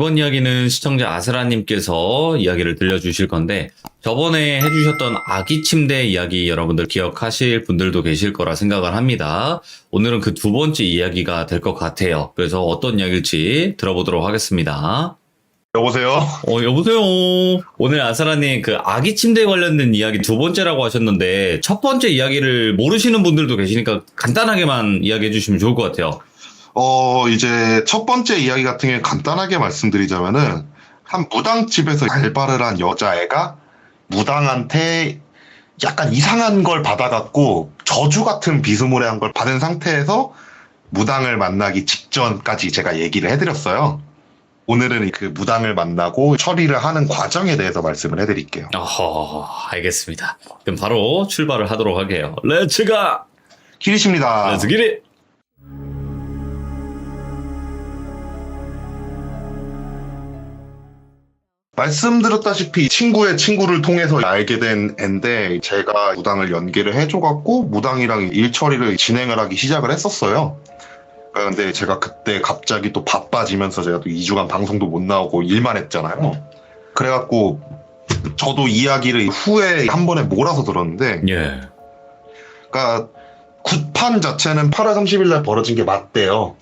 이번 이야기는 시청자 아스라님께서 이야기를 들려주실 건데, 저번에 해주셨던 아기 침대 이야기 여러분들 기억하실 분들도 계실 거라 생각을 합니다. 오늘은 그 두 번째 이야기가 될 것 같아요. 그래서 어떤 이야기일지 들어보도록 하겠습니다. 여보세요? 여보세요. 오늘 아스라님 그 아기 침대에 관련된 이야기 두 번째라고 하셨는데, 첫 번째 이야기를 모르시는 분들도 계시니까 간단하게만 이야기해 주시면 좋을 것 같아요. 이제 첫 번째 이야기 같은 경우에 간단하게 말씀드리자면은, 한 무당집에서 알바를 한 여자애가 무당한테 약간 이상한 걸 받아갖고 저주 같은 비스무리한 걸 받은 상태에서 무당을 만나기 직전까지 제가 얘기를 해드렸어요. 오늘은 그 무당을 만나고 처리를 하는 과정에 대해서 말씀을 해드릴게요. 알겠습니다. 그럼 바로 출발을 하도록 할게요. 렛츠가! 키리십니다. 렛츠 기릿! 말씀드렸다시피 친구의 친구를 통해서 알게 된 앤데, 제가 무당을 연계를 해줘갖고 무당이랑 일 처리를 진행을 하기 시작을 했었어요. 근데 제가 그때 갑자기 또 바빠지면서 제가 또 2주간 방송도 못 나오고 일만 했잖아요. 그래갖고 저도 이야기를 후에 한 번에 몰아서 들었는데, 예. 그러니까 굿판 자체는 8월 30일 날 벌어진 게 맞대요.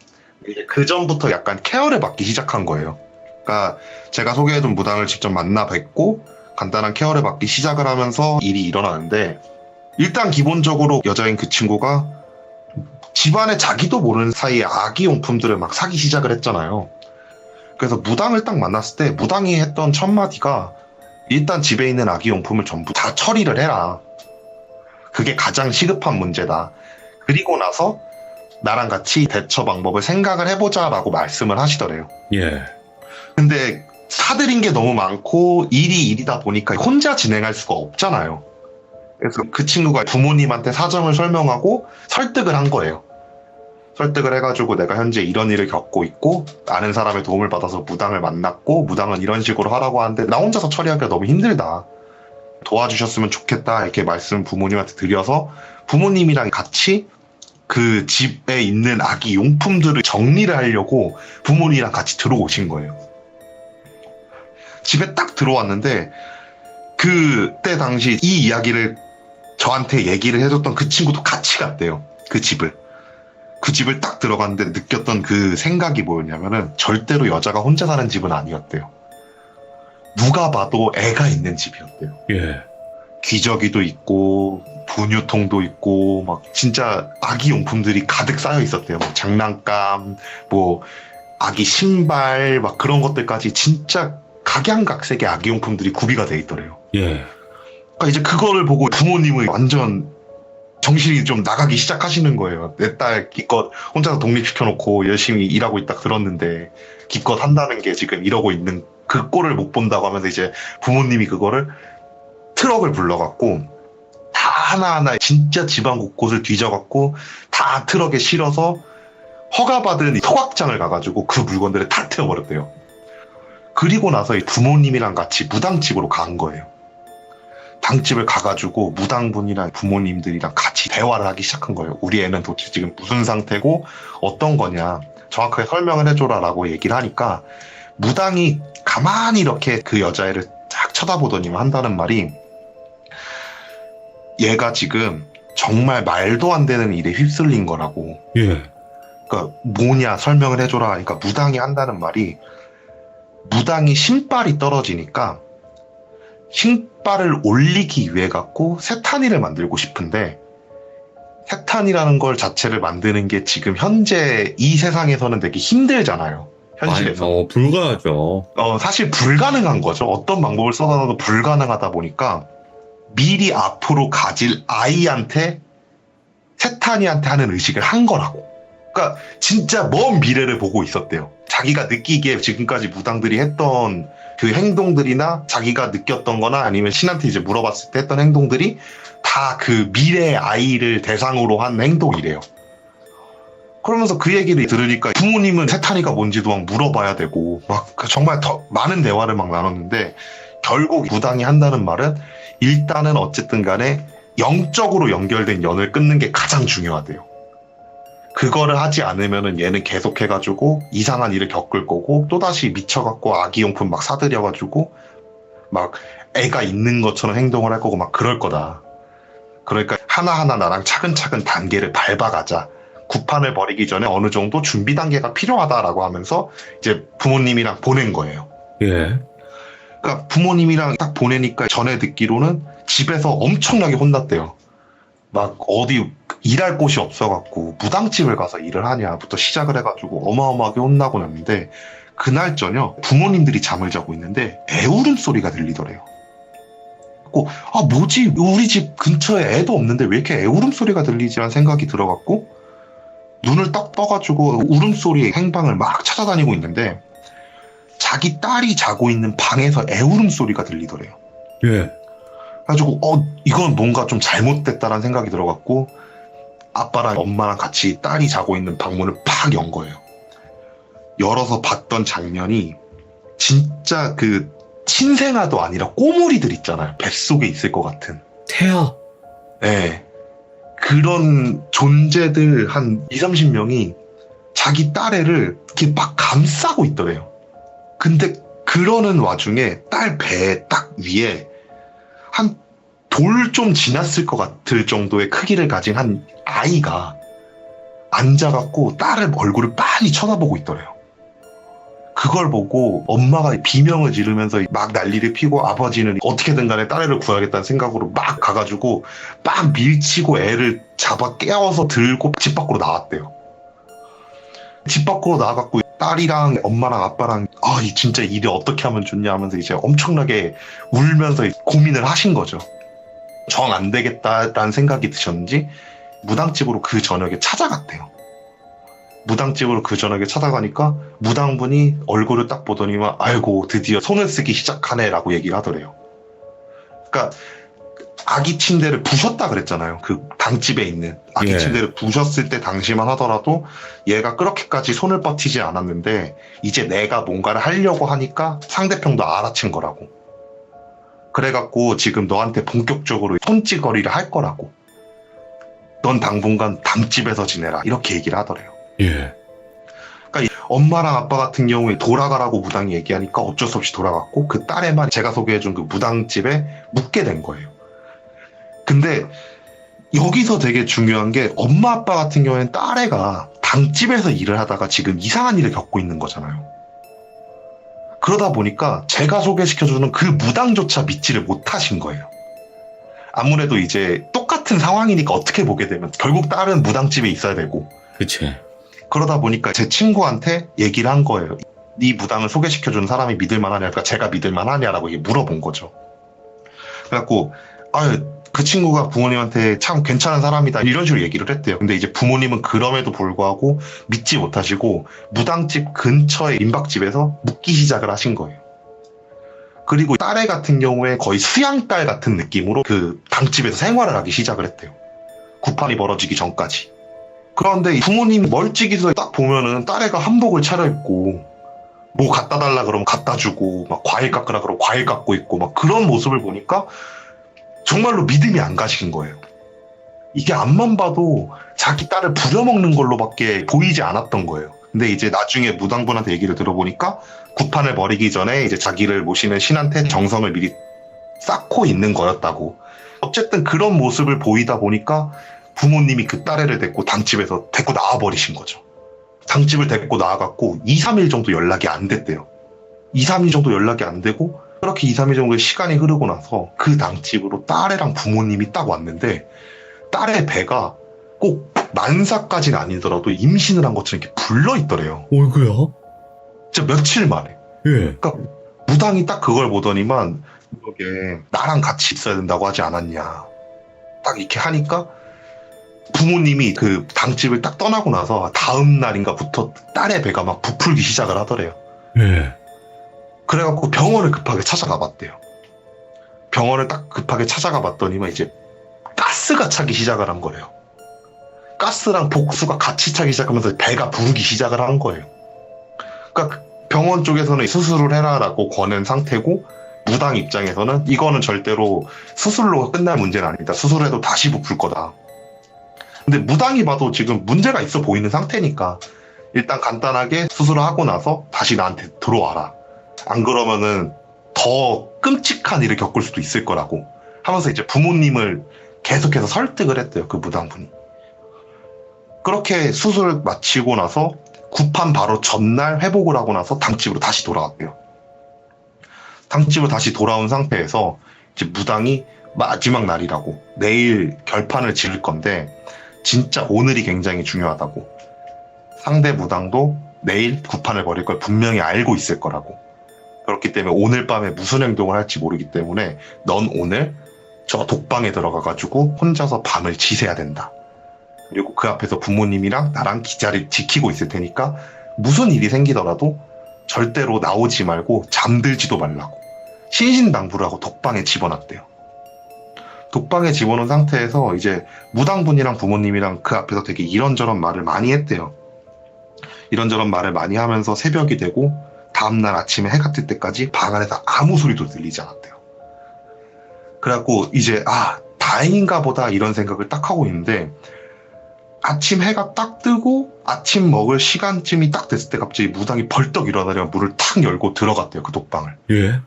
이제 그 전부터 약간 케어를 받기 시작한 거예요. 그러니까 제가 소개해준 무당을 직접 만나 뵙고 간단한 케어를 받기 시작을 하면서 일이 일어나는데, 일단 기본적으로 여자인 그 친구가 집안에 자기도 모르는 사이에 아기 용품들을 막 사기 시작을 했잖아요. 그래서 무당을 딱 만났을 때 무당이 했던 첫 마디가, 일단 집에 있는 아기 용품을 전부 다 처리를 해라. 그게 가장 시급한 문제다. 그리고 나서 나랑 같이 대처 방법을 생각을 해보자라고 말씀을 하시더래요. 예. 근데 사들인 게 너무 많고 일이 일이다 보니까 혼자 진행할 수가 없잖아요. 그래서 그 친구가 부모님한테 사정을 설명하고 설득을 한 거예요. 설득을 해가지고 내가 현재 이런 일을 겪고 있고 아는 사람의 도움을 받아서 무당을 만났고 무당은 이런 식으로 하라고 하는데 나 혼자서 처리하기가 너무 힘들다. 도와주셨으면 좋겠다. 이렇게 말씀 부모님한테 드려서 부모님이랑 같이 그 집에 있는 아기 용품들을 정리를 하려고 부모님이랑 같이 들어오신 거예요. 집에 딱 들어왔는데 그때 당시 이 이야기를 저한테 얘기를 해줬던 그 친구도 같이 갔대요. 그 집을 딱 들어갔는데 느꼈던 그 생각이 뭐였냐면은, 절대로 여자가 혼자 사는 집은 아니었대요. 누가 봐도 애가 있는 집이었대요. 예. 기저귀도 있고 분유통도 있고 막 진짜 아기 용품들이 가득 쌓여 있었대요. 뭐 장난감, 뭐 아기 신발, 막 그런 것들까지 진짜 각양각색의 아기 용품들이 구비가 돼 있더래요. 예. 그러니까 이제 그거를 보고 부모님은 완전 정신이 좀 나가기 시작하시는 거예요. 내 딸 기껏 혼자서 독립시켜놓고 열심히 일하고 있다 들었는데 기껏 한다는 게 지금 이러고 있는 그 꼴을 못 본다고 하면서 이제 부모님이 그거를 트럭을 불러갖고 다 하나하나 진짜 집안 곳곳을 뒤져갖고 다 트럭에 실어서 허가받은 소각장을 가가지고 그 물건들을 다 태워버렸대요. 그리고 나서 이 부모님이랑 같이 무당집으로 간 거예요. 당집을 가가지고 무당분이랑 부모님들이랑 같이 대화를 하기 시작한 거예요. 우리 애는 도대체 지금 무슨 상태고 어떤 거냐 정확하게 설명을 해줘라 라고 얘기를 하니까, 무당이 가만히 이렇게 그 여자애를 딱 쳐다보더니만 한다는 말이, 얘가 지금 정말 말도 안 되는 일에 휩쓸린 거라고. 예. 그러니까 뭐냐 설명을 해줘라 하니까 무당이 한다는 말이, 무당이 신발이 떨어지니까 신발을 올리기 위해 갖고 세타니를 만들고 싶은데, 세타니라는 걸 자체를 만드는 게 지금 현재 이 세상에서는 되게 힘들잖아요. 현실에서. 불가하죠. 사실 불가능한 거죠. 어떤 방법을 써놔도 불가능하다 보니까 미리 앞으로 가질 아이한테 세타니한테 하는 의식을 한 거라고. 그러니까 진짜 먼 미래를 보고 있었대요. 자기가 느끼기에 지금까지 무당들이 했던 그 행동들이나 자기가 느꼈던 거나 아니면 신한테 이제 물어봤을 때 했던 행동들이 다 그 미래의 아이를 대상으로 한 행동이래요. 그러면서 그 얘기를 들으니까 부모님은 세타니가 뭔지도 막 물어봐야 되고 막 정말 더 많은 대화를 막 나눴는데, 결국 무당이 한다는 말은 일단은 어쨌든 간에 영적으로 연결된 연을 끊는 게 가장 중요하대요. 그거를 하지 않으면은 얘는 계속 해가지고 이상한 일을 겪을 거고 또다시 미쳐갖고 아기용품 막 사들여가지고 막 애가 있는 것처럼 행동을 할 거고 막 그럴 거다. 그러니까 하나하나 나랑 차근차근 단계를 밟아가자. 구판을 벌이기 전에 어느 정도 준비 단계가 필요하다라고 하면서 이제 부모님이랑 보낸 거예요. 예. 그러니까 부모님이랑 딱 보내니까 전에 듣기로는 집에서 엄청나게 혼났대요. 막 어디 일할 곳이 없어갖고 무당집을 가서 일을 하냐부터 시작을 해가지고 어마어마하게 혼나고 났는데 그날 저녁 부모님들이 잠을 자고 있는데 애울음 소리가 들리더래요. 아 뭐지 우리 집 근처에 애도 없는데 왜 이렇게 애울음 소리가 들리지라는 생각이 들어갖고 눈을 딱 떠가지고 울음소리의 행방을 막 찾아다니고 있는데 자기 딸이 자고 있는 방에서 애울음 소리가 들리더래요. 예. 그래가지고 이건 뭔가 좀 잘못됐다라는 생각이 들어갖고 아빠랑 엄마랑 같이 딸이 자고 있는 방문을 팍 연 거예요. 열어서 봤던 장면이 진짜 그 신생아도 아니라 꼬물이들 있잖아요. 뱃속에 있을 것 같은. 태아. 네. 그런 존재들 한 20-30명이 자기 딸애를 이렇게 막 감싸고 있더래요. 근데 그러는 와중에 딸 배 딱 위에 한 돌 좀 지났을 것 같을 정도의 크기를 가진 한 아이가 앉아갖고 딸의 얼굴을 빤히 쳐다보고 있더래요. 그걸 보고 엄마가 비명을 지르면서 막 난리를 피고 아버지는 어떻게든 간에 딸애를 구해야겠다는 생각으로 막 가가지고 막 밀치고 애를 잡아 깨워서 들고 집 밖으로 나왔대요. 집 밖으로 나와갖고 딸이랑 엄마랑 아빠랑 진짜 일이 어떻게 하면 좋냐 하면서 이제 엄청나게 울면서 고민을 하신 거죠. 정 안 되겠다라는 생각이 드셨는지 무당집으로 그 저녁에 찾아갔대요. 무당집으로 그 저녁에 찾아가니까 무당분이 얼굴을 딱 보더니만 아이고 드디어 손을 쓰기 시작하네라고 얘기를 하더래요. 그러니까 아기 침대를 부셨다 그랬잖아요. 그 방집에 있는 아기 예. 침대를 부셨을 때 당시만 하더라도 얘가 그렇게까지 손을 뻗히지 않았는데 이제 내가 뭔가를 하려고 하니까 상대편도 알아챈 거라고. 그래갖고 지금 너한테 본격적으로 손찌거리를 할 거라고. 넌 당분간 담집에서 지내라 이렇게 얘기를 하더래요. 예. 그러니까 엄마랑 아빠 같은 경우에 돌아가라고 무당이 얘기하니까 어쩔 수 없이 돌아갔고 그 딸애만 제가 소개해준 그 무당집에 묵게 된 거예요. 근데 여기서 되게 중요한 게 엄마 아빠 같은 경우에는 딸애가 당집에서 일을 하다가 지금 이상한 일을 겪고 있는 거잖아요. 그러다 보니까 제가 소개시켜주는 그 무당조차 믿지를 못하신 거예요. 아무래도 이제 똑같은 상황이니까 어떻게 보게 되면 결국 딸은 무당집에 있어야 되고 그치. 그러다 보니까 제 친구한테 얘기를 한 거예요. 네 무당을 소개시켜주는 사람이 믿을만하냐, 그러니까 제가 믿을만하냐라고 물어본 거죠. 그래갖고 그 친구가 부모님한테 참 괜찮은 사람이다 이런 식으로 얘기를 했대요. 근데 이제 부모님은 그럼에도 불구하고 믿지 못하시고 무당집 근처의 민박집에서 묵기 시작을 하신 거예요. 그리고 딸애 같은 경우에 거의 수양딸 같은 느낌으로 그 당집에서 생활을 하기 시작을 했대요. 구판이 벌어지기 전까지. 그런데 부모님 멀찍이서 딱 보면은 딸애가 한복을 차려입고 뭐 갖다 달라 그러면 갖다 주고 막 과일 깎으라 그러면 과일 깎고 있고 막 그런 모습을 보니까 정말로 믿음이 안 가신 거예요. 이게 앞만 봐도 자기 딸을 부려먹는 걸로밖에 보이지 않았던 거예요. 근데 이제 나중에 무당분한테 얘기를 들어보니까 구판을 벌이기 전에 이제 자기를 모시는 신한테 정성을 미리 쌓고 있는 거였다고. 어쨌든 그런 모습을 보이다 보니까 부모님이 그 딸애를 데리고 당집에서 데리고 나와버리신 거죠. 당집을 데리고 나와갖고 2-3일 정도 연락이 안 됐대요. 2-3일 정도 연락이 안 되고 그렇게 2-3일 정도의 시간이 흐르고 나서 그 당집으로 딸애랑 부모님이 딱 왔는데 딸의 배가 꼭 만사까지는 아니더라도 임신을 한 것처럼 이렇게 불러있더래요. 어이구야? 진짜 며칠 만에. 예. 그러니까 무당이 딱 그걸 보더니만 그게 나랑 같이 있어야 된다고 하지 않았냐. 딱 이렇게 하니까 부모님이 그 당집을 딱 떠나고 나서 다음 날인가부터 딸의 배가 막 부풀기 시작을 하더래요. 예. 그래갖고 병원을 급하게 찾아가 봤대요. 병원을 딱 급하게 찾아가 봤더니만 이제 가스가 차기 시작을 한 거예요. 가스랑 복수가 같이 차기 시작하면서 배가 부르기 시작을 한 거예요. 그러니까 병원 쪽에서는 수술을 해라라고 권한 상태고 무당 입장에서는 이거는 절대로 수술로 끝날 문제는 아니다. 수술해도 다시 부풀 거다. 근데 무당이 봐도 지금 문제가 있어 보이는 상태니까 일단 간단하게 수술을 하고 나서 다시 나한테 들어와라. 안 그러면은 더 끔찍한 일을 겪을 수도 있을 거라고 하면서 이제 부모님을 계속해서 설득을 했대요. 그 무당분이. 그렇게 수술 마치고 나서 구판 바로 전날 회복을 하고 나서 당집으로 다시 돌아왔대요. 당집으로 다시 돌아온 상태에서 이제 무당이 마지막 날이라고 내일 결판을 지을 건데 진짜 오늘이 굉장히 중요하다고 상대 무당도 내일 구판을 벌일 걸 분명히 알고 있을 거라고 그렇기 때문에 오늘 밤에 무슨 행동을 할지 모르기 때문에 넌 오늘 저 독방에 들어가가지고 혼자서 밤을 지새야 된다. 그리고 그 앞에서 부모님이랑 나랑 기자를 지키고 있을 테니까 무슨 일이 생기더라도 절대로 나오지 말고 잠들지도 말라고 신신당부를 하고 독방에 집어넣었대요. 독방에 집어넣은 상태에서 이제 무당분이랑 부모님이랑 그 앞에서 되게 이런저런 말을 많이 했대요. 이런저런 말을 많이 하면서 새벽이 되고 다음날 아침에 해가 뜰 때까지 방 안에서 아무 소리도 들리지 않았대요. 그래갖고 이제 다행인가 보다 이런 생각을 딱 하고 있는데 아침 해가 딱 뜨고 아침 먹을 시간쯤이 딱 됐을 때 갑자기 무당이 벌떡 일어나려 문을 탁 열고 들어갔대요. 그 독방을. 예.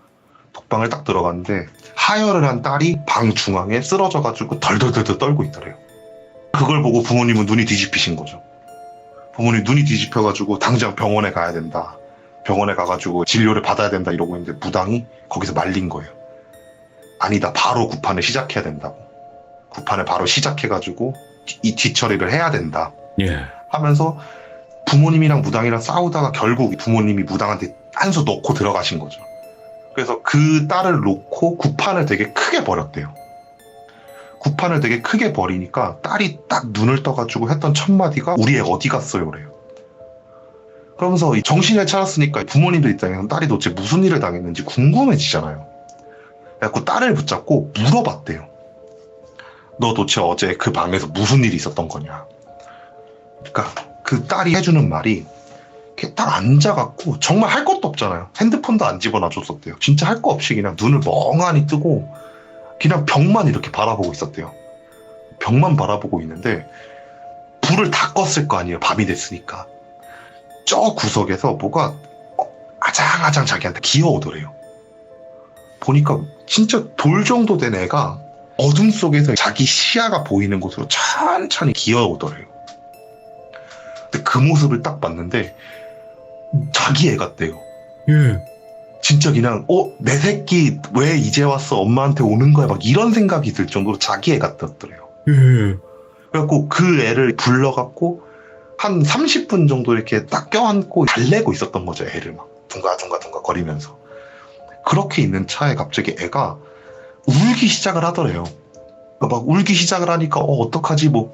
독방을 딱 들어갔는데 하혈을 한 딸이 방 중앙에 쓰러져가지고 덜덜덜덜 떨고 있더래요. 그걸 보고 부모님은 눈이 뒤집히신 거죠. 부모님 눈이 뒤집혀가지고 당장 병원에 가야 된다. 병원에 가가지고 진료를 받아야 된다 이러고 있는데 무당이 거기서 말린 거예요. 아니다. 바로 구판을 시작해야 된다고. 구판을 바로 시작해가지고 이 뒤처리를 해야 된다. 예. 하면서 부모님이랑 무당이랑 싸우다가 결국 부모님이 무당한테 한 수 넣고 들어가신 거죠. 그래서 그 딸을 놓고 구판을 되게 크게 버렸대요. 구판을 되게 크게 버리니까 딸이 딱 눈을 떠가지고 했던 첫 마디가 우리 애 어디 갔어요? 그래요. 그러면서 정신을 차렸으니까 부모님들 입장에서는 딸이 도대체 무슨 일을 당했는지 궁금해지잖아요. 그래서 딸을 붙잡고 물어봤대요. 너 도대체 어제 그 방에서 무슨 일이 있었던 거냐? 그러니까 그 딸이 해주는 말이 이렇게 딱 앉아갖고 정말 할 것도 없잖아요. 핸드폰도 안 집어놔줬었대요. 진짜 할 거 없이 그냥 눈을 멍하니 뜨고 그냥 벽만 이렇게 바라보고 있었대요. 벽만 바라보고 있는데 불을 다 껐을 거 아니에요. 밤이 됐으니까. 저 구석에서 뭐가 아장아장 자기한테 기어오더래요. 보니까 진짜 돌 정도 된 애가 어둠 속에서 자기 시야가 보이는 곳으로 천천히 기어오더래요. 근데 그 모습을 딱 봤는데 자기 애 같대요. 예. 진짜 그냥 내 새끼 왜 이제 왔어? 엄마한테 오는 거야? 막 이런 생각이 들 정도로 자기 애 같았더래요. 예. 그래갖고 그 애를 불러갖고 한 30분 정도 이렇게 딱 껴안고 달래고 있었던 거죠. 애를 막 둥가둥가둥가 거리면서. 그렇게 있는 차에 갑자기 애가 울기 시작을 하더래요. 막 울기 시작을 하니까 어떡하지? 뭐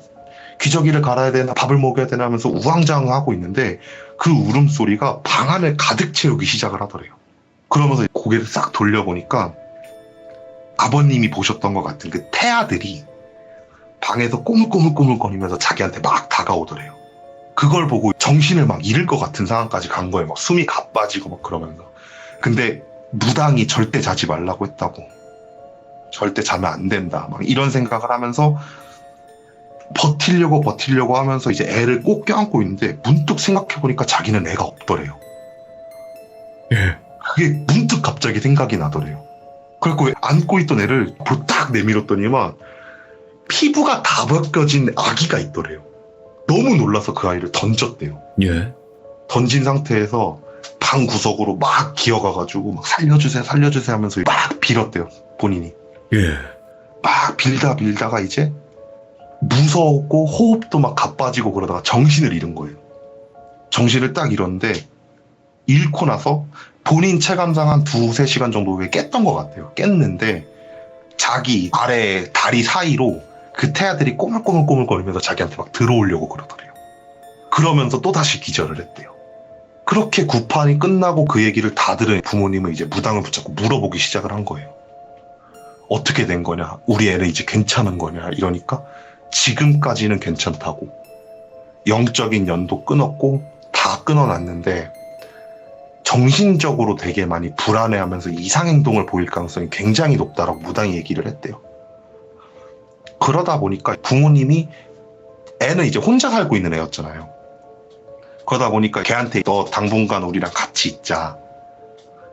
기저귀를 갈아야 되나 밥을 먹여야 되나 하면서 우왕좌왕하고 있는데 그 울음소리가 방 안을 가득 채우기 시작을 하더래요. 그러면서 고개를 싹 돌려보니까 아버님이 보셨던 것 같은 그 태아들이 방에서 꼬물꼬물꼬물거리면서 자기한테 막 다가오더래요. 그걸 보고 정신을 막 잃을 것 같은 상황까지 간 거예요. 막 숨이 가빠지고 막 그러면서. 근데 무당이 절대 자지 말라고 했다고. 절대 자면 안 된다. 막 이런 생각을 하면서 버티려고 하면서 이제 애를 꼭 껴안고 있는데 문득 생각해보니까 자기는 애가 없더래요. 예. 그게 문득 갑자기 생각이 나더래요. 그래갖고 안고 있던 애를 앞으로 딱 내밀었더니만 피부가 다 벗겨진 아기가 있더래요. 너무 놀라서 그 아이를 던졌대요. 예. 던진 상태에서 방 구석으로 막 기어가가지고 막 살려주세요 하면서 막 빌었대요. 본인이. 예. 막 빌다가 이제 무서웠고 호흡도 막 가빠지고 그러다가 정신을 잃은 거예요. 정신을 딱 잃었는데 잃고 나서 본인 체감상 한 2-3시간 정도 후에 깼던 것 같아요. 깼는데 자기 아래 다리 사이로 그 태아들이 꼬물꼬물거리면서 자기한테 막 들어오려고 그러더래요. 그러면서 또다시 기절을 했대요. 그렇게 구판이 끝나고 그 얘기를 다 들은 부모님은 이제 무당을 붙잡고 물어보기 시작을 한 거예요. 어떻게 된 거냐? 우리 애는 이제 괜찮은 거냐? 이러니까 지금까지는 괜찮다고. 영적인 연도 끊었고 다 끊어놨는데 정신적으로 되게 많이 불안해하면서 이상행동을 보일 가능성이 굉장히 높다라고 무당이 얘기를 했대요. 그러다 보니까 부모님이 애는 이제 혼자 살고 있는 애였잖아요. 그러다 보니까 걔한테 너 당분간 우리랑 같이 있자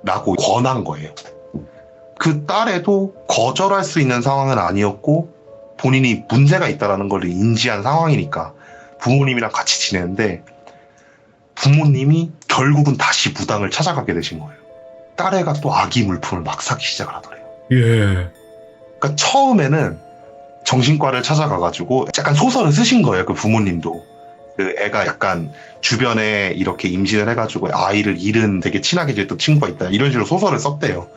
라고 권한 거예요. 그 딸애도 거절할 수 있는 상황은 아니었고 본인이 문제가 있다는 걸 인지한 상황이니까 부모님이랑 같이 지내는데 부모님이 결국은 다시 무당을 찾아가게 되신 거예요. 딸애가 또 아기 물품을 막 사기 시작을 하더래요. 예. 그러니까 처음에는 정신과를 찾아가가지고 약간 소설을 쓰신 거예요. 그 부모님도. 그 애가 약간 주변에 이렇게 임신을 해가지고 아이를 잃은 되게 친하게 지냈던 친구가 있다. 이런 식으로 소설을 썼대요.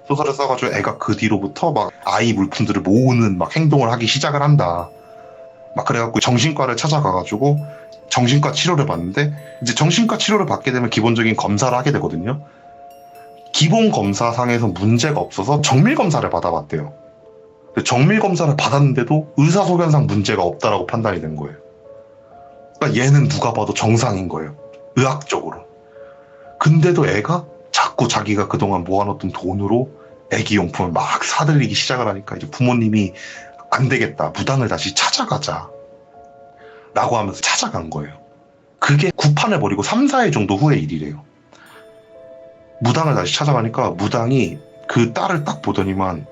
소설을 써가지고 애가 그 뒤로부터 막 아이 물품들을 모으는 막 행동을 하기 시작을 한다. 막 그래갖고 정신과를 찾아가가지고 정신과 치료를 받는데 이제 정신과 치료를 받게 되면 기본적인 검사를 하게 되거든요. 기본 검사상에서 문제가 없어서 정밀 검사를 받아봤대요. 정밀 검사를 받았는데도 의사소견상 문제가 없다라고 판단이 된 거예요. 그러니까 얘는 누가 봐도 정상인 거예요. 의학적으로. 근데도 애가 자꾸 자기가 그동안 모아놓던 돈으로 애기 용품을 막 사들이기 시작을 하니까 이제 부모님이 안 되겠다. 무당을 다시 찾아가자. 라고 하면서 찾아간 거예요. 그게 구판을 벌이고 3, 4일 정도 후의 일이래요. 무당을 다시 찾아가니까 무당이 그 딸을 딱 보더니만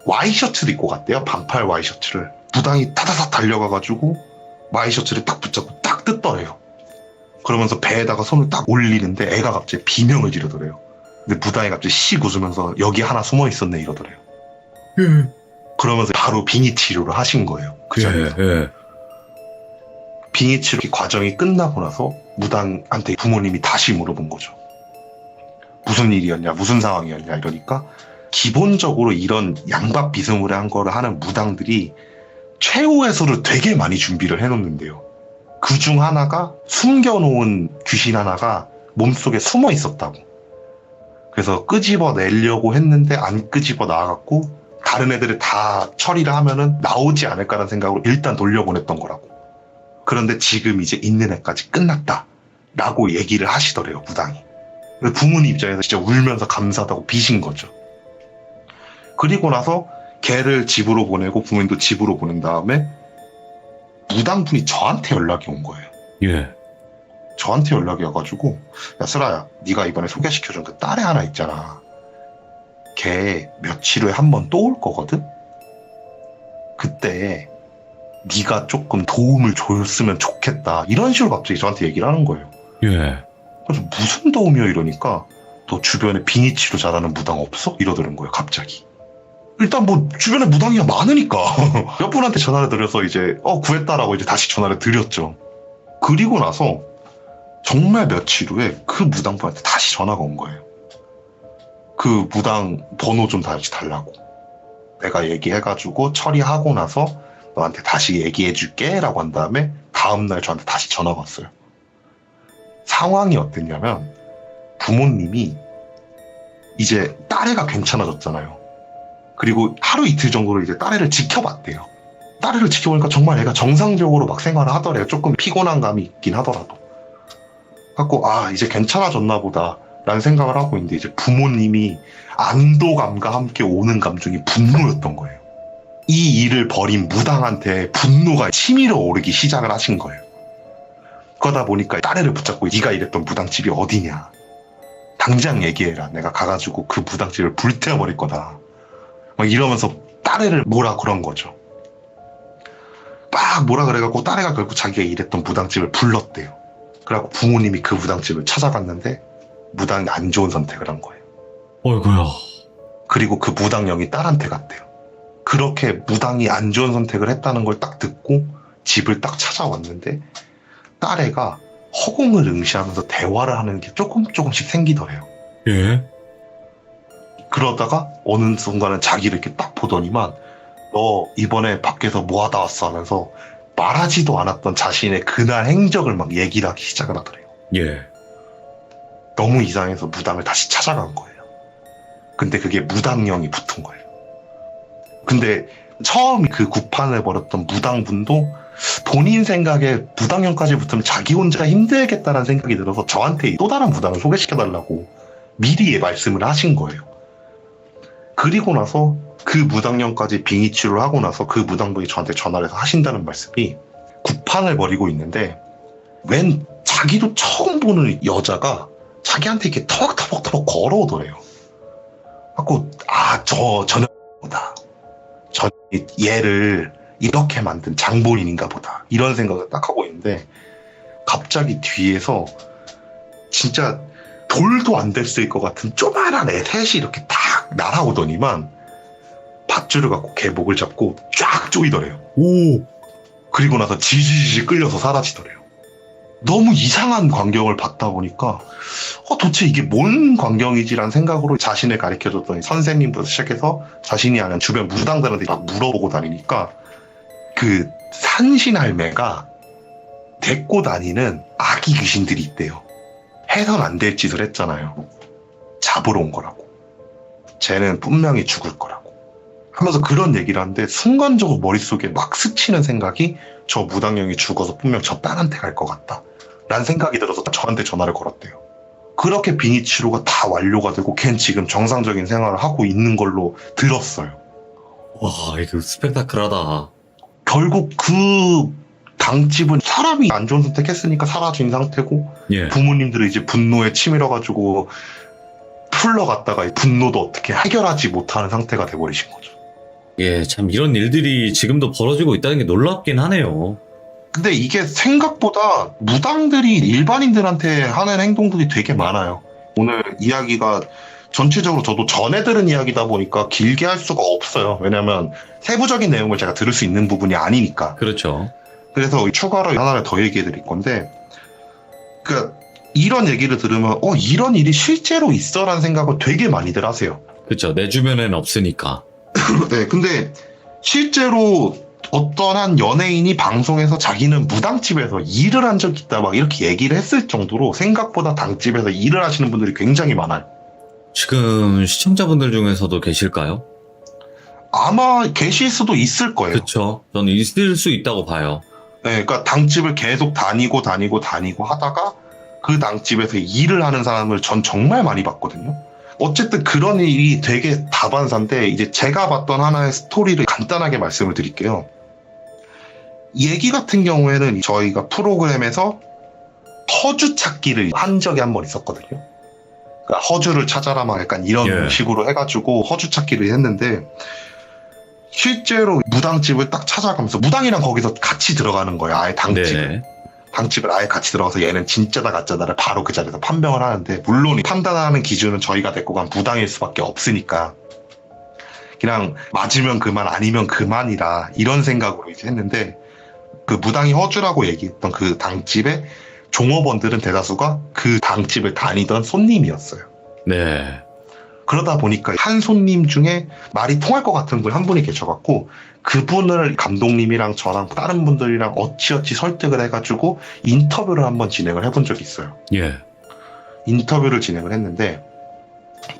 와이셔츠를 입고 갔대요. 반팔 와이셔츠를. 무당이 타다닥 달려가가지고 와이셔츠를 딱 붙잡고 딱 뜯더래요. 그러면서 배에다가 손을 딱 올리는데 애가 갑자기 비명을 지르더래요. 근데 무당이 갑자기 씩 웃으면서 여기 하나 숨어 있었네 이러더래요. 그러면서 바로 빙의 치료를 하신 거예요. 그 자리에서. 빙의 치료 과정이 끝나고 나서 무당한테 부모님이 다시 물어본 거죠. 무슨 일이었냐, 무슨 상황이었냐 이러니까 기본적으로 이런 양박 비스무리한 거를 하는 무당들이 최후의 수를 되게 많이 준비를 해놓는데요. 그 중 하나가 숨겨놓은 귀신 하나가 몸속에 숨어 있었다고. 그래서 끄집어 내려고 했는데 안 끄집어 나와갖고 다른 애들이 다 처리를 하면은 나오지 않을까라는 생각으로 일단 돌려보냈던 거라고. 그런데 지금 이제 있는 애까지 끝났다 라고 얘기를 하시더래요, 무당이. 부모님 입장에서 진짜 울면서 감사하다고 비신 거죠. 그리고 나서 걔를 집으로 보내고 부모님도 집으로 보낸 다음에 무당분이 저한테 연락이 온 거예요. 예. 저한테 연락이 와가지고 야 슬아야, 네가 이번에 소개시켜준 그 딸애 하나 있잖아. 걔 며칠 후에 한 번 또 올 거거든? 그때 네가 조금 도움을 줬으면 좋겠다. 이런 식으로 갑자기 저한테 얘기를 하는 거예요. 예. 그래서 무슨 도움이요? 이러니까 너 주변에 빙의치료 잘하는 무당 없어? 이러더는 거예요, 갑자기. 일단 뭐 주변에 무당이가 많으니까 몇 분한테 전화를 드려서 이제 구했다라고 이제 다시 전화를 드렸죠. 그리고 나서 정말 며칠 후에 그 무당분한테 다시 전화가 온 거예요. 그 무당 번호 좀 다시 달라고. 내가 얘기해가지고 처리하고 나서 너한테 다시 얘기해줄게 라고 한 다음에 다음날 저한테 다시 전화가 왔어요. 상황이 어땠냐면 부모님이 이제 딸애가 괜찮아졌잖아요. 그리고 하루 이틀 정도를 이제 딸애를 지켜봤대요. 딸애를 지켜보니까 정말 애가 정상적으로 막 생활을 하더래요. 조금 피곤한 감이 있긴 하더라도. 갖고 이제 괜찮아졌나 보다 라는 생각을 하고 있는데 이제 부모님이 안도감과 함께 오는 감정이 분노였던 거예요. 이 일을 벌인 무당한테 분노가 치밀어 오르기 시작을 하신 거예요. 그러다 보니까 딸애를 붙잡고 네가 일했던 무당집이 어디냐. 당장 얘기해라. 내가 가가지고 그 무당집을 불태워버릴 거다. 막 이러면서 딸애를 뭐라 그런 거죠. 막 뭐라 그래갖고 딸애가 결국 자기가 일했던 무당집을 불렀대요. 그래갖고 부모님이 그 무당집을 찾아갔는데 무당이 안 좋은 선택을 한 거예요. 어이구야. 그리고 그 무당령이 딸한테 갔대요. 그렇게 무당이 안 좋은 선택을 했다는 걸 딱 듣고 집을 딱 찾아왔는데 딸애가 허공을 응시하면서 대화를 하는 게 조금씩 생기더래요. 예. 그러다가 어느 순간은 자기를 이렇게 딱 보더니만 너 이번에 밖에서 뭐 하다 왔어 하면서 말하지도 않았던 자신의 그날 행적을 막 얘기를 하기 시작을 하더래요. 예. 너무 이상해서 무당을 다시 찾아간 거예요. 근데 그게 무당령이 붙은 거예요. 근데 처음 그 구판을 벌였던 무당분도 본인 생각에 무당령까지 붙으면 자기 혼자 힘들겠다는 생각이 들어서 저한테 또 다른 무당을 소개시켜달라고 미리 말씀을 하신 거예요. 그리고 나서 그 무당령까지 빙의치료를 하고 나서 그 무당분이 저한테 전화를 해서 하신다는 말씀이 개판을 벌이고 있는데 웬 자기도 처음 보는 여자가 자기한테 이렇게 터벅터벅 걸어오더래요. 하고 저녀보다 얘를 이렇게 만든 장본인인가 보다 이런 생각을 딱 하고 있는데 갑자기 뒤에서 진짜 돌도 안 됐을 것 같은 조그만한 애 셋이 이렇게 탁 날아오더니만 밧줄을 갖고 걔 목을 잡고 쫙 조이더래요. 오. 그리고 나서 지지지 끌려서 사라지더래요. 너무 이상한 광경을 봤다 보니까 도대체 이게 뭔 광경이지라는 생각으로 자신을 가르쳐줬던 선생님부터 시작해서 자신이 아는 주변 무당들한테 막 물어보고 다니니까 그 산신할매가 데리고 다니는 아기 귀신들이 있대요. 해선 안 될 짓을 했잖아요. 잡으러 온 거라고. 쟤는 분명히 죽을 거라고. 하면서 그런 얘기를 하는데 순간적으로 머릿속에 막 스치는 생각이 저 무당형이 죽어서 분명 저 딸한테 갈 것 같다. 라는 생각이 들어서 저한테 전화를 걸었대요. 그렇게 빙의 치료가 다 완료가 되고 걘 지금 정상적인 생활을 하고 있는 걸로 들었어요. 와, 이거 스펙타클하다. 결국 그 당집은 사람이 안 좋은 선택했으니까 사라진 상태고 예. 부모님들은 이제 분노에 치밀어가지고 풀러갔다가 분노도 어떻게 해결하지 못하는 상태가 돼버리신 거죠. 예, 참 이런 일들이 지금도 벌어지고 있다는 게 놀랍긴 하네요. 근데 이게 생각보다 무당들이 일반인들한테 하는 행동들이 되게 많아요. 오늘 이야기가 전체적으로 저도 전해 들은 이야기다 보니까 길게 할 수가 없어요. 왜냐면 세부적인 내용을 제가 들을 수 있는 부분이 아니니까. 그렇죠. 그래서 추가로 하나를 더 얘기해 드릴 건데, 그러니까 이런 얘기를 들으면 이런 일이 실제로 있어라는 생각을 되게 많이들 하세요. 그렇죠. 내 주변에는 없으니까. 네, 근데 실제로 어떤 한 연예인이 방송에서 자기는 무당집에서 일을 한 적이 있다 막 이렇게 얘기를 했을 정도로 생각보다 당집에서 일을 하시는 분들이 굉장히 많아요. 지금 시청자분들 중에서도 계실까요? 아마 계실 수도 있을 거예요. 그렇죠. 저는 있을 수 있다고 봐요. 네, 그러니까 당집을 계속 다니고 하다가 그 당집에서 일을 하는 사람을 전 정말 많이 봤거든요. 어쨌든 그런 일이 되게 다반사인데 이제 제가 봤던 하나의 스토리를 간단하게 말씀을 드릴게요. 얘기 같은 경우에는 저희가 프로그램에서 허주 찾기를 한 적이 한 번 있었거든요. 그러니까 허주를 찾아라 막 약간 이런 예. 식으로 해가지고 허주 찾기를 했는데 실제로 무당집을 딱 찾아가면서 무당이랑 거기서 같이 들어가는 거예요. 아예 당집을. 네. 당집을 아예 같이 들어가서 얘는 진짜다 가짜다를 바로 그 자리에서 판명을 하는데 물론 이 판단하는 기준은 저희가 데리고 간 무당일 수밖에 없으니까 그냥 맞으면 그만 아니면 그만이라 이런 생각으로 이제 했는데 그 무당이 허주라고 얘기했던 그 당집의 종업원들은 대다수가 그 당집을 다니던 손님이었어요. 네. 그러다 보니까 한 손님 중에 말이 통할 것 같은 분 한 분이 계셔갖고 그분을 감독님이랑 저랑 다른 분들이랑 어찌어찌 설득을 해가지고 인터뷰를 한번 진행을 해본 적이 있어요. 예. 인터뷰를 진행을 했는데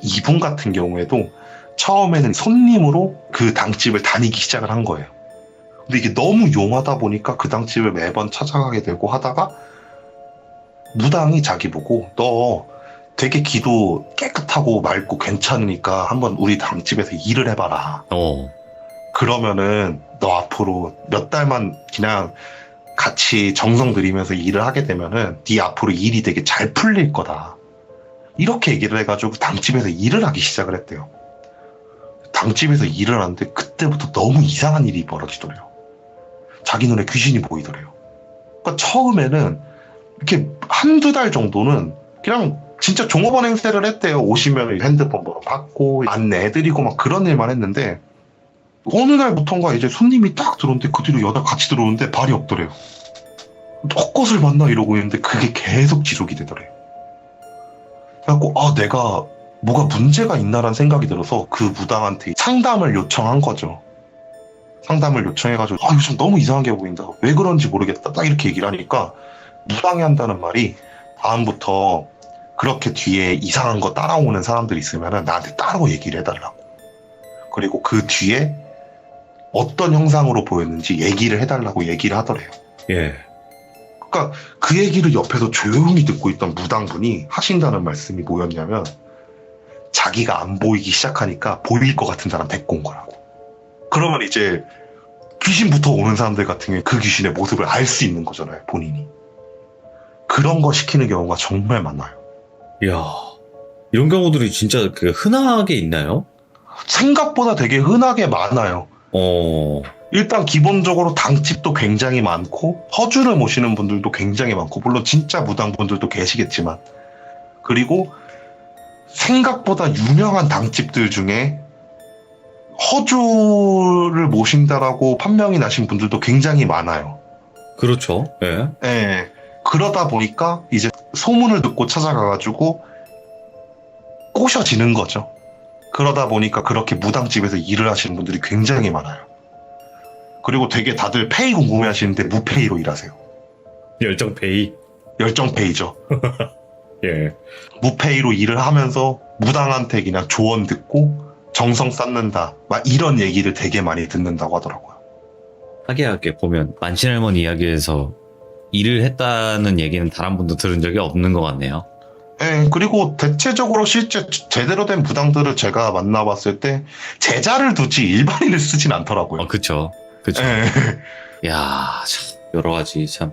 이분 같은 경우에도 처음에는 손님으로 그 당집을 다니기 시작을 한 거예요. 근데 이게 너무 용하다 보니까 그 당집을 매번 찾아가게 되고 하다가 무당이 자기 보고 너 되게 기도 깨끗하고 맑고 괜찮으니까 한번 우리 당집에서 일을 해봐라. 그러면은 너 앞으로 몇 달만 그냥 같이 정성 들이면서 일을 하게 되면은 네 앞으로 일이 되게 잘 풀릴 거다. 이렇게 얘기를 해가지고 당집에서 일을 하기 시작을 했대요. 당집에서 일을 하는데 그때부터 너무 이상한 일이 벌어지더래요. 자기 눈에 귀신이 보이더래요. 그러니까 처음에는 이렇게 한두 달 정도는 그냥 진짜 종업원 행세를 했대요. 오시면 핸드폰 번호 받고 안내해드리고 막 그런 일만 했는데 어느 날부턴가 이제 손님이 딱 들어오는데 그 뒤로 여자 같이 들어오는데 발이 없더래요. 헛것을 봤나 이러고 있는데 그게 계속 지속이 되더래요. 그래갖고 내가 뭐가 문제가 있나라는 생각이 들어서 그 무당한테 상담을 요청한 거죠. 상담을 요청해가지고 요즘 너무 이상하게 보인다. 왜 그런지 모르겠다. 딱 이렇게 얘기를 하니까 무당이 한다는 말이 다음부터 그렇게 뒤에 이상한 거 따라오는 사람들이 있으면 나한테 따로 얘기를 해달라고. 그리고 그 뒤에 어떤 형상으로 보였는지 얘기를 해달라고 얘기를 하더래요. 예. 그러니까 그 얘기를 옆에서 조용히 듣고 있던 무당분이 하신다는 말씀이 뭐였냐면 자기가 안 보이기 시작하니까 보일 것 같은 사람 데리고 온 거라고. 그러면 이제 귀신부터 오는 사람들 같은 경우에 그 귀신의 모습을 알 수 있는 거잖아요, 본인이. 그런 거 시키는 경우가 정말 많아요. 이야, 이런 경우들이 진짜 그 흔하게 있나요? 생각보다 되게 흔하게 많아요. 어, 일단 기본적으로 당집도 굉장히 많고 허주를 모시는 분들도 굉장히 많고 물론 진짜 무당분들도 계시겠지만 그리고 생각보다 유명한 당집들 중에 허주를 모신다라고 판명이 나신 분들도 굉장히 많아요. 그렇죠. 예. 예. 그러다 보니까 이제 소문을 듣고 찾아가가지고 꼬셔지는 거죠. 그러다 보니까 그렇게 무당집에서 일을 하시는 분들이 굉장히 많아요. 그리고 되게 다들 페이 궁금해 하시는데 무페이로 일하세요. 열정페이. 열정페이죠. 예. 무페이로 일을 하면서 무당한테 그냥 조언 듣고 정성 쌓는다. 막 이런 얘기를 되게 많이 듣는다고 하더라고요. 하게하게 보면 만신할머니 이야기에서 일을 했다는 얘기는 단 한 번도 들은 적이 없는 것 같네요. 예, 그리고 대체적으로 실제 제대로 된 무당들을 제가 만나봤을 때 제자를 두지 일반인을 쓰진 않더라고요. 그쵸. 그쵸. 예. 야, 참, 여러 가지 참.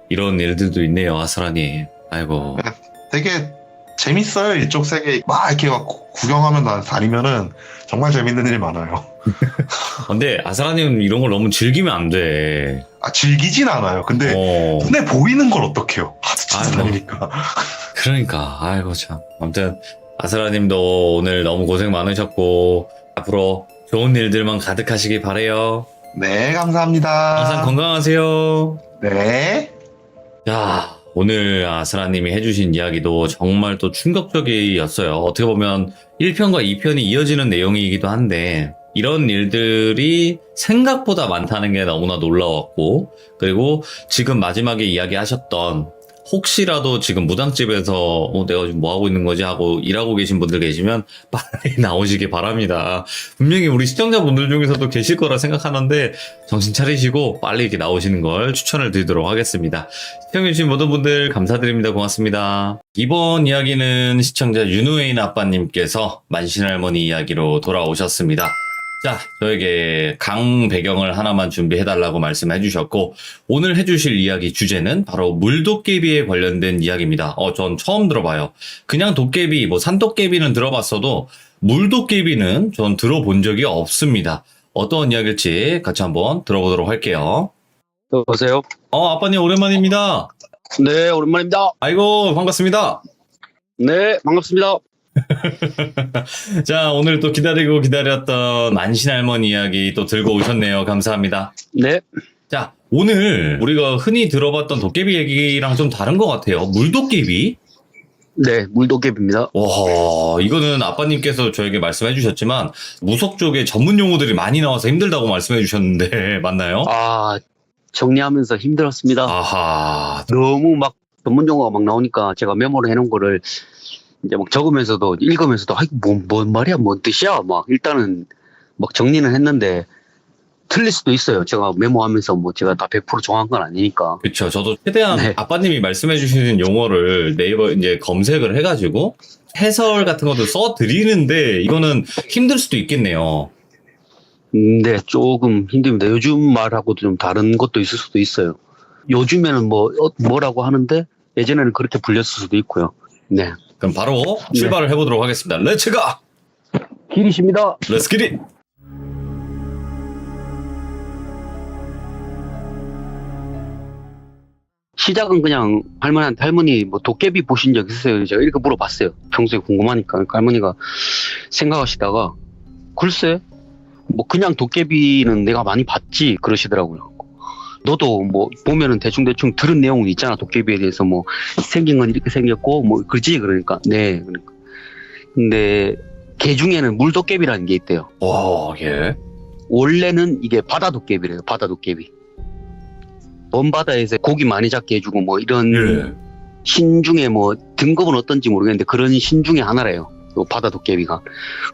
이런 일들도 있네요, 아스라님. 아이고. 되게 재밌어요. 이쪽 세계 막 이렇게 막 구경하면 다니면은 정말 재밌는 일이 많아요. 근데 아스라님 이런 걸 너무 즐기면 안 돼. 아, 즐기진 않아요. 근데 눈에 보이는 걸 어떡해요. 하도 찾아다니니까. 그러니까, 아이고, 참. 아무튼, 아스라님도 오늘 너무 고생 많으셨고, 앞으로 좋은 일들만 가득하시기 바래요. 네, 감사합니다. 항상 건강하세요. 네. 야, 오늘 아스라님이 해주신 이야기도 정말 또 충격적이었어요. 어떻게 보면 1편과 2편이 이어지는 내용이기도 한데, 이런 일들이 생각보다 많다는 게 너무나 놀라웠고, 그리고 지금 마지막에 이야기하셨던 혹시라도 지금 무당집에서 내가 지금 뭐 하고 있는 거지 하고 일하고 계신 분들 계시면 빨리 나오시기 바랍니다. 분명히 우리 시청자분들 중에서도 계실 거라 생각하는데 정신 차리시고 빨리 이렇게 나오시는 걸 추천을 드리도록 하겠습니다. 시청해주신 모든 분들 감사드립니다. 고맙습니다. 이번 이야기는 시청자 윤우에인 아빠님께서 만신할머니 이야기로 돌아오셨습니다. 자, 저에게 강 배경을 하나만 준비해달라고 말씀해 주셨고, 오늘 해주실 이야기 주제는 바로 물도깨비에 관련된 이야기입니다. 전 처음 들어봐요. 그냥 도깨비, 뭐 산도깨비는 들어봤어도, 물도깨비는 전 들어본 적이 없습니다. 어떤 이야기일지 같이 한번 들어보도록 할게요. 여보세요? 아빠님 오랜만입니다. 네, 오랜만입니다. 아이고, 반갑습니다. 네, 반갑습니다. 자, 오늘 또 기다렸던 만신할머니 이야기 또 들고 오셨네요. 감사합니다. 네. 자, 오늘 우리가 흔히 들어봤던 도깨비 얘기랑 좀 다른 것 같아요. 물도깨비? 네, 물도깨비입니다. 와, 이거는 아빠님께서 저에게 말씀해 주셨지만 무속 쪽에 전문 용어들이 많이 나와서 힘들다고 말씀해 주셨는데 맞나요? 정리하면서 힘들었습니다. 아하. 너무 막 전문 용어가 막 나오니까 제가 메모를 해놓은 거를 이제 막 적으면서도 읽으면서도 뭔 말이야, 뭔 뜻이야? 막 일단은 막 정리는 했는데 틀릴 수도 있어요. 제가 메모하면서 뭐 제가 다 100% 정확한 건 아니니까. 그렇죠. 저도 최대한 네. 아빠님이 말씀해 주시는 용어를 네이버 이제 검색을 해가지고 해설 같은 것도 써 드리는데 이거는 힘들 수도 있겠네요. 네, 조금 힘듭니다. 요즘 말하고도 좀 다른 것도 있을 수도 있어요. 요즘에는 뭐라고 하는데 예전에는 그렇게 불렸을 수도 있고요. 네. 그럼 바로 출발을 해보도록 하겠습니다. 렛츠 가! 길이십니다. 렛츠 기릿! 시작은 그냥 할머니한테 할머니 뭐 도깨비 보신 적 있으세요? 제가 이렇게 물어봤어요. 평소에 궁금하니까. 그러니까 할머니가 생각하시다가 글쎄 뭐 그냥 도깨비는 내가 많이 봤지 그러시더라고요. 너도 뭐 보면은 대충 들은 내용은 있잖아. 도깨비에 대해서 뭐 생긴 건 이렇게 생겼고 뭐 그지 그러니까 네. 그러니까. 근데 개 중에는 물도깨비라는 게 있대요. 와, 예. 원래는 이게 바다 도깨비래요. 바다 도깨비. 먼 바다에서 고기 많이 잡게 해주고 뭐 이런 예. 신 중에 뭐 등급은 어떤지 모르겠는데 그런 신 중에 하나래요. 요 바다 도깨비가.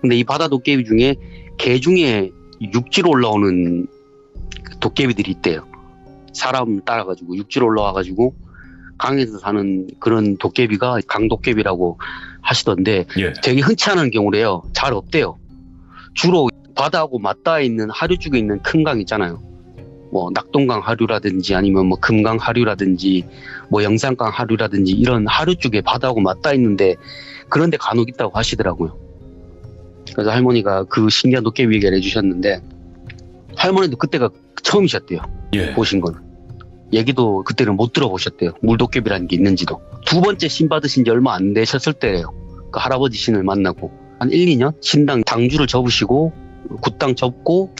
근데 이 바다 도깨비 중에 개 중에 육지로 올라오는 도깨비들이 있대요. 사람 따라가지고 육지로 올라와가지고 강에서 사는 그런 도깨비가 강도깨비라고 하시던데 예. 되게 흔치 않은 경우래요. 잘 없대요. 주로 바다하고 맞닿아 있는 하류 쪽에 있는 큰 강 있잖아요. 뭐 낙동강 하류라든지 아니면 뭐 금강 하류라든지 뭐 영산강 하류라든지 이런 하류 쪽에 바다하고 맞닿아 있는데 그런데 간혹 있다고 하시더라고요. 그래서 할머니가 그 신기한 도깨비 얘기를 해주셨는데 할머니도 그때가 처음이셨대요. 예. 보신 거는. 얘기도 그때는 못 들어보셨대요. 물도깨비라는 게 있는지도. 두 번째 신 받으신 지 얼마 안 되셨을 때래요. 그 할아버지 신을 만나고 한 1, 2년 신당 당주를 접으시고 굿당 접고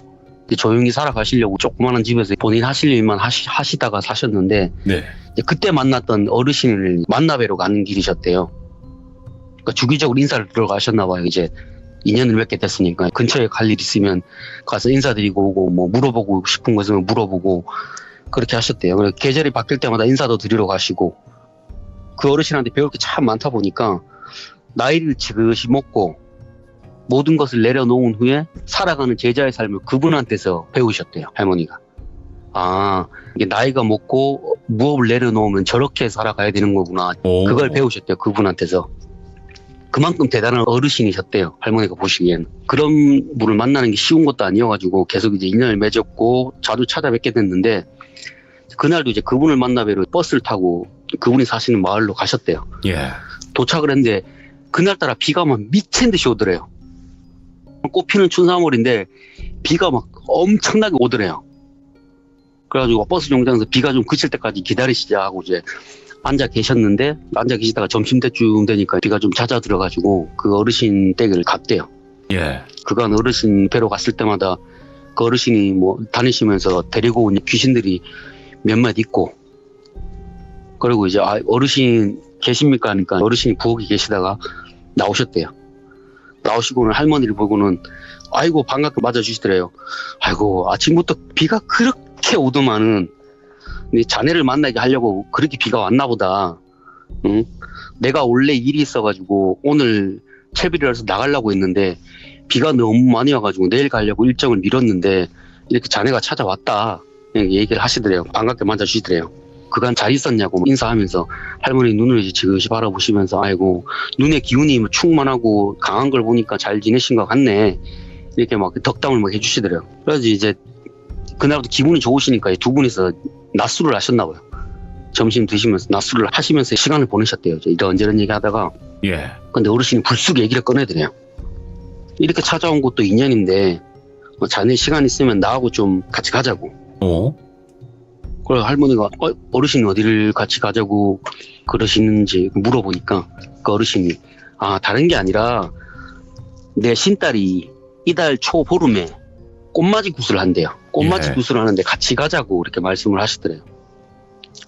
이제 조용히 살아가시려고 조그마한 집에서 본인 하실 일만 하시다가 사셨는데 네. 이제 그때 만났던 어르신을 만나뵈러 가는 길이셨대요. 그러니까 주기적으로 인사를 들어가셨나 봐요. 이제 인연을 맺게 됐으니까 근처에 갈 일 있으면 가서 인사드리고 오고 뭐 물어보고 싶은 거 있으면 물어보고 그렇게 하셨대요. 그래서 계절이 바뀔 때마다 인사도 드리러 가시고 그 어르신한테 배울 게 참 많다 보니까 나이를 지그시 먹고 모든 것을 내려놓은 후에 살아가는 제자의 삶을 그분한테서 배우셨대요. 할머니가. 아, 이게 나이가 먹고 무업을 내려놓으면 저렇게 살아가야 되는 거구나. 오. 그걸 배우셨대요. 그분한테서. 그만큼 대단한 어르신이셨대요. 할머니가 보시기엔. 그런 분을 만나는 게 쉬운 것도 아니어가지고 계속 이제 인연을 맺었고 자주 찾아뵙게 됐는데 그날도 이제 그분을 만나뵈러 버스를 타고 그분이 사시는 마을로 가셨대요. 예. 도착을 했는데 그날따라 비가 막 미친 듯이 오더래요. 꽃피는 춘삼월인데 비가 막 엄청나게 오더래요. 그래가지고 버스 정류장에서 비가 좀 그칠 때까지 기다리시자 하고 이제 앉아 계셨는데 앉아 계시다가 점심 때쯤 되니까 비가 좀 잦아들어가지고 그 어르신 댁을 갔대요. 예. 그간 어르신 뵈러 갔을 때마다 그 어르신이 뭐 다니시면서 데리고 온 귀신들이 몇몇 있고 그리고 이제 어르신 계십니까 하니까 어르신이 부엌에 계시다가 나오셨대요. 나오시고는 할머니를 보고는 아이고 반갑게 맞아주시더래요. 아이고 아침부터 비가 그렇게 오더만은 자네를 만나게 하려고 그렇게 비가 왔나 보다. 응? 내가 원래 일이 있어가지고 오늘 채비를 해서 나가려고 했는데 비가 너무 많이 와가지고 내일 가려고 일정을 미뤘는데 이렇게 자네가 찾아왔다. 얘기를 하시더래요. 반갑게 맞아주시더래요. 그간 잘 있었냐고 인사하면서 할머니 눈을 이제 지그시 바라보시면서 아이고 눈에 기운이 충만하고 강한 걸 보니까 잘 지내신 것 같네. 이렇게 막 덕담을 막 해주시더래요. 그래서 이제 그날부터 기분이 좋으시니까 두 분이서 낮술을 하셨나 봐요. 점심 드시면서 낮술을 하시면서 시간을 보내셨대요. 이런저런 얘기하다가 예. 근데 어르신이 불쑥 얘기를 꺼내드려요. 이렇게 찾아온 것도 인연인데 자네 시간 있으면 나하고 좀 같이 가자고. 그래서 할머니가 어르신이 어디를 같이 가자고 그러시는지 물어보니까 그 어르신이 다른 게 아니라 내 신딸이 이달 초보름에 꽃맞이 굿을 한대요. 꽃맞이 예. 굿을 하는데 같이 가자고 이렇게 말씀을 하시더래요.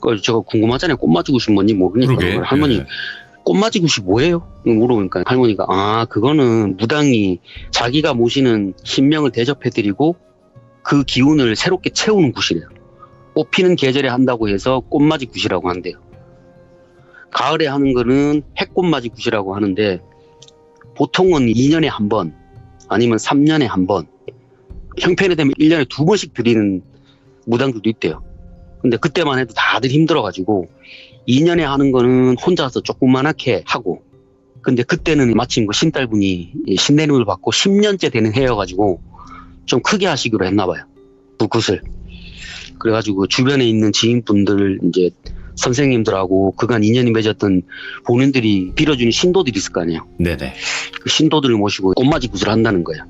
그래서 제가 궁금하잖아요. 꽃맞이 굿이 뭔지 모르니까. 그러게. 할머니 예. 꽃맞이 굿이 뭐예요? 물어보니까 할머니가 그거는 무당이 자기가 모시는 신명을 대접해드리고 그 기운을 새롭게 채우는 굿이래요. 꽃 피는 계절에 한다고 해서 꽃맞이 굿이라고 한대요. 가을에 하는 거는 해꽃맞이 굿이라고 하는데 보통은 2년에 한 번 아니면 3년에 한 번 형편이 되면 1년에 2번씩 드리는 무당들도 있대요. 근데 그때만 해도 다들 힘들어가지고 2년에 하는 거는 혼자서 조그만하게 하고 근데 그때는 마침 그 신딸분이 신내림을 받고 10년째 되는 해여가지고 좀 크게 하시기로 했나봐요. 그 굿을. 그래가지고 주변에 있는 지인분들 이제 선생님들하고 그간 인연이 맺었던 본인들이 빌어주는 신도들이 있을 거 아니에요. 네네. 그 신도들을 모시고 꽃맞이 굿을 한다는 거예요.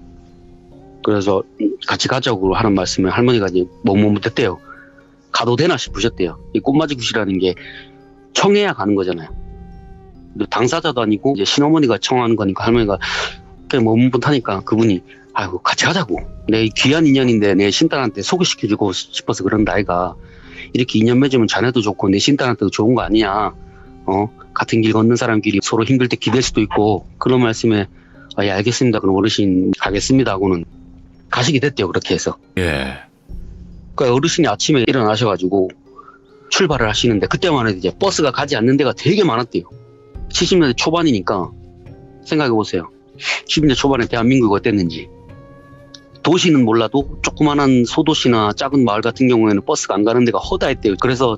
그래서 같이 가자고 하는 말씀에 할머니가 이제 못했대요. 가도 되나 싶으셨대요. 이 꽃맞이 굿이라는 게 청해야 가는 거잖아요. 당사자도 아니고 이제 신어머니가 청하는 거니까 할머니가 그냥 머뭇하니까 그분이 아이고 같이 가자고. 내 귀한 인연인데 내 신딸한테 소개시켜주고 싶어서 그런다 아이가. 이렇게 인연 맺으면 자네도 좋고 내 신딸한테도 좋은 거 아니냐. 같은 길 걷는 사람끼리 서로 힘들 때 기댈 수도 있고 그런 말씀에 예 알겠습니다. 그럼 어르신 가겠습니다 하고는 가시게 됐대요. 그렇게 해서. 예. 그러니까 어르신이 아침에 일어나셔가지고 출발을 하시는데 그때만 해도 이제 버스가 가지 않는 데가 되게 많았대요. 70년대 초반이니까 생각해보세요. 70년대 초반에 대한민국이 어땠는지. 도시는 몰라도 조그만한 소도시나 작은 마을 같은 경우에는 버스가 안 가는 데가 허다했대요. 그래서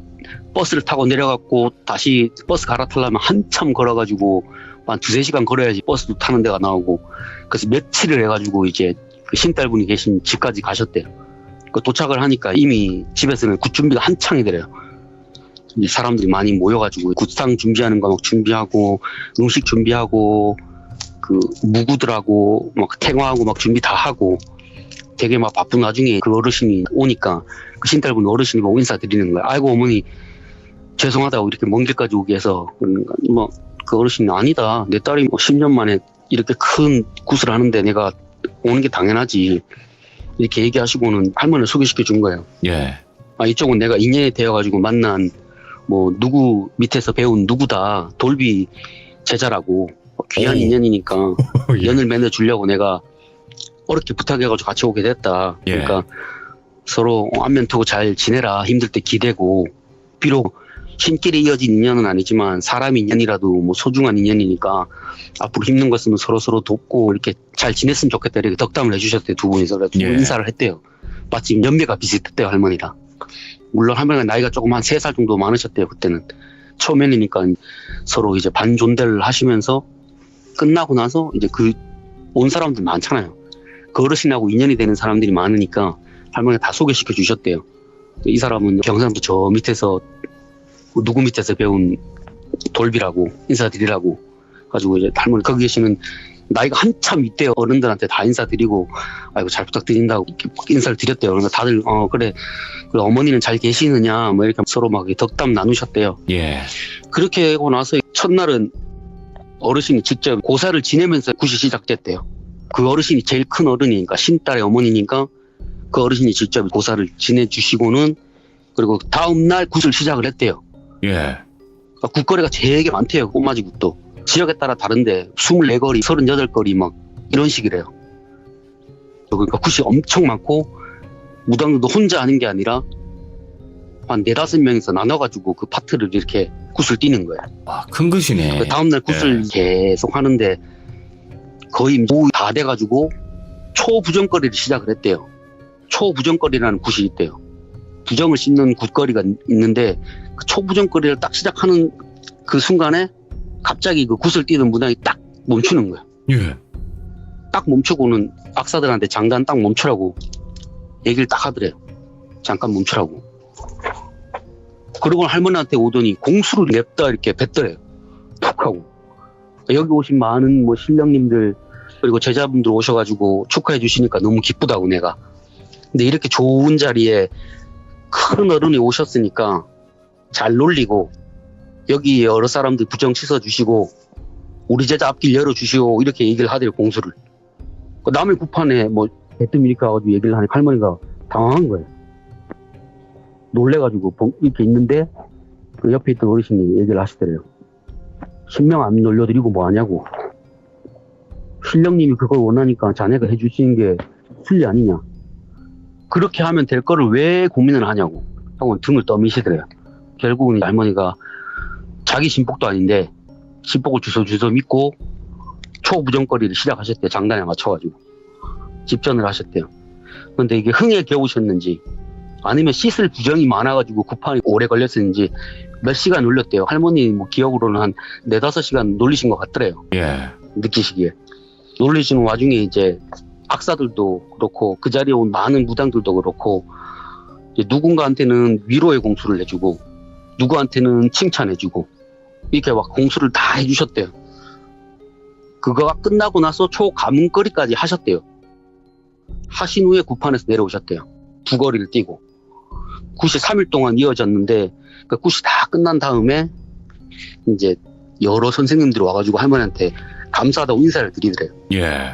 버스를 타고 내려갔고 다시 버스 갈아타려면 한참 걸어가지고 한 2-3시간 걸어야지 버스도 타는 데가 나오고 그래서 며칠을 해가지고 이제 그 신딸분이 계신 집까지 가셨대요. 그 도착을 하니까 이미 집에서는 굿 준비가 한창이 되래요. 이제 사람들이 많이 모여가지고 굿상 준비하는 거 막 준비하고 음식 준비하고 그 무구들하고 막 탱화하고 막 준비 다 하고 되게 막 바쁜 와중에 그 어르신이 오니까 그 신달분 어르신이 보고 인사드리는 거야. 아이고 어머니 죄송하다고 이렇게 먼 길까지 오게 해서. 그러니까 뭐 그 어르신이 아니다. 내 딸이 뭐 10년 만에 이렇게 큰 굿을 하는데 내가 오는 게 당연하지. 이렇게 얘기하시고는 할머니를 소개시켜 준 거예요. 예. 아, 이쪽은 내가 인연이 되어가지고 만난 뭐 누구 밑에서 배운 누구다. 돌비 제자라고. 귀한 오. 인연이니까 예. 연을 맺어주려고 내가 어렵게 부탁해가지고 같이 오게 됐다. 예. 그러니까 서로 안면 두고 잘 지내라. 힘들 때 기대고. 비록 힘끼리 이어진 인연은 아니지만 사람 인연이라도 뭐 소중한 인연이니까 앞으로 힘든 거 있으면 서로 돕고 이렇게 잘 지냈으면 좋겠다. 이렇게 덕담을 해주셨대요. 두 분이서. 그래서 두 분 예. 인사를 했대요. 마침 연배가 비슷했대요. 할머니랑. 물론 할머니가 나이가 조금 한 3살 정도 많으셨대요. 그때는. 초면이니까 서로 이제 반존대를 하시면서 끝나고 나서 이제 그 온 사람들 많잖아요. 그 어르신하고 인연이 되는 사람들이 많으니까 할머니가 다 소개시켜 주셨대요. 이 사람은 경상도 저 밑에서 누구 밑에서 배운 돌비라고 인사드리라고 가지고 이제 할머니 거기 계시는 나이가 한참 윗대 어른들한테 다 인사드리고 아이고 잘 부탁드린다고 이렇게 인사를 드렸대요. 그러니까 다들 그래 어머니는 잘 계시느냐 뭐 이렇게 서로 막 덕담 나누셨대요. 예. 그렇게 하고 나서 첫날은 어르신이 직접 고사를 지내면서 굿이 시작됐대요. 그 어르신이 제일 큰 어른이니까 신딸의 어머니니까 그 어르신이 직접 고사를 지내주시고는 그리고 다음날 굿을 시작을 했대요. 예. 그러니까 굿거리가 되게 많대요. 꽃맞이 굿도. 지역에 따라 다른데 24거리, 38거리 막 이런 식이래요. 그러니까 굿이 엄청 많고 무당도 혼자 하는 게 아니라 한 4-5명이서 나눠가지고 그 파트를 이렇게 굿을 띄는 거예요. 와, 큰 것이네. 그 다음날 굿을 계속 하는데 거의 오후 다 돼가지고 초부정거리를 시작을 했대요. 초부정거리라는 굿이 있대요. 부정을 씹는 굿거리가 있는데 그 초부정거리를 딱 시작하는 그 순간에 갑자기 그 굿을 띄는 무당이 딱 멈추는 거예요. 예. 딱 멈추고는 악사들한테 장단 딱 멈추라고 얘기를 딱 하더래요. 잠깐 멈추라고. 그러고 할머니한테 오더니 공수를 냅다 이렇게 뱉더래요. 툭 하고. 여기 오신 많은 뭐 신령님들 그리고 제자분들 오셔가지고 축하해 주시니까 너무 기쁘다고 내가. 근데 이렇게 좋은 자리에 큰 어른이 오셨으니까 잘 놀리고 여기 여러 사람들 부정 씻어주시고 우리 제자 앞길 열어주시오 이렇게 얘기를 하대요. 공수를. 남의 구판에 뭐 대뜸 이렇게 와가지고 얘기를 하니까 할머니가 당황한 거예요. 놀래가지고 이렇게 있는데 그 옆에 있던 어르신이 얘기를 하시더래요. 신명 안 놀려드리고 뭐 하냐고. 신령님이 그걸 원하니까 자네가 해주시는 게 순리 아니냐. 그렇게 하면 될 거를 왜 고민을 하냐고 하고 등을 떠미시더래요. 결국은 할머니가 자기 신복도 아닌데 신복을 주워 믿고 초부정거리를 시작하셨대요. 장단에 맞춰가지고 집전을 하셨대요. 그런데 이게 흥에 겨우셨는지 아니면 씻을 부정이 많아가지고 구판이 오래 걸렸었는지 몇 시간 놀렸대요. 할머니 뭐 기억으로는 한 4-5시간 놀리신 것 같더래요. 예. 느끼시기에. 놀리시는 와중에 이제 악사들도 그렇고 그 자리에 온 많은 무당들도 그렇고 이제 누군가한테는 위로의 공수를 해주고 누구한테는 칭찬해주고 이렇게 막 공수를 다 해주셨대요. 그거가 끝나고 나서 초가문거리까지 하셨대요. 하신 후에 구판에서 내려오셨대요. 2거리를 뛰고 굿이 3일 동안 이어졌는데 그 굿이 다 끝난 다음에 이제 여러 선생님들이 와가지고 할머니한테 감사하다고 인사를 드리더래요. 예.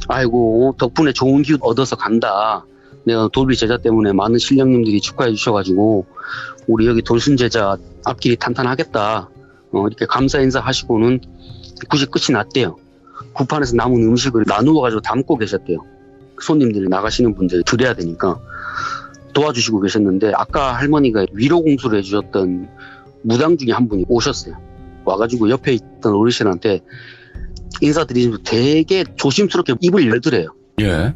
아이고 덕분에 좋은 기운 얻어서 간다. 내가 돌비 제자 때문에 많은 신령님들이 축하해 주셔가지고 우리 여기 돌순 제자 앞길이 탄탄하겠다. 이렇게 감사 인사하시고는 굿이 끝이 났대요. 구판에서 남은 음식을 나누어가지고 담고 계셨대요. 손님들이 나가시는 분들 드려야 되니까 도와주시고 계셨는데 아까 할머니가 위로 공수를 해주셨던 무당 중에 한 분이 오셨어요. 와가지고 옆에 있던 어르신한테 인사드리면서 되게 조심스럽게 입을 열더래요. 예.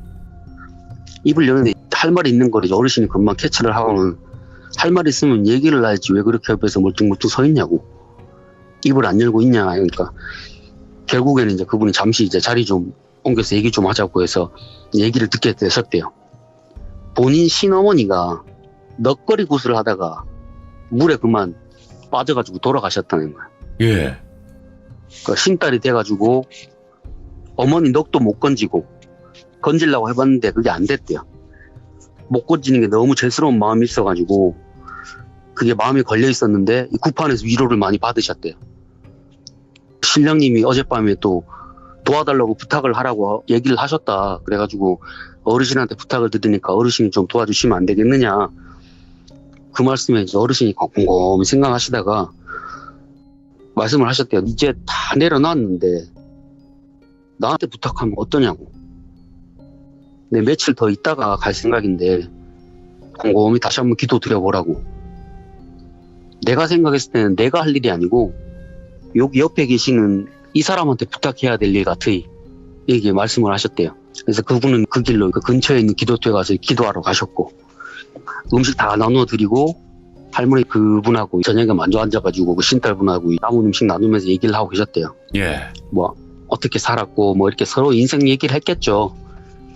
입을 여는데 할 말이 있는 거를 어르신이 금방 캐치를 하고는 할 말 있으면 얘기를 하지 왜 그렇게 옆에서 멀뚱멀뚱 서 있냐고. 입을 안 열고 있냐. 그러니까 결국에는 이제 그분이 잠시 이제 자리 좀 옮겨서 얘기 좀 하자고 해서 얘기를 듣게 되셨대요. 본인 친어머니가 넋거리 구슬을 하다가 물에 그만 빠져가지고 돌아가셨다는 거야. 예. 그러니까 신딸이 돼가지고 어머니 넋도 못 건지고 건지려고 해봤는데 그게 안 됐대요. 못 건지는 게 너무 죄스러운 마음이 있어가지고 그게 마음에 걸려 있었는데 이 구판에서 위로를 많이 받으셨대요. 신령님이 어젯밤에 또 도와달라고 부탁을 하라고 얘기를 하셨다. 그래가지고 어르신한테 부탁을 드리니까 어르신이 좀 도와주시면 안 되겠느냐. 그 말씀에 이제 어르신이 곰곰이 생각하시다가 말씀을 하셨대요. 이제 다 내려놨는데 나한테 부탁하면 어떠냐고. 내 며칠 더 있다가 갈 생각인데 곰곰이 다시 한번 기도 드려보라고. 내가 생각했을 때는 내가 할 일이 아니고 여기 옆에 계시는 이 사람한테 부탁해야 될 일 같아. 이렇게 말씀을 하셨대요. 그래서 그분은 그 길로 그 근처에 있는 기도터에 가서 기도하러 가셨고 음식 다 나눠 드리고 할머니 그분하고 저녁에 만져 앉아가지고 그 신딸분하고 남은 음식 나누면서 얘기를 하고 계셨대요. 예. 뭐 어떻게 살았고 뭐 이렇게 서로 인생 얘기를 했겠죠.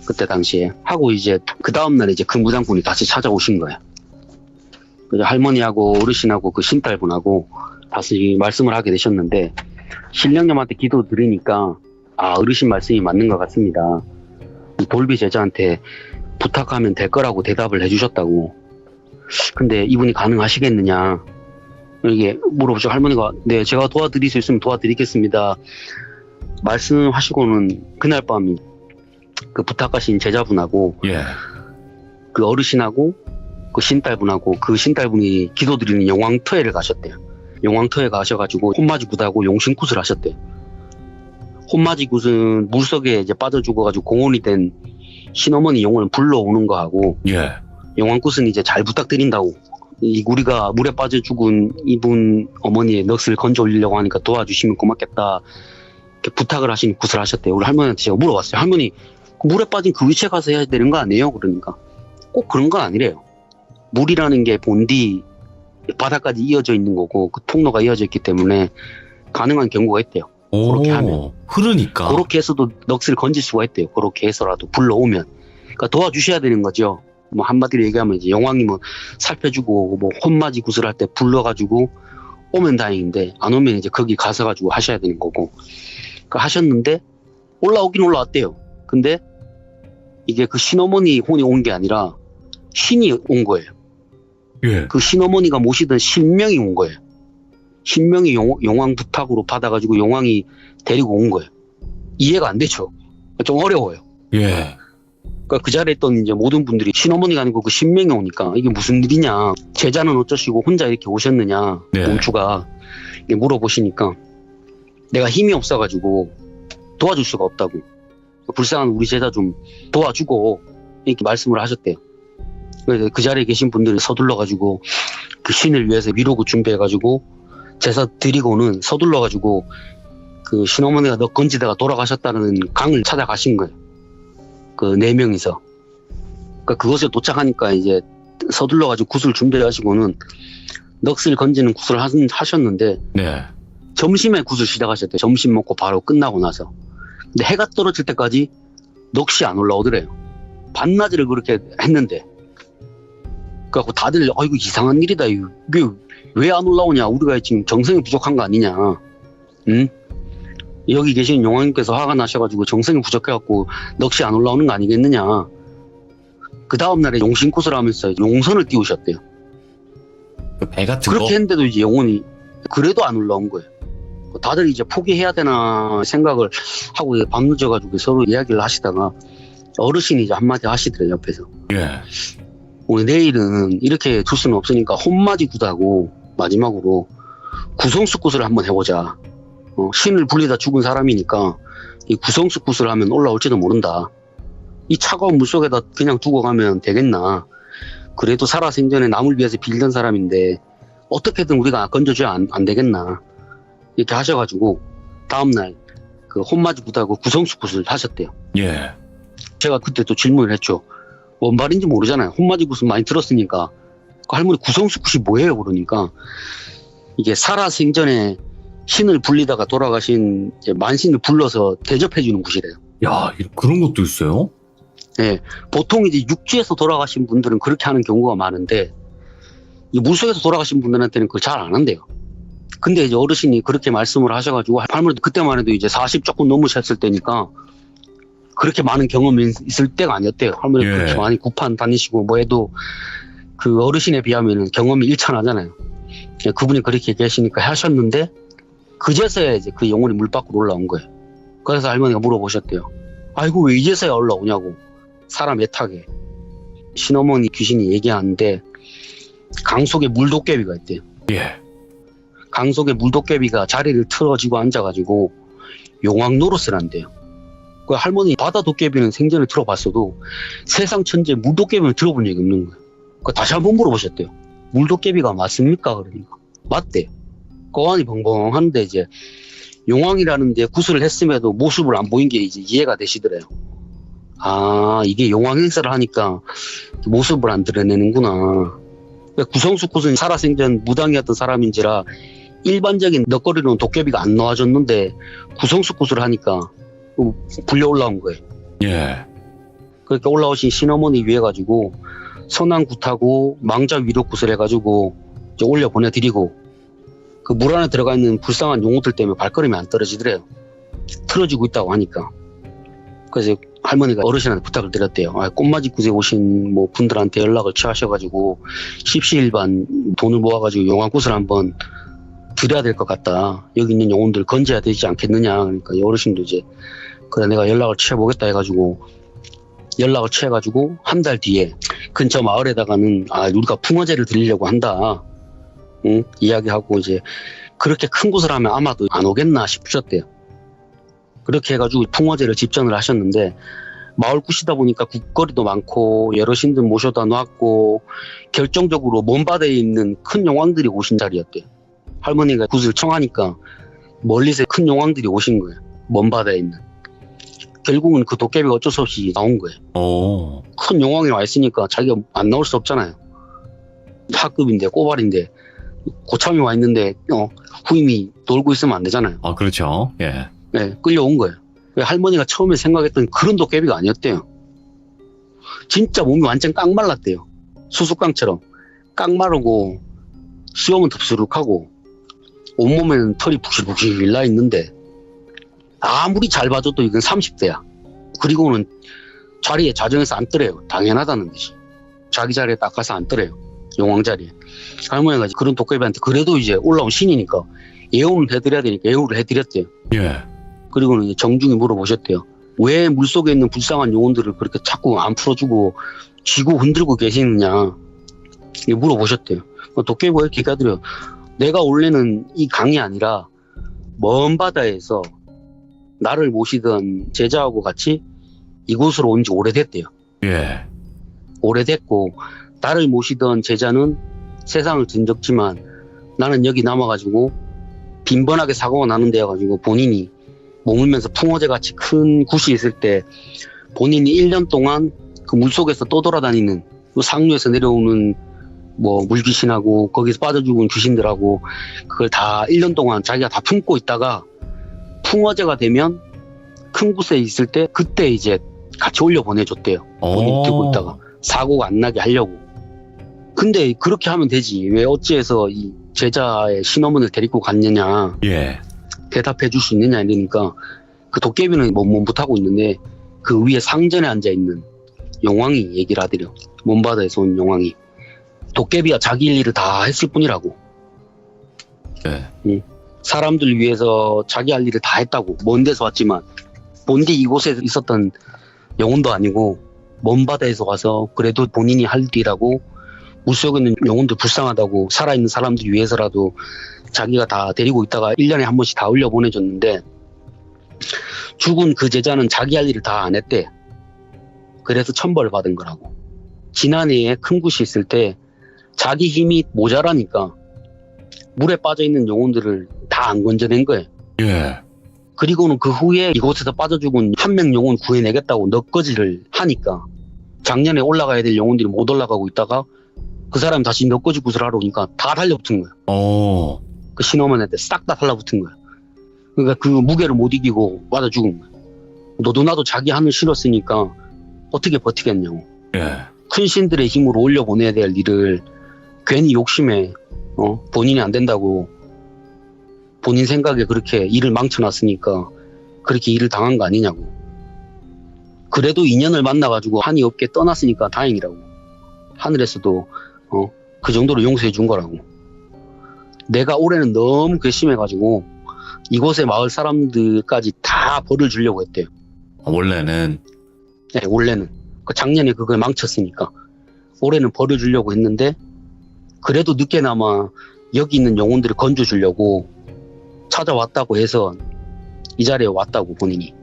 그때 당시에 하고 이제 그 다음날 이제 그 무당분이 다시 찾아오신 거예요. 그래서 할머니하고 어르신하고 그 신딸분하고 다시 말씀을 하게 되셨는데 신령님한테 기도 드리니까 아 어르신 말씀이 맞는 것 같습니다. 이 돌비 제자한테 부탁하면 될 거라고 대답을 해주셨다고. 근데 이분이 가능하시겠느냐 이게 물어보죠. 할머니가 네 제가 도와드릴 수 있으면 도와드리겠습니다 말씀하시고는 그날 밤 그 부탁하신 제자분하고 예. 그 어르신하고 그 신딸분하고 그 신딸분이 기도드리는 용왕터에를 가셨대요. 용왕터에 가셔가지고 혼마지굿하고 용신굿을 하셨대요. 혼마지굿은 물속에 이제 빠져 죽어가지고 공원이 된 신어머니 영혼을 불러오는 거하고 예. 용왕굿은 이제 잘 부탁드린다고. 우리가 물에 빠져 죽은 이분 어머니의 넋을 건져 올리려고 하니까 도와주시면 고맙겠다. 이렇게 부탁을 하신 굿을 하셨대요. 우리 할머니한테 제가 물어봤어요. 할머니 물에 빠진 그 위치에 가서 해야 되는 거 아니에요? 그러니까 꼭 그런 건 아니래요. 물이라는 게 본디 바닥까지 이어져 있는 거고 그 통로가 이어져 있기 때문에 가능한 경우가 있대요. 그렇게 하면. 흐르니까. 그렇게 해서도 넋을 건질 수가 있대요. 그렇게 해서라도 불러오면. 그러니까 도와주셔야 되는 거죠. 뭐 한마디로 얘기하면 이제 영왕님은 살펴주고 뭐 혼마지 구슬할 때 불러가지고 오면 다행인데 안 오면 이제 거기 가서 가지고 하셔야 되는 거고. 그러니까 하셨는데 올라오긴 올라왔대요. 근데 이게 그 신어머니 혼이 온 게 아니라 신이 온 거예요. 예. 그 신어머니가 모시던 신명이 온 거예요. 신명이 용왕 부탁으로 받아가지고 용왕이 데리고 온 거예요. 이해가 안 되죠. 좀 어려워요. 예. 그러니까 그 자리에 있던 이제 모든 분들이 신어머니가 아니고 그 신명이 오니까 이게 무슨 일이냐. 제자는 어쩌시고 혼자 이렇게 오셨느냐. 네. 몽추가 물어보시니까 내가 힘이 없어가지고 도와줄 수가 없다고. 불쌍한 우리 제자 좀 도와주고 이렇게 말씀을 하셨대요. 그래서 그 자리에 계신 분들이 서둘러가지고 그 신을 위해서 위로구 준비해가지고 제사 드리고는 서둘러가지고 그 신어머니가 넋 건지다가 돌아가셨다는 강을 찾아가신 거예요. 그 4명이서. 그러니까 그것에 도착하니까 이제 서둘러가지고 굿을 준비하시고는 넋을 건지는 굿을 하셨는데 네. 점심에 굿을 시작하셨대요. 점심 먹고 바로 끝나고 나서. 근데 해가 떨어질 때까지 넋이 안 올라오더래요. 반나절을 그렇게 했는데. 그래갖고 다들 이거 이상한 일이다. 이게 왜 안 올라오냐. 우리가 지금 정성이 부족한 거 아니냐. 응? 여기 계신 용왕님께서 화가 나셔가지고 정성이 부족해갖고 넋이 안 올라오는 거 아니겠느냐. 그 다음날에 용신굿을 하면서 용선을 띄우셨대요. 그 배 같은 그렇게 거? 했는데도 이제 영혼이 그래도 안 올라온 거예요. 다들 이제 포기해야 되나 생각을 하고 밤늦어가지고 서로 이야기를 하시다가 어르신이 이제 한마디 하시더래요. 옆에서. 예. 오늘 내일은 이렇게 둘 수는 없으니까 혼마지 굿하고 마지막으로 구성수 굿을 한번 해보자. 신을 불리다 죽은 사람이니까 이 구성수 굿을 하면 올라올지도 모른다. 이 차가운 물속에다 그냥 두고 가면 되겠나. 그래도 살아생전에 남을 위해서 빌던 사람인데 어떻게든 우리가 건져줘야 안 되겠나. 이렇게 하셔가지고 다음날 그 혼마지 굿하고 구성수 굿을 하셨대요. 예. 제가 그때 또 질문을 했죠. 뭔 말인지 모르잖아요. 혼마지 굿은 많이 들었으니까. 그 할머니 구성수 굿이 뭐예요? 그러니까 이게 살아생전에 신을 불리다가 돌아가신 이제 만신을 불러서 대접해주는 굿이래요. 야, 그런 것도 있어요? 예, 보통 이제 육지에서 돌아가신 분들은 그렇게 하는 경우가 많은데 이 물속에서 돌아가신 분들한테는 그걸 잘 안 한대요. 근데 이제 어르신이 그렇게 말씀을 하셔가지고 할머니도 그때만 해도 이제 40 조금 넘으셨을 때니까 그렇게 많은 경험이 있을 때가 아니었대요. 할머니 예. 그렇게 많이 구판 다니시고 뭐 해도 그 어르신에 비하면 경험이 일천하잖아요. 예, 그분이 그렇게 계시니까 하셨는데 그제서야 이제 그 영혼이 물 밖으로 올라온 거예요. 그래서 할머니가 물어보셨대요. 아이고 왜 이제서야 올라오냐고. 사람 애타게. 신어머니 귀신이 얘기하는데 강 속에 물도깨비가 있대요. 예. 강 속에 물도깨비가 자리를 틀어지고 앉아가지고 용왕 노릇을 한대요. 그 할머니 바다 도깨비는 생전에 들어봤어도 세상 천재 물도깨비는 들어본 적이 없는 거예요. 그 다시 한번 물어보셨대요. 물도깨비가 맞습니까? 그러니까 맞대요. 거안이 벙벙한데 이제 용왕이라는 데 구슬을 했음에도 모습을 안 보인 게 이제 이해가 되시더래요. 아, 이게 용왕 행사를 하니까 모습을 안 드러내는구나. 구성숙굿은 살아생전 무당이었던 사람인지라 일반적인 넋거리로는 도깨비가 안 나와줬는데 구성숙굿을 하니까 불려 올라온 거예요. 예. 그렇게 올라오신 신어머니 위해 가지고 선왕굿하고 망자 위로굿을 해가지고 이제 올려 보내드리고 그 물 안에 들어가 있는 불쌍한 용어들 때문에 발걸음이 안 떨어지더래요. 틀어지고 있다고 하니까. 그래서 할머니가 어르신한테 부탁을 드렸대요. 꽃맞이 굿에 오신 뭐 분들한테 연락을 취하셔가지고 십시일반 돈을 모아가지고 용왕굿을 한번 드려야 될 것 같다. 여기 있는 영혼들 건져야 되지 않겠느냐. 그러니까 이 어르신도 이제 그래 내가 연락을 취해보겠다 해가지고 연락을 취해가지고 한 달 뒤에 근처 마을에다가는 우리가 풍어제를 드리려고 한다. 응? 이야기하고 이제 그렇게 큰 곳을 하면 아마도 안 오겠나 싶으셨대요. 그렇게 해가지고 풍어제를 집전을 하셨는데 마을 굿이다 보니까 국거리도 많고 여러 신들 모셔다 놨고 결정적으로 먼 바다에 있는 큰 용왕들이 오신 자리였대요. 할머니가 굿을 청하니까 멀리서 큰 용왕들이 오신 거예요. 먼 바다에 있는. 결국은 그 도깨비가 어쩔 수 없이 나온 거예요. 오. 큰 용왕이 와 있으니까 자기가 안 나올 수 없잖아요. 하급인데 꼬발인데 고참이 와 있는데 후임이 놀고 있으면 안 되잖아요. 아, 그렇죠. 예. 네, 끌려온 거예요. 할머니가 처음에 생각했던 그런 도깨비가 아니었대요. 진짜 몸이 완전 깡말랐대요. 수수깡처럼 깡마르고 수염은 덥수룩하고 온몸에는 털이 북실북실 나 있는데 아무리 잘 봐줘도 이건 30대야. 그리고는 자리에 자정해서 앉더래요. 당연하다는 듯이. 자기 자리에 딱 가서 앉더래요. 용왕 자리에. 할머니가 그런 도깨비한테 그래도 이제 올라온 신이니까 예우를 해드려야 되니까 예우를 해드렸대요. 예. 그리고는 이제 정중히 물어보셨대요. 왜 물속에 있는 불쌍한 영혼들을 그렇게 자꾸 안 풀어주고 쥐고 흔들고 계시느냐. 물어보셨대요. 도깨비가 이렇게 얘기하더래요. 내가 원래는 이 강이 아니라 먼 바다에서 나를 모시던 제자하고 같이 이곳으로 온 지 오래됐대요. 예. 오래됐고 나를 모시던 제자는 세상을 뒤적지만 나는 여기 남아가지고 빈번하게 사고가 나는 데여가지고 본인이 머물면서 풍어제 같이 큰 굿이 있을 때 본인이 1년 동안 그 물속에서 떠돌아다니는 상류에서 내려오는 뭐 물귀신하고 거기서 빠져 죽은 귀신들하고 그걸 다 1년 동안 자기가 다 품고 있다가 풍어제가 되면 큰 굿에 있을 때 그때 이제 같이 올려 보내줬대요. 본인이 들고 있다가 사고가 안 나게 하려고. 근데 그렇게 하면 되지. 왜 어찌해서 이 제자의 신어머니를 데리고 갔느냐. 예. 대답해 줄 수 있느냐 이러니까 그 도깨비는 뭐 못하고 있는데 그 위에 상전에 앉아있는 용왕이 얘기를 하더래요. 먼바다에서 온 용왕이. 도깨비가 자기 일을 다 했을 뿐이라고. 예. 사람들 위해서 자기 할 일을 다 했다고. 먼 데서 왔지만 본디 이곳에 있었던 영혼도 아니고 먼 바다에서 와서 그래도 본인이 할 일이라고 물속에 있는 영혼들 불쌍하다고 살아있는 사람들 위해서라도 자기가 다 데리고 있다가 1년에 한 번씩 다 올려 보내줬는데 죽은 그 제자는 자기 할 일을 다 안 했대. 그래서 천벌을 받은 거라고. 지난해에 큰 굿이 있을 때 자기 힘이 모자라니까 물에 빠져있는 영혼들을 다 안 건져낸 거예요. 예. 그리고는 그 후에 이곳에서 빠져 죽은 한 명 영혼 구해내겠다고 넋거지를 하니까 작년에 올라가야 될 영혼들이 못 올라가고 있다가 그 사람이 다시 넋거지 굿을 하러 오니까 다 달려붙은 거예요. 오. 그 신어머니한테 싹 다 달라붙은 거예요. 그러니까 그 무게를 못 이기고 맞아 죽은 거예요. 너도 나도 자기 하늘 실었으니까 어떻게 버티겠냐고. 예. 큰 신들의 힘으로 올려보내야 될 일을 괜히 욕심에 본인이 안 된다고 본인 생각에 그렇게 일을 망쳐놨으니까 그렇게 일을 당한 거 아니냐고. 그래도 인연을 만나가지고 한이 없게 떠났으니까 다행이라고. 하늘에서도 그 정도로 용서해 준 거라고. 내가 올해는 너무 괘씸해가지고 이곳의 마을 사람들까지 다 벌을 주려고 했대요. 원래는. 네, 원래는. 작년에 그걸 망쳤으니까 올해는 벌을 주려고 했는데 그래도 늦게나마 여기 있는 영혼들을 건져주려고 찾아왔다고 해서 이 자리에 왔다고 본인이.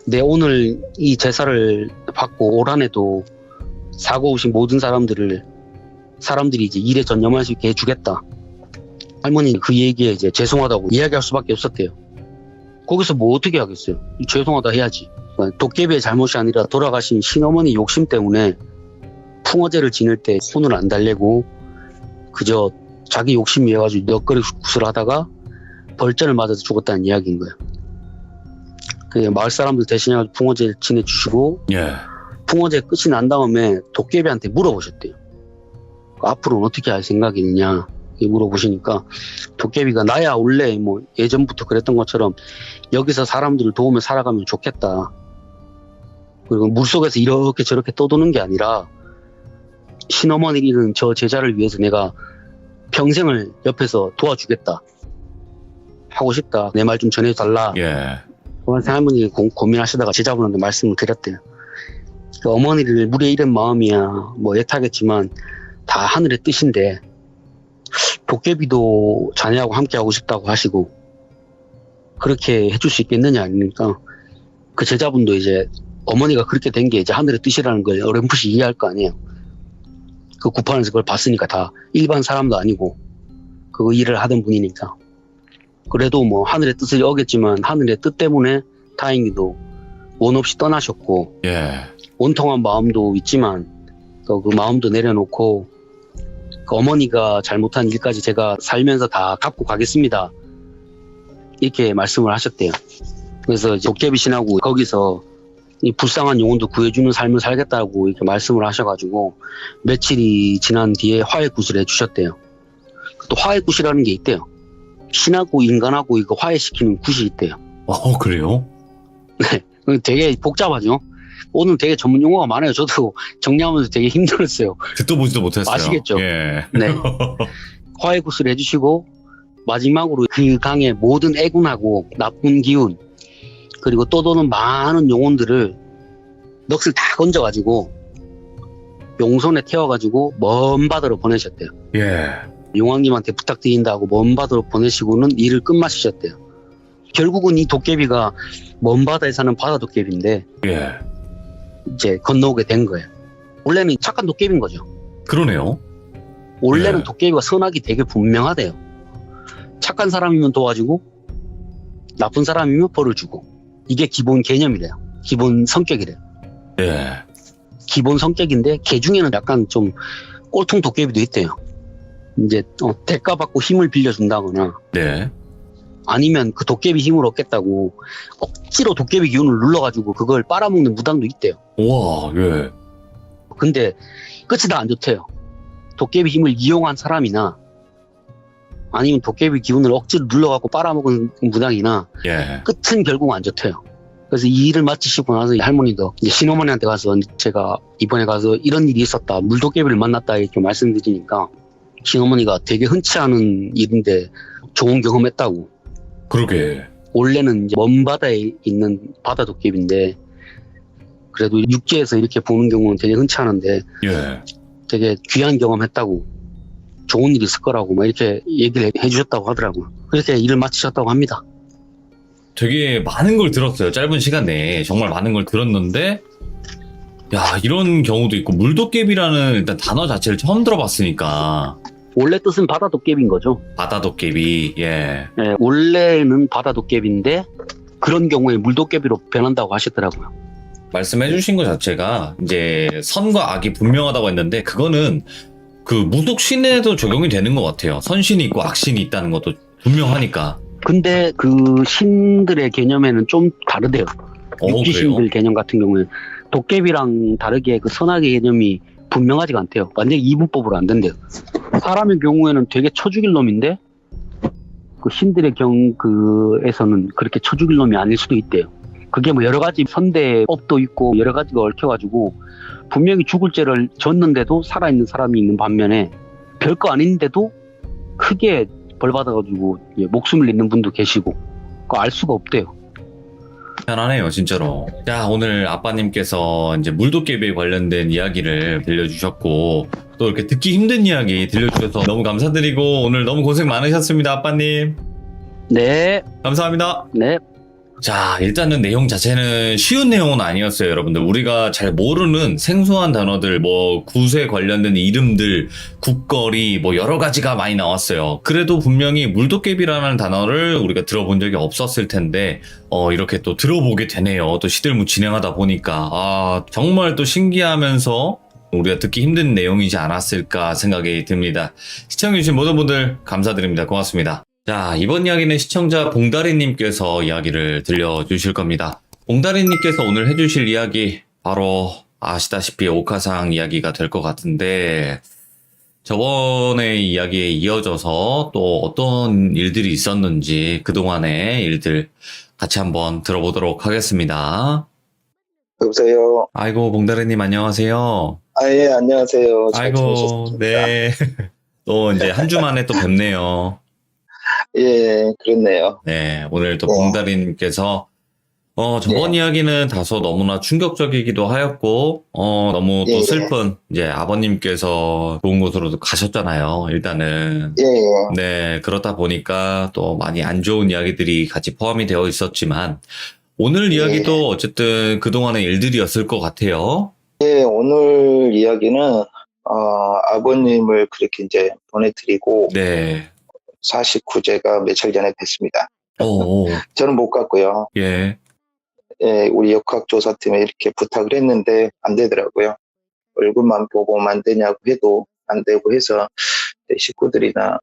내 오늘 이 제사를 받고 올 한해도 사고 오신 모든 사람들이 이제 일에 전념할 수 있게 해주겠다. 할머니 그 얘기에 이제 죄송하다고 이야기할 수밖에 없었대요. 거기서 뭐 어떻게 하겠어요? 죄송하다 해야지. 도깨비의 잘못이 아니라 돌아가신 신어머니 욕심 때문에 풍어제를 지낼 때 혼을 안 달래고 그저 자기 욕심 위해 가지고 넋거리 구슬하다가 벌전을 맞아서 죽었다는 이야기인 거예요. 마을 사람들 대신에 풍어제를 지내주시고 예. 풍어제 끝이 난 다음에 도깨비한테 물어보셨대요. 앞으로는 어떻게 할 생각이냐 물어보시니까 도깨비가 나야 원래 뭐 예전부터 그랬던 것처럼 여기서 사람들을 도우며 살아가면 좋겠다. 그리고 물속에서 이렇게 저렇게 떠도는 게 아니라 신어머니는 저 제자를 위해서 내가 평생을 옆에서 도와주겠다. 하고 싶다. 내 말 좀 전해달라. 예. 할머니 고민하시다가 제자분한테 말씀을 드렸대요. 그 어머니를 물에 잃은 마음이야 뭐 애타겠지만 다 하늘의 뜻인데 도깨비도 자네하고 함께 하고 싶다고 하시고 그렇게 해줄 수 있겠느냐 아닙니까? 그 제자분도 이제 어머니가 그렇게 된 게 이제 하늘의 뜻이라는 걸 어렴풋이 이해할 거 아니에요. 그 구판에서 그걸 봤으니까 다 일반 사람도 아니고 그 일을 하던 분이니까. 그래도 뭐 하늘의 뜻을 어겼지만 하늘의 뜻 때문에 다행히도 원 없이 떠나셨고 예. 온통한 마음도 있지만 또 그 마음도 내려놓고 그 어머니가 잘못한 일까지 제가 살면서 다 갚고 가겠습니다. 이렇게 말씀을 하셨대요. 그래서 이제 도깨비 신하고 거기서 이 불쌍한 영혼도 구해주는 삶을 살겠다고 이렇게 말씀을 하셔가지고 며칠이 지난 뒤에 화해굿을 해주셨대요. 또 화해굿이라는 게 있대요. 신하고 인간하고 이거 화해시키는 굿이 있대요. 그래요? 네, 되게 복잡하죠. 오늘 되게 전문 용어가 많아요. 저도 정리하면서 되게 힘들었어요. 듣도 보지도 못했어요. 아시겠죠? 예. 네. 화해굿을 해주시고 마지막으로 그 강의 모든 애군하고 나쁜 기운 그리고 떠도는 많은 영혼들을 넋을 다 건져가지고 용손에 태워가지고 먼 바다로 보내셨대요. 예. 용왕님한테 부탁드린다고 먼 바다로 보내시고는 일을 끝마치셨대요. 결국은 이 도깨비가 먼 바다에 사는 바다 도깨비인데 예. 이제 건너오게 된 거예요. 원래는 착한 도깨비인 거죠. 그러네요. 원래는 네. 도깨비가 선악이 되게 분명하대요. 착한 사람이면 도와주고 나쁜 사람이면 벌을 주고 이게 기본 개념이래요. 기본 성격이래요. 예. 기본 성격인데 개 중에는 약간 좀 꼴통 도깨비도 있대요. 이제 대가 받고 힘을 빌려준다거나 네. 아니면 그 도깨비 힘을 얻겠다고 억지로 도깨비 기운을 눌러가지고 그걸 빨아먹는 무당도 있대요. 우와, 예. 근데 끝이 다 안 좋대요. 도깨비 힘을 이용한 사람이나 아니면 도깨비 기운을 억지로 눌러갖고 빨아먹은 무당이나 예. 끝은 결국 안 좋대요. 그래서 이 일을 마치시고 나서 이 할머니도 이제 신어머니한테 가서 제가 이번에 가서 이런 일이 있었다. 물도깨비를 만났다 이렇게 말씀드리니까 신어머니가 되게 흔치 않은 일인데 좋은 경험했다고. 그러게. 원래는 이제 먼 바다에 있는 바다 도깨비인데 그래도 육지에서 이렇게 보는 경우는 되게 흔치 않은데 예. 되게 귀한 경험했다고 좋은 일이 있을 거라고 막 이렇게 얘기를 해주셨다고 하더라고요. 그렇게 일을 마치셨다고 합니다. 되게 많은 걸 들었어요. 짧은 시간 내에 정말 많은 걸 들었는데 야, 이런 경우도 있고 물도깨비라는 일단 단어 자체를 처음 들어봤으니까. 원래 뜻은 바다 도깨비인 거죠. 바다 도깨비. 예. 네, 원래는 바다 도깨비인데 그런 경우에 물도깨비로 변한다고 하시더라고요. 말씀해 주신 것 자체가 이제 선과 악이 분명하다고 했는데 그거는 그 무속 신에도 적용이 되는 것 같아요. 선신이 있고 악신이 있다는 것도 분명하니까. 근데 그 신들의 개념에는 좀 다르대요. 육지신들 그래요? 개념 같은 경우에 도깨비랑 다르게 그 선악의 개념이 분명하지가 않대요. 완전히 이분법으로 안 된대요. 사람의 경우에는 되게 쳐 죽일 놈인데 그 신들의 그에서는 그렇게 쳐 죽일 놈이 아닐 수도 있대요. 그게 뭐 여러 가지 선대법도 있고 여러 가지가 얽혀가지고 분명히 죽을 죄를 졌는데도 살아있는 사람이 있는 반면에 별거 아닌데도 크게 벌 받아가지고 목숨을 잃는 분도 계시고 그거 알 수가 없대요. 편하네요, 진짜로. 자, 오늘 아빠님께서 이제 물도깨비에 관련된 이야기를 들려주셨고, 또 이렇게 듣기 힘든 이야기 들려주셔서 너무 감사드리고, 오늘 너무 고생 많으셨습니다, 아빠님. 네, 감사합니다. 네. 자, 일단은 내용 자체는 쉬운 내용은 아니었어요, 여러분들. 우리가 잘 모르는 생소한 단어들, 뭐, 굿에 관련된 이름들, 굿거리, 뭐, 여러 가지가 많이 나왔어요. 그래도 분명히 물도깨비라는 단어를 우리가 들어본 적이 없었을 텐데, 이렇게 또 들어보게 되네요. 또 시들무 진행하다 보니까. 아, 정말 또 신기하면서 우리가 듣기 힘든 내용이지 않았을까 생각이 듭니다. 시청해주신 모든 분들 감사드립니다. 고맙습니다. 자, 이번 이야기는 시청자 봉다리님께서 이야기를 들려주실 겁니다. 봉다리님께서 오늘 해주실 이야기 바로 아시다시피 옥화상 이야기가 될 것 같은데 저번에 이야기에 이어져서 또 어떤 일들이 있었는지 그동안의 일들 같이 한번 들어보도록 하겠습니다. 여보세요. 아이고, 봉다리님 안녕하세요. 아, 예, 안녕하세요. 잘 아이고, 지내셨습니까? 네. 또 이제 한 주 만에 또 뵙네요. 예, 그렇네요. 네, 오늘 또 네. 봉다리님께서 저번 이야기는 다소 너무나 충격적이기도 하였고, 너무 또 예. 슬픈, 이제 아버님께서 좋은 곳으로 가셨잖아요, 일단은. 예, 예. 네, 그렇다 보니까 또 많이 안 좋은 이야기들이 같이 포함이 되어 있었지만, 오늘 이야기도 어쨌든 그동안의 일들이었을 것 같아요. 예, 오늘 이야기는, 아버님을 그렇게 이제 보내드리고, 네. 49제가 며칠 전에 뵀습니다. 오, 저는 못 갔고요. 예. 예, 우리 역학조사팀에 이렇게 부탁을 했는데 안 되더라고요. 얼굴만 보고 안 되냐고 해도 안 되고 해서 내 식구들이나,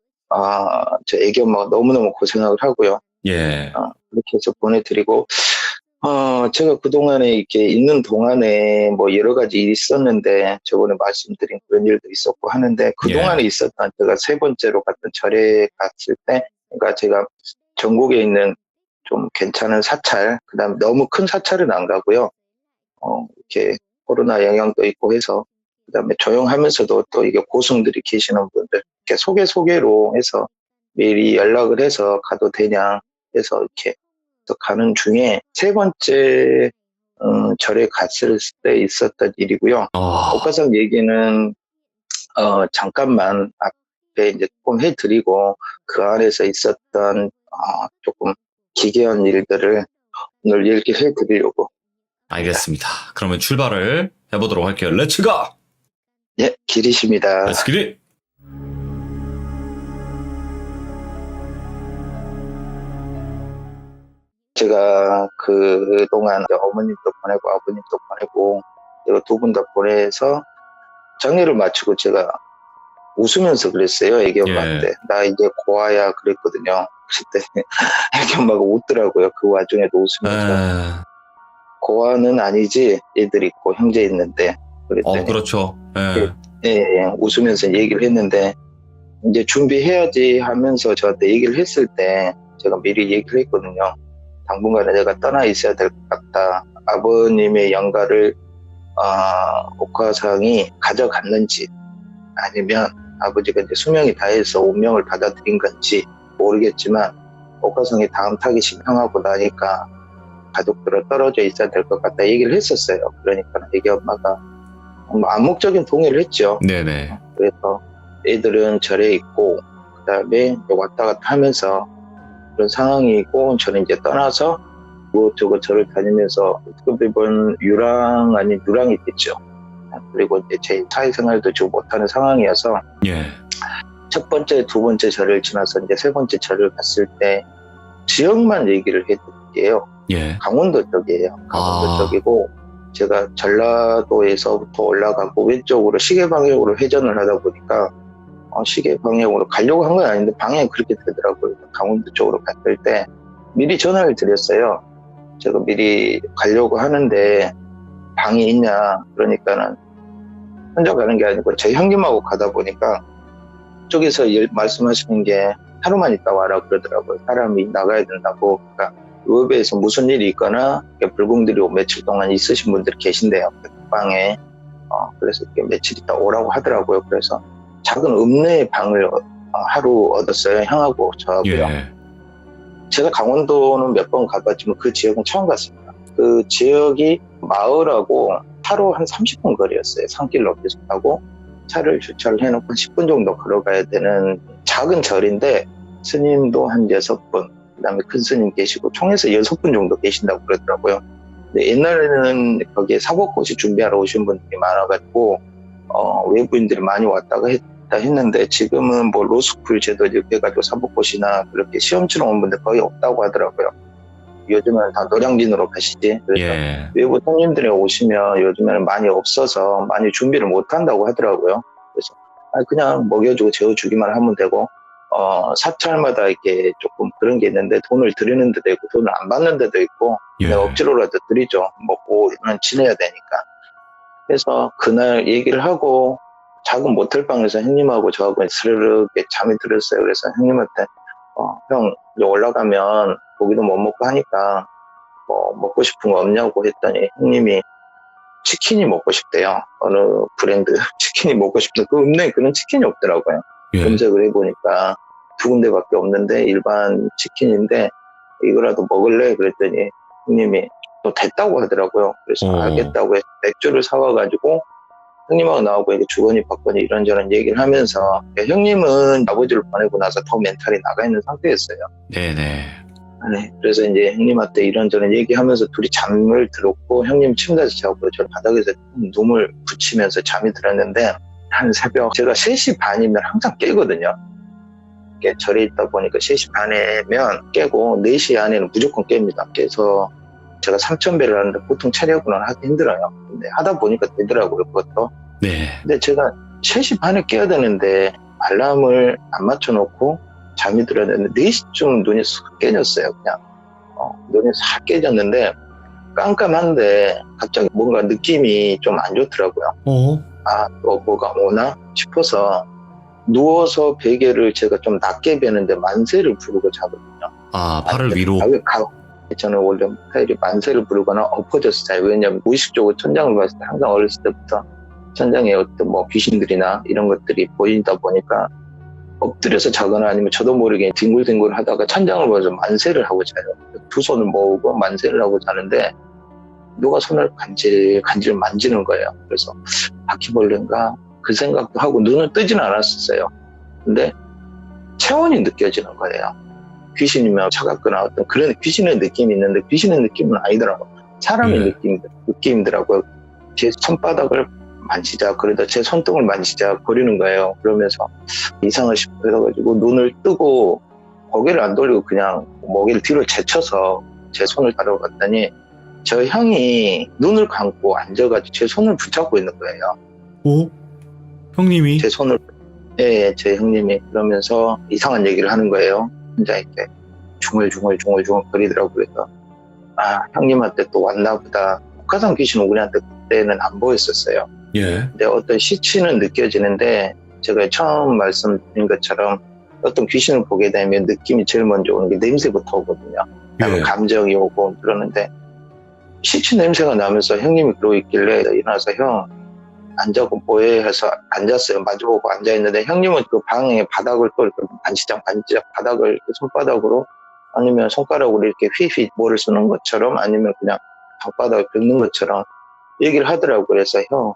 저 애기 엄마가 너무너무 고생을 하고요. 예. 그렇게 해서 보내드리고, 제가 그동안에 이렇게 있는 동안에 뭐 여러 가지 일이 있었는데, 저번에 말씀드린 그런 일도 있었고 하는데, 그동안에 있었던 제가 세 번째로 갔던 절에 갔을 때, 그러니까 제가 전국에 있는 좀 괜찮은 사찰, 그 다음에 너무 큰 사찰은 안 가고요. 이렇게 코로나 영향도 있고 해서, 그 다음에 조용하면서도 또 이게 고승들이 계시는 분들, 이렇게 소개로 해서 미리 연락을 해서 가도 되냐 해서 이렇게 가는 중에 세 번째 절에 갔을 때 있었던 일이고요. 옥화상 얘기는 잠깐만 앞에 이제 조금 해드리고 그 안에서 있었던 조금 기괴한 일들을 오늘 얘기를 해드리려고. 알겠습니다. 그러면 출발을 해보도록 할게요. 렛츠 고! 예, 길이십니다. 렛츠 기릿! 제가 그동안 어머님도 보내고 아버님도 보내고 제가 두 분 다 보내서 장례를 마치고 제가 웃으면서 그랬어요. 애기 엄마한테. 나 이제 고아야 그랬거든요. 그때 애기 엄마가 웃더라고요. 그 와중에도 웃으면서. 고아는 아니지. 애들 있고 형제 있는데. 그랬더니 그렇죠. 예, 웃으면서 얘기를 했는데 이제 준비해야지 하면서 저한테 얘기를 했을 때 제가 미리 얘기를 했거든요. 당분간은 내가 떠나 있어야 될 것 같다. 아버님의 영가를 옥화상이 가져갔는지 아니면 아버지가 이제 수명이 다해서 운명을 받아들인 건지 모르겠지만 옥화상이 다음 타깃이 형하고 나니까 가족들은 떨어져 있어야 될 것 같다 얘기를 했었어요. 그러니까 애기 엄마가 암묵적인 동의를 했죠. 네네. 그래서 애들은 절에 있고 그 다음에 왔다 갔다 하면서 그런 상황이고 저는 이제 떠나서 이곳저곳 절을 다니면서 어떻게 보면 유랑 아닌 누랑이 됐죠. 그리고 이제 제 사회생활도 지금 못하는 상황이어서 첫 번째, 두 번째 절을 지나서 이제 세 번째 절을 갔을 때 지역만 얘기를 해드릴게요. 강원도 쪽이에요. 강원도 쪽이고 제가 전라도에서부터 올라가고 왼쪽으로 시계 방향으로 회전을 하다 보니까 시계 방향으로 가려고 한 건 아닌데 방향이 그렇게 되더라고요. 강원도 쪽으로 갔을 때 미리 전화를 드렸어요. 제가 미리 가려고 하는데 방이 있냐 그러니까는 혼자 가는 게 아니고 제 형님하고 가다 보니까 쪽에서 말씀하시는 게 하루만 있다 와라 그러더라고요. 사람이 나가야 된다고. 그러니까 의회에서 무슨 일이 있거나 불공들이 며칠 동안 있으신 분들이 계신데요. 그 방에. 그래서 이렇게 며칠 있다 오라고 하더라고요. 그래서 작은 읍내의 방을 하루 얻었어요. 형하고 저하고요. 예. 제가 강원도는 몇 번 가봤지만 그 지역은 처음 갔습니다. 그 지역이 마을하고 차로 한 30분 거리였어요. 산길로 계속 가고 차를 주차를 해놓고 10분 정도 걸어가야 되는 작은 절인데 스님도 한 6분, 그 다음에 큰 스님 계시고 총에서 6분 정도 계신다고 그러더라고요. 근데 옛날에는 거기에 사법고시 준비하러 오신 분들이 많아가지고 외부인들이 많이 왔다가 했는데 지금은 뭐 로스쿨 제도 이렇게 해가지고 사법고시나 그렇게 시험 치러 온 분들 거의 없다고 하더라고요. 요즘은 다 노량진으로 가시지. 그래서 예. 외부 손님들이 오시면 요즘에는 많이 없어서 많이 준비를 못 한다고 하더라고요. 그래서 그냥 먹여주고 재워주기만 하면 되고 사찰마다 이렇게 조금 그런 게 있는데 돈을 드리는 데도 있고 돈을 안 받는 데도 있고 예. 내가 억지로라도 드리죠. 먹고 지내야 되니까. 그래서 그날 얘기를 하고 작은 모텔방에서 형님하고 저하고 스르르 잠이 들었어요. 그래서 형님한테 형 이제 올라가면 고기도 못 먹고 하니까 뭐 먹고 싶은 거 없냐고 했더니 형님이 치킨이 먹고 싶대요. 어느 브랜드 치킨이 먹고 싶다. 그 읍내에 그런 치킨이 없더라고요. 예. 검색을 해보니까 2군데밖에 없는데 일반 치킨인데 이거라도 먹을래? 그랬더니 형님이 또 됐다고 하더라고요. 그래서 알겠다고 해서 맥주를 사와가지고 형님하고 나하고 이렇게 주거니 받거니 이런저런 얘기를 하면서 형님은 아버지를 보내고 나서 더 멘탈이 나가 있는 상태였어요. 네네. 네, 그래서 이제 형님한테 이런저런 얘기하면서 둘이 잠을 들었고 형님 침대에서 자고 저 바닥에서 눈을 붙이면서 잠이 들었는데 한 새벽 제가 3시 반이면 항상 깨거든요. 절에 있다 보니까 3시 반에면 깨고 4시 안에는 무조건 깹니다. 깨서 제가 3,000배를 하는데 보통 체력으로는 하기 힘들어요. 근데 하다 보니까 되더라고요, 그것도. 네. 근데 제가 3시 반에 깨야 되는데 알람을 안 맞춰놓고 잠이 들었는데 4시쯤 눈이 싹 깨졌어요. 그냥 눈이 싹 깨졌는데 깜깜한데 갑자기 뭔가 느낌이 좀 안 좋더라고요. 또 뭐가 오나 싶어서 누워서 베개를 제가 좀 낮게 베는데 만세를 부르고 자거든요. 팔을 위로. 저는 원래 스타일이 만세를 부르거나 엎어져서 자요. 왜냐하면 무의식적으로 천장을 봤을 때 항상 어렸을 때부터 천장에 어떤 뭐 귀신들이나 이런 것들이 보이다 보니까 엎드려서 자거나 아니면 저도 모르게 뒹굴뒹굴 하다가 천장을 보면서 만세를 하고 자요. 두 손을 모으고 만세를 하고 자는데 누가 손을 간질 만지는 거예요. 그래서 바퀴벌레인가 그 생각도 하고 눈을 뜨지는 않았었어요. 근데 체온이 느껴지는 거예요. 귀신이면 차갑거나 어떤 그런 귀신의 느낌이 있는데 귀신의 느낌은 아니더라고요. 사람의 느낌이더라고요. 제 손바닥을 만지자, 그러다 제 손등을 만지자 거리는 거예요. 그러면서 이상을 싶어가지고 눈을 뜨고 고개를 안 돌리고 그냥 목을 뒤로 제쳐서 제 손을 다뤄봤더니 저 형이 눈을 감고 앉아가지고 제 손을 붙잡고 있는 거예요. 형님이? 제 손을, 네, 제 형님이. 그러면서 이상한 얘기를 하는 거예요. 혼자 이렇게 중얼중얼 거리더라고요. 그래서 형님한테 또 왔나 보다. 북한산 귀신은 우리한테 그때는 안 보였었어요. 예. 근데 어떤 시치는 느껴지는데 제가 처음 말씀드린 것처럼 어떤 귀신을 보게 되면 느낌이 제일 먼저 오는 게 냄새부터 오거든요. 예. 감정이 오고 그러는데 시치 냄새가 나면서 형님이 그러고 있길래 일어나서 형 앉아고 뭐해 해서 앉았어요. 마주보고 앉아있는데 형님은 그 방의 바닥을 또 이렇게 반지작 바닥을 이렇게 손바닥으로 아니면 손가락으로 이렇게 휘휘 뭐를 쓰는 것처럼 아니면 그냥 방바닥을 긁는 것처럼 얘기를 하더라고요. 그래서 형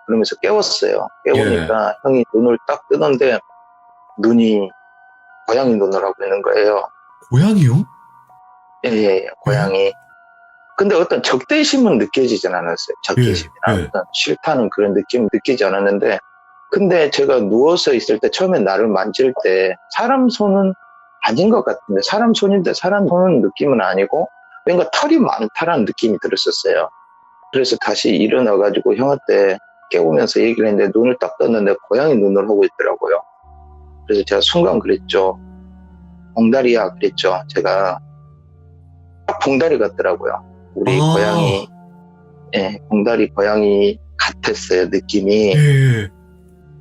그러면서 깨웠어요. 깨우니까 형이 눈을 딱 뜨는데 눈이 고양이 눈을 하고 있는 거예요. 고양이요? 예, 고양이. 근데 어떤 적대심은 느껴지진 않았어요. 적대심이나 어떤 싫다는 그런 느낌 느끼지 않았는데, 근데 제가 누워서 있을 때 처음에 나를 만질 때 사람 손은 아닌 것 같은데, 사람 손인데 사람 손은 느낌은 아니고 뭔가 털이 많다라는 느낌이 들었었어요. 그래서 다시 일어나가지고 형한테 깨우면서 얘기를 했는데 눈을 딱 떴는데 고양이 눈을 하고 있더라고요. 그래서 제가 순간 그랬죠. 엉다리야 그랬죠. 제가 딱 봉다리 같더라고요. 우리 아. 고양이, 예, 봉다리 고양이 같았어요, 느낌이. 예.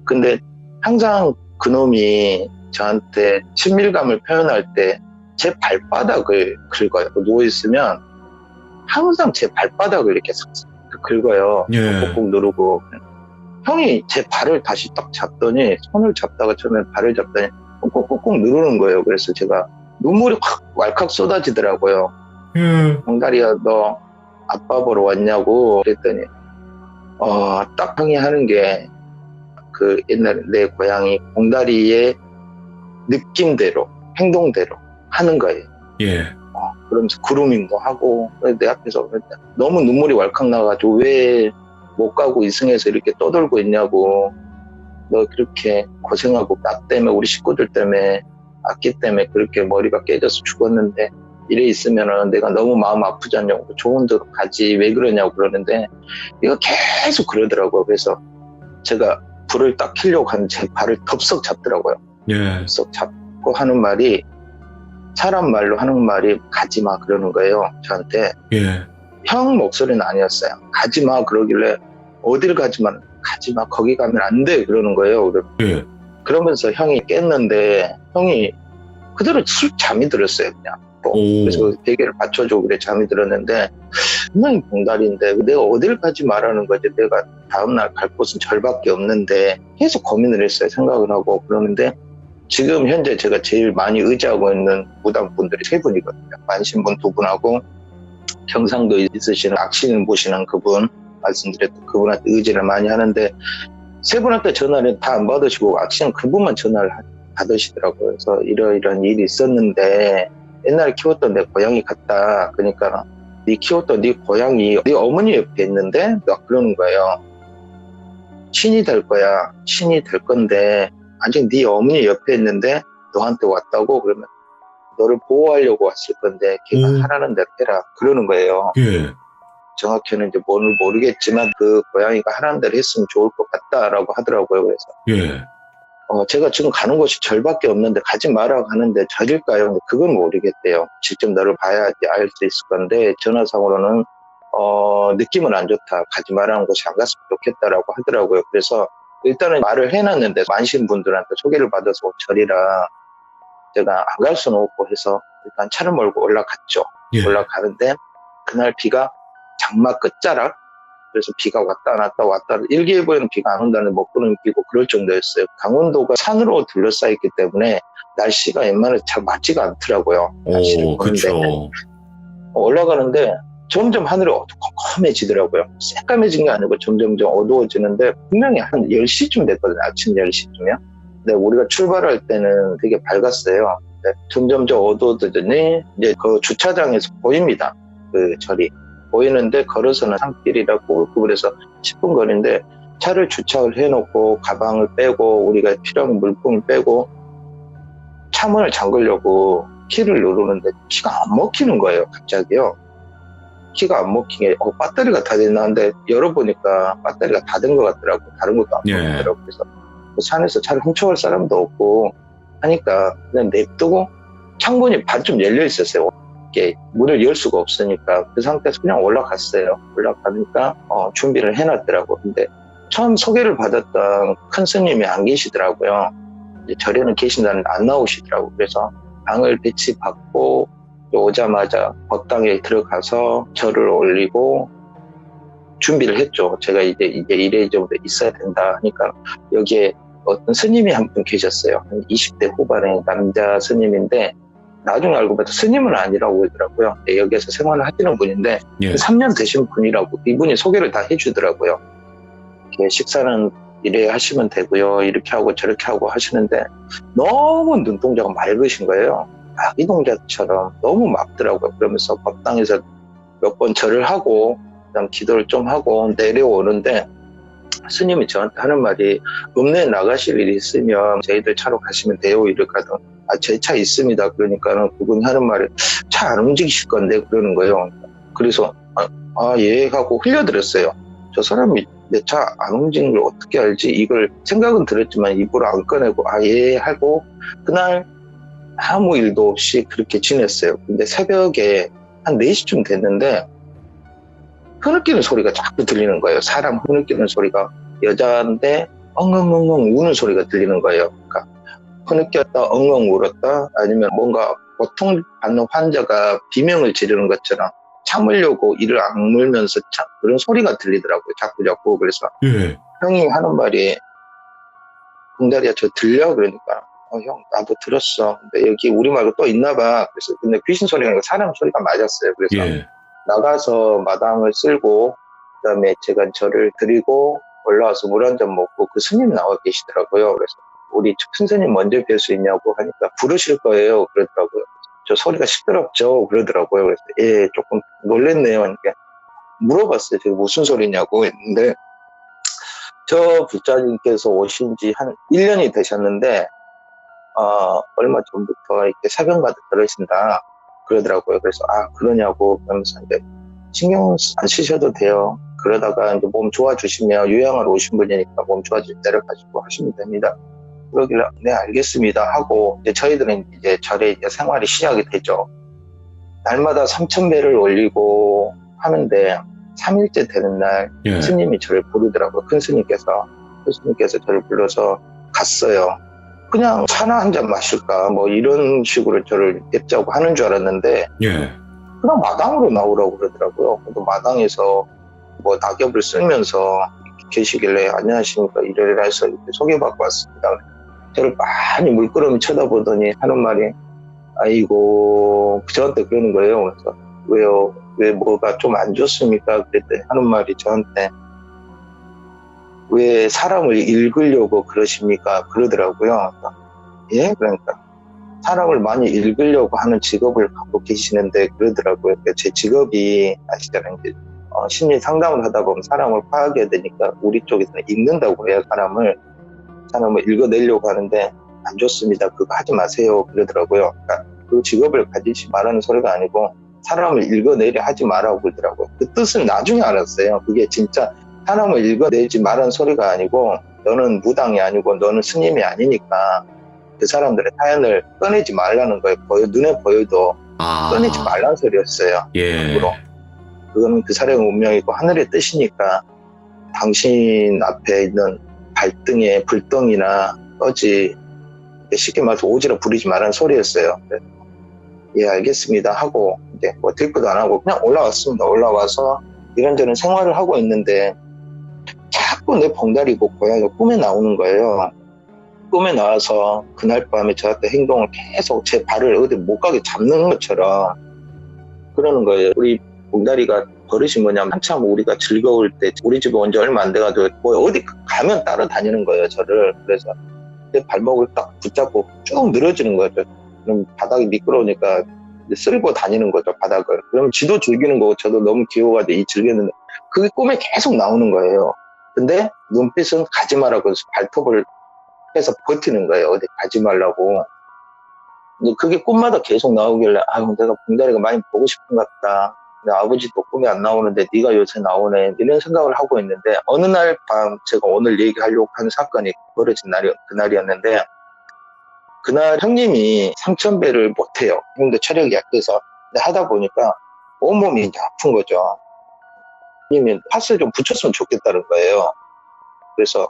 근데 항상 그놈이 저한테 친밀감을 표현할 때 제 발바닥을 긁어요. 누워있으면 항상 제 발바닥을 이렇게 싹싹 긁어요. 예. 꾹꾹 누르고. 형이 제 발을 다시 딱 잡더니, 손을 잡다가 처음에 발을 잡더니 꾹꾹꾹꾹 누르는 거예요. 그래서 제가 눈물이 확 왈칵 쏟아지더라고요. 봉다리야, 너 아빠 보러 왔냐고 그랬더니, 딱 형이 하는 게 그 옛날에 내 고양이 봉다리의 느낌대로, 행동대로 하는 거예요. 예. 그러면서 그루밍도 하고, 내 앞에서 너무 눈물이 왈칵 나가지고 왜 못 가고 이승에서 이렇게 떠돌고 있냐고, 너 그렇게 고생하고 나 때문에 우리 식구들 때문에 아기 때문에 그렇게 머리가 깨져서 죽었는데 이래 있으면은 내가 너무 마음 아프지 않냐고, 좋은 데로 가지 왜 그러냐고 그러는데 이거 계속 그러더라고요. 그래서 제가 불을 딱 켜려고 하는 제 발을 덥석 잡더라고요. 예. 덥석 잡고 하는 말이, 사람 말로 하는 말이 가지마 그러는 거예요. 저한테. 예. 형 목소리는 아니었어요. 가지마 그러길래 어딜 가지마, 가지마 거기 가면 안 돼 그러는 거예요. 예. 그러면서 형이 깼는데 형이 그대로 쑥 잠이 들었어요. 그냥 또. 오. 그래서 베개를 받쳐주고 그래 잠이 들었는데 분명히 봉다리인데 내가 어딜 가지 말라는 거지. 내가 다음날 갈 곳은 절밖에 없는데 계속 고민을 했어요. 생각을 하고. 그러는데 지금 현재 제가 제일 많이 의지하고 있는 무당분들이 3분이거든요. 만신분 2분하고 경상도 있으시는 악신을 보시는 그분, 말씀드렸던 그분한테 의지를 많이 하는데 3분한테 전화를 다 안 받으시고 악신은 그분만 전화를 받으시더라고요. 그래서 이러이러한 일이 있었는데 옛날에 키웠던 내 고양이 같다. 그러니까 네 키웠던 네 고양이 네 어머니 옆에 있는데 막 그러는 거예요. 신이 될 거야. 신이 될 건데 아직 네 어머니 옆에 있는데 너한테 왔다고. 그러면 너를 보호하려고 왔을 건데 걔가 하라는 대로 해라 그러는 거예요. 예. 정확히는 이제 뭔지 모르겠지만 그 고양이가 하라는 대로 했으면 좋을 것 같다라고 하더라고요. 그래서 예. 제가 지금 가는 곳이 절밖에 없는데 가지 마라 하는데 절일까요? 근데 그건 모르겠대요. 직접 너를 봐야지 알 수 있을 건데 전화상으로는 느낌은 안 좋다. 가지 마라는 곳이 안 갔으면 좋겠다라고 하더라고요. 그래서 일단은 말을 해놨는데 만신분들한테 소개를 받아서 온 절이라 제가 안 갈 수는 없고 해서 일단 차를 몰고 올라갔죠. 예. 올라가는데 그날 비가 장마 끝자락, 그래서 비가 왔다 갔다 일기예보에는 비가 안 온다는 먹구름 끼고 그럴 정도였어요. 강원도가 산으로 둘러싸였기 때문에 날씨가 웬만해서 잘 맞지가 않더라고요. 날씨를 오, 보는데 그쵸. 올라가는데 점점 하늘이 어두컴컴해지더라고요. 새까매진 게 아니고 점점점 어두워지는데 분명히 한 10시쯤 됐거든요. 아침 10시쯤이요. 근데 우리가 출발할 때는 되게 밝았어요. 점점점 어두워지더니 이제 그 주차장에서 보입니다. 그 절이. 보이는데 걸어서는 산길이라 꾸불꾸불해서 10분 거리인데 차를 주차를 해놓고 가방을 빼고 우리가 필요한 물품을 빼고 차문을 잠그려고 키를 누르는데 키가 안 먹히는 거예요. 갑자기요. 키가 안 먹히게 배터리가 다 됐나 하는데 열어보니까 배터리가 다 된 것 같더라고. 다른 것도 안 보이더라고. 그래서 그 산에서 차를 훔쳐갈 사람도 없고 하니까 그냥 냅두고 창문이 반쯤 열려 있었어요. 문을 열 수가 없으니까 그 상태에서 그냥 올라갔어요. 올라가니까 준비를 해놨더라고. 근데 처음 소개를 받았던 큰 스님이 안 계시더라고요. 이제 절에는 계신다는데 안 나오시더라고. 그래서 방을 배치받고 오자마자 법당에 들어가서 절을 올리고 준비를 했죠. 제가 이제 이래 이제부터 있어야 된다 하니까 여기에 어떤 스님이 한 분 계셨어요. 20대 후반의 남자 스님인데 나중에 알고 봤더니 스님은 아니라고 그러더라고요. 여기에서 생활을 하시는 분인데 예. 3년 되신 분이라고 이분이 소개를 다 해주더라고요. 식사는 이래 하시면 되고요. 이렇게 하고 저렇게 하고 하시는데 너무 눈동자가 맑으신 거예요. 아기 동자처럼 너무 맑더라고요. 그러면서 법당에서 몇 번 절을 하고 그다음 기도를 좀 하고 내려오는데 스님이 저한테 하는 말이 읍내에 나가실 일이 있으면 저희들 차로 가시면 돼요. 이렇게하던 제 차 있습니다. 그러니까는 그분이 하는 말이 차 안 움직이실 건데 그러는 거예요. 그래서 예 하고 흘려들었어요. 저 사람이 내 차 안 움직이는 걸 어떻게 알지? 이걸 생각은 들었지만 입으로 안 꺼내고 예 하고 그날 아무 일도 없이 그렇게 지냈어요. 근데 새벽에 한 4시쯤 됐는데 흐느끼는 소리가 자꾸 들리는 거예요. 사람 흐느끼는 소리가. 여자인데 엉엉엉엉 우는 소리가 들리는 거예요. 그러니까 흐느꼈다 엉엉 울었다 아니면 뭔가 고통받는 환자가 비명을 지르는 것처럼 참으려고 이를 악물면서 그런 소리가 들리더라고요. 자꾸. 그래서 예. 형이 하는 말이 봉다리야 저 들려? 그러니까 형 나도 들었어. 근데 여기 우리 말고 또 있나 봐. 그래서 근데 귀신 소리가 아니라 사람 소리가 맞았어요. 그래서 예. 나가서 마당을 쓸고 그다음에 제가 저를 드리고 올라와서 물 한 잔 먹고 그 스님 나와 계시더라고요. 그래서 우리 큰 스님 먼저 뵐 수 있냐고 하니까 부르실 거예요. 그러더라고요. 저 소리가 시끄럽죠. 그러더라고요. 그래서 예 조금 놀랬네요. 그러니까 물어봤어요. 저게 무슨 소리냐고 했는데 저 부자님께서 오신 지 한 1년이 되셨는데 얼마 전부터 이렇게 사경받아 들으신다 그러더라고요. 그래서 그러냐고 그러면서 이제 신경 안 쓰셔도 돼요. 그러다가 이제 몸 좋아지시면 요양하러 오신 분이니까 몸 좋아질 때 내려가지고 하시면 됩니다. 그러길래 네 알겠습니다 하고 이제 저희들은 이제 절에 이제 생활이 시작이 되죠. 날마다 3,000배를 올리고 하는데 3일째 되는 날 예. 스님이 저를 부르더라고요. 큰 스님께서 저를 불러서 갔어요. 그냥 차나 한 잔 마실까 뭐 이런 식으로 저를 뵙자고 하는 줄 알았는데 예. 그냥 마당으로 나오라고 그러더라고요. 또 마당에서 뭐 낙엽을 쓸면서 계시길래 안녕하십니까 이래라 해서 이렇게 소개받고 왔습니다. 저를 많이 물끄러미 쳐다보더니 하는 말이 아이고 저한테 그러는 거예요. 그래서 왜요? 왜 뭐가 좀 안 좋습니까? 그랬더니 하는 말이 저한테 왜 사람을 읽으려고 그러십니까? 그러더라고요. 예? 그러니까 사람을 많이 읽으려고 하는 직업을 갖고 계시는데 그러더라고요. 제 직업이 아시잖아요. 심리 상담을 하다 보면 사람을 파악해야 되니까 우리 쪽에서는 읽는다고 해요. 사람을 읽어내려고 하는데 안 좋습니다. 그거 하지 마세요. 그러더라고요. 그러니까 그 직업을 가지지 말라는 소리가 아니고 사람을 읽어내려 하지 말라고 그러더라고요. 그 뜻은 나중에 알았어요. 그게 진짜 사람을 읽어내지 말라는 소리가 아니고 너는 무당이 아니고 너는 스님이 아니니까 그 사람들의 사연을 꺼내지 말라는 거예요. 눈에 보여도 꺼내지 말라는 소리였어요. 예. 그거는 그 사람의 운명이고 하늘의 뜻이니까 당신 앞에 있는 발등에 불덩이나 떠지 쉽게 말해서 오지랖 부리지 말라는 소리였어요. 예 알겠습니다 하고 이제 뭐 대꾸도 안 하고 그냥 올라왔습니다. 올라와서 이런저런 생활을 하고 있는데 자꾸 내 봉다리고 고양이가 꿈에 나오는 거예요. 꿈에 나와서 그날 밤에 저한테 행동을 계속 제 발을 어디 못 가게 잡는 것처럼 그러는 거예요. 우리 봉다리가 버릇이 뭐냐면 한참 우리가 즐거울 때 우리 집에 온 지 얼마 안 돼가지고 뭐 어디 가면 따라다니는 거예요. 저를. 그래서 내 발목을 딱 붙잡고 쭉 늘어지는 거죠. 그럼 바닥이 미끄러우니까 쓸고 다니는 거죠. 바닥을. 그럼 지도 즐기는 거고 저도 너무 귀여워가지고 즐겼는데 그게 꿈에 계속 나오는 거예요. 근데 눈빛은 가지 말라고 해서 발톱을 해서 버티는 거예요. 어디 가지 말라고. 그게 꿈마다 계속 나오길래 내가 봉다리가 많이 보고 싶은 것 같다. 내 아버지도 꿈에 안 나오는데 네가 요새 나오네. 이런 생각을 하고 있는데 어느 날 밤 제가 오늘 얘기하려고 하는 사건이 벌어진 그날이었는데 그날 형님이 3,000배를 못해요. 형님도 체력이 약해서. 근데 하다 보니까 온몸이 이제 아픈 거죠. 형님이 파스를 좀 붙였으면 좋겠다는 거예요. 그래서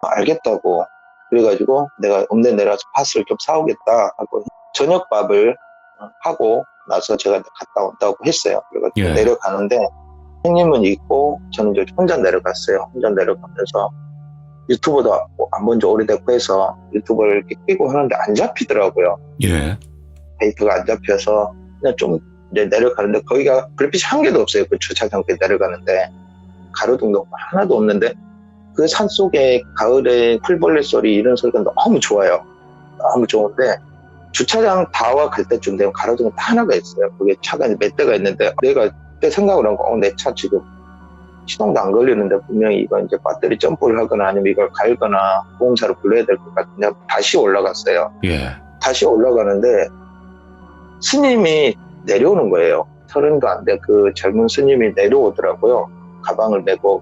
알겠다고 그래가지고 내가 읍내 내려서 파스를 좀 사오겠다 하고 저녁밥을 하고 나서 제가 갔다 온다고 했어요. 그래가지고 내려가는데 형님은 있고 저는 이제 혼자 내려갔어요. 혼자 내려가면서 유튜브도 안 본 지 오래됐고 해서 유튜브를 이렇게 끼고 하는데 안 잡히더라고요. 예. 데이터가 안 잡혀서 그냥 좀 이제 내려가는데 거기가 불빛이 한 개도 없어요. 그 주차장에 내려가는데 가로등도 하나도 없는데 그 산속에 가을에 풀벌레 소리 이런 소리가 너무 좋아요. 너무 좋은데 주차장 다와 갈 때쯤 되면 가로등이 딱 하나가 있어요. 그게 차가 몇 대가 있는데 내가 그때 생각을 한 거 내 차 지금 시동도 안 걸리는데 분명히 이거 이제 배터리 점프를 하거나 아니면 이걸 갈거나 보험사를 불러야 될 것 같은데 다시 올라갔어요. 예. 다시 올라가는데 스님이 내려오는 거예요. 30도 안 돼 그 젊은 스님이 내려오더라고요. 가방을 메고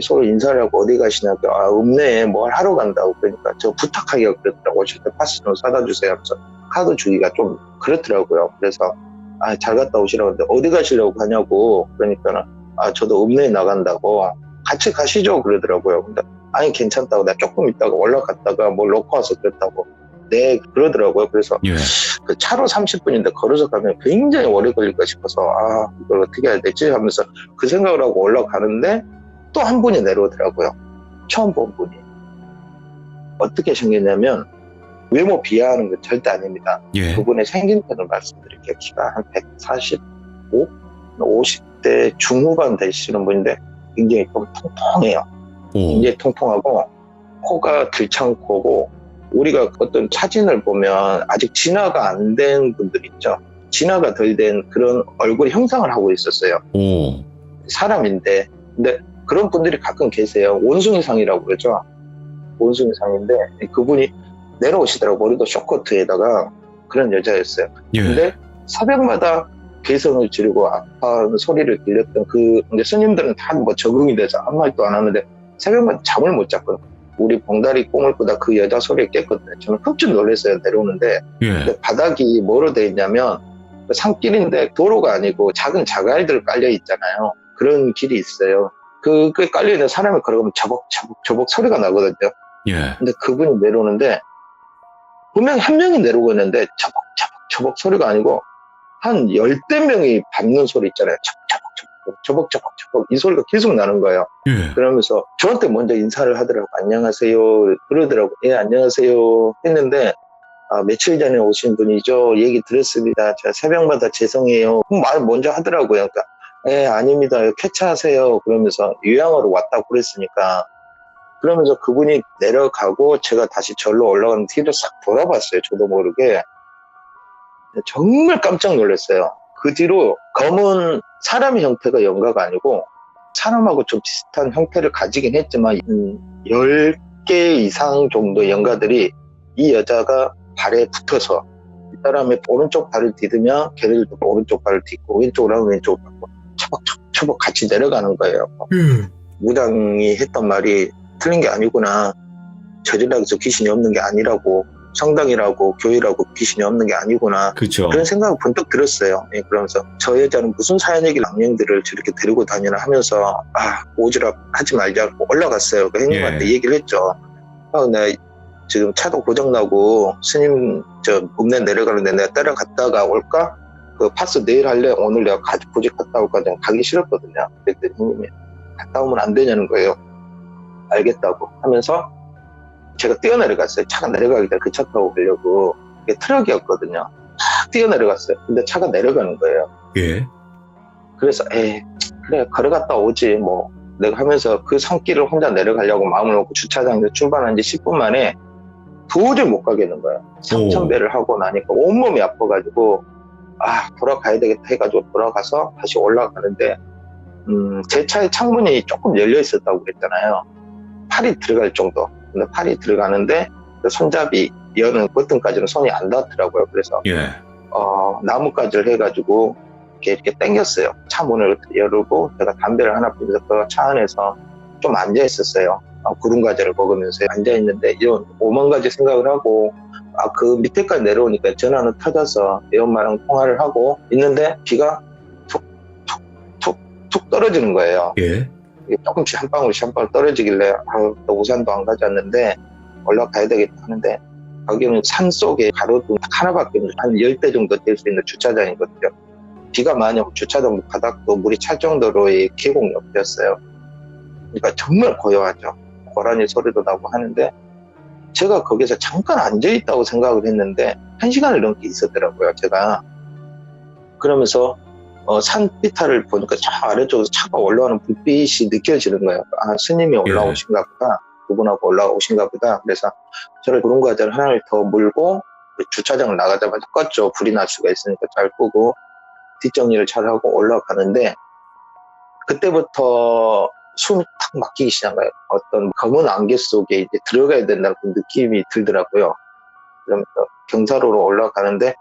서로 인사를 하고 어디 가시냐고 읍내에 뭘 하러 간다고 그러니까 저 부탁하기가 그랬더라고요. 저한테 파스 좀 사다 주세요 하면서 카드 주기가 좀 그렇더라고요. 그래서 잘 갔다 오시라고 하는데 어디 가시려고 하냐고. 그러니까는 저도 읍내에 나간다고. 같이 가시죠 그러더라고요. 근데 아니 괜찮다고. 나 조금 있다가 올라갔다가 뭘 놓고 와서 그랬다고. 네 그러더라고요. 그래서 예. 그 차로 30분인데 걸어서 가면 굉장히 오래 걸릴까 싶어서 이걸 어떻게 해야 되지 하면서 그 생각을 하고 올라가는데 또 한 분이 내려오더라고요. 처음 본 분이. 어떻게 생겼냐면 외모 비하하는 건 절대 아닙니다. 예. 그분의 생긴편을 말씀드릴게요. 키가 한 145? 50대 중후반 되시는 분인데 굉장히 좀 통통해요. 오. 굉장히 통통하고 코가 들창코고 우리가 어떤 사진을 보면 아직 진화가 안 된 분들 있죠. 진화가 덜 된 그런 얼굴 형상을 하고 있었어요. 오. 사람인데. 근데 그런 분들이 가끔 계세요. 원숭이상이라고 그러죠. 원숭이상인데 그분이 내려오시더라고. 머리도 쇼커트에다가 그런 여자였어요. 예. 근데 새벽마다 개성을 지르고 아파하는 소리를 들렸던 근데 스님들은 다 뭐 적응이 돼서 아무 말도 안 하는데 새벽마다 잠을 못 잤거든요. 우리 봉다리 꿈을 꾸다 그 여자 소리에 깼거든요. 저는 흠칫 놀랐어요. 내려오는데. 예. 근데 바닥이 뭐로 돼 있냐면 산길인데 도로가 아니고 작은 자갈들 깔려 있잖아요. 그런 길이 있어요. 그게 깔려 있는 사람이 걸어가면 저벅 소리가 나거든요. 예. 근데 그분이 내려오는데 분명히 한 명이 내려오고 있는데 저벅 소리가 아니고 한 10대 명이 밟는 소리 있잖아요. 저벅 이 소리가 계속 나는 거예요. 예. 그러면서 저한테 먼저 인사를 하더라고. 안녕하세요 그러더라고. 예 안녕하세요 했는데 며칠 전에 오신 분이죠. 얘기 들었습니다. 제가 새벽마다 죄송해요. 말 먼저 하더라고요. 그러니까 예 아닙니다. 쾌차하세요. 그러면서 요양으로 왔다고 그랬으니까 그러면서 그분이 내려가고 제가 다시 절로 올라가는 뒤로 싹 돌아봤어요. 저도 모르게. 정말 깜짝 놀랐어요. 그 뒤로 검은 사람의 형태가 연가가 아니고 사람하고 좀 비슷한 형태를 가지긴 했지만 10개 이상 정도 연가들이 이 여자가 발에 붙어서 이 사람의 오른쪽 발을 디디면 걔를 오른쪽 발을 딛고 왼쪽으로 하면 왼쪽으로 하고 처벅 같이 내려가는 거예요. 무당이 했던 말이 틀린 게 아니구나. 저질라고 해서 귀신이 없는 게 아니라고. 성당이라고 교회라고 귀신이 없는 게 아니구나. 그렇죠. 그런 생각을 번뜩 들었어요. 예, 그러면서 저 여자는 무슨 사연얘기 낭령들을 저렇게 데리고 다니나 하면서 오지랖 하지 말자고 올라갔어요. 그 형님한테 얘기를 했죠. 나 지금 차도 고장나고 스님 저 읍내 내려가는데 내가 따라갔다가 올까? 그 파스 내일 할래? 오늘 내가 굳이 갔다 올까? 좀 가기 싫었거든요. 그랬더니 형님이 갔다 오면 안 되냐는 거예요. 알겠다고 하면서 제가 뛰어내려갔어요. 차가 내려가기 전에 그 차 타고 가려고. 이게 트럭이었거든요. 탁 뛰어내려갔어요. 근데 차가 내려가는 거예요. 예. 그래서 그래 걸어갔다 오지 뭐 내가 하면서 그 산길을 혼자 내려가려고 마음을 먹고 주차장에서 출발한 지 10분 만에 도저히 못 가겠는 거예요. 3,000배를 하고 나니까 온몸이 아파가지고 돌아가야 되겠다 해가지고 돌아가서 다시 올라가는데 제 차의 창문이 조금 열려 있었다고 그랬잖아요. 팔이 들어갈 정도. 근데 팔이 들어가는데 그 손잡이 여는 버튼까지는 손이 안 닿더라고요. 그래서 예. 나뭇가지를 해가지고 이렇게 당겼어요. 차 문을 열고 제가 담배를 하나 피면서 그 차 안에서 좀 앉아 있었어요. 구름 과자를 먹으면서 앉아 있는데 이런 오만 가지 생각을 하고 그 밑에까지 내려오니까 전화는 터져서 내 엄마랑 통화를 하고 있는데 비가 툭 떨어지는 거예요. 예. 조금씩 한 방울 떨어지길래 또 우산도 안 가져왔는데 올라가야 되겠다 하는데 거기는 산 속에 가로등 하나밖에 없는 한 10대 정도 될 수 있는 주차장이거든요. 비가 많이 오고 주차장 바닥도 물이 찰 정도로의 계곡 옆이었어요. 그러니까 정말 고요하죠. 고라니 소리도 나고 하는데 제가 거기서 잠깐 앉아있다고 생각을 했는데 1시간을 넘게 있었더라고요. 제가 그러면서 산비탈을 보니까 저 아래쪽에서 차가 올라오는 불빛이 느껴지는 거예요. 스님이 올라오신가 보다. 그분하고 올라오신가 보다. 그래서 저를 구름 과자를 하나를 더 물고 주차장을 나가자마자 껐죠. 불이 날 수가 있으니까 잘 끄고 뒷정리를 잘 하고 올라가는데 그때부터 숨이 탁 막히기 시작한 거예요. 어떤 검은 안개 속에 이제 들어가야 된다는 그 느낌이 들더라고요. 그러면서 경사로로 올라가는데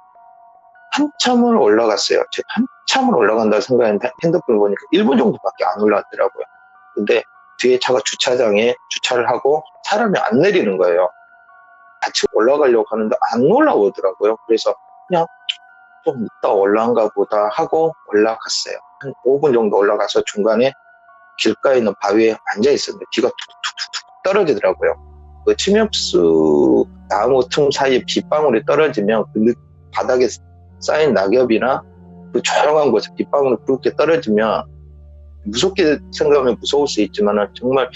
한참을 올라갔어요. 제가 한참을 올라간다고 생각했는데 핸드폰을 보니까 1분 정도밖에 안 올라왔더라고요. 근데 뒤에 차가 주차장에 주차를 하고 사람이 안 내리는 거예요. 같이 올라가려고 하는데 안 올라오더라고요. 그래서 그냥 좀 이따 올라간가 보다 하고 올라갔어요. 한 5분 정도 올라가서 중간에 길가에 있는 바위에 앉아 있었는데 비가 툭툭툭툭 떨어지더라고요. 그 침엽수 나무 틈 사이에 빗방울이 떨어지면 그 바닥에 쌓인 낙엽이나 그 조용한 곳에 빗방울이 굵게 떨어지면 무섭게 생각하면 무서울 수 있지만 정말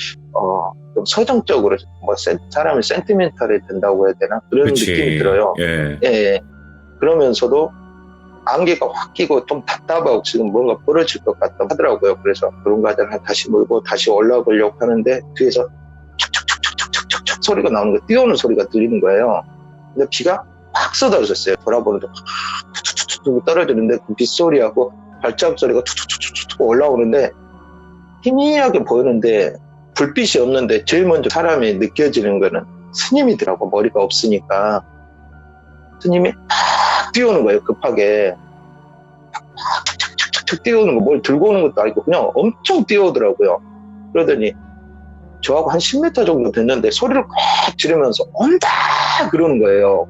좀 서정적으로 뭐 사람이 센티멘탈이 된다고 해야 되나 그런 그치. 느낌이 들어요. 예. 예. 그러면서도 안개가 확 끼고 좀 답답하고 지금 뭔가 부러질 것 같다 하더라고요. 그래서 그런 과자를 다시 몰고 다시 올라가려고 하는데 뒤에서 척척척척척척척 소리가 나오는 거, 뛰어오는 소리가 들리는 거예요. 근데 비가 막 쏟아졌어요. 돌아보는데 툭툭툭툭 떨어지는데 그 빗소리하고 발자국 소리가 툭툭툭툭 올라오는데 희미하게 보이는데 불빛이 없는데 제일 먼저 사람이 느껴지는 거는 스님이더라고. 머리가 없으니까 스님이 막 뛰어오는 거예요. 급하게 막 착착착착 뛰어오는 거, 뭘 들고 오는 것도 아니고 그냥 엄청 뛰어오더라고요. 그러더니 저하고 한 10m 정도 됐는데 소리를 꽉 지르면서 온다 그러는 거예요.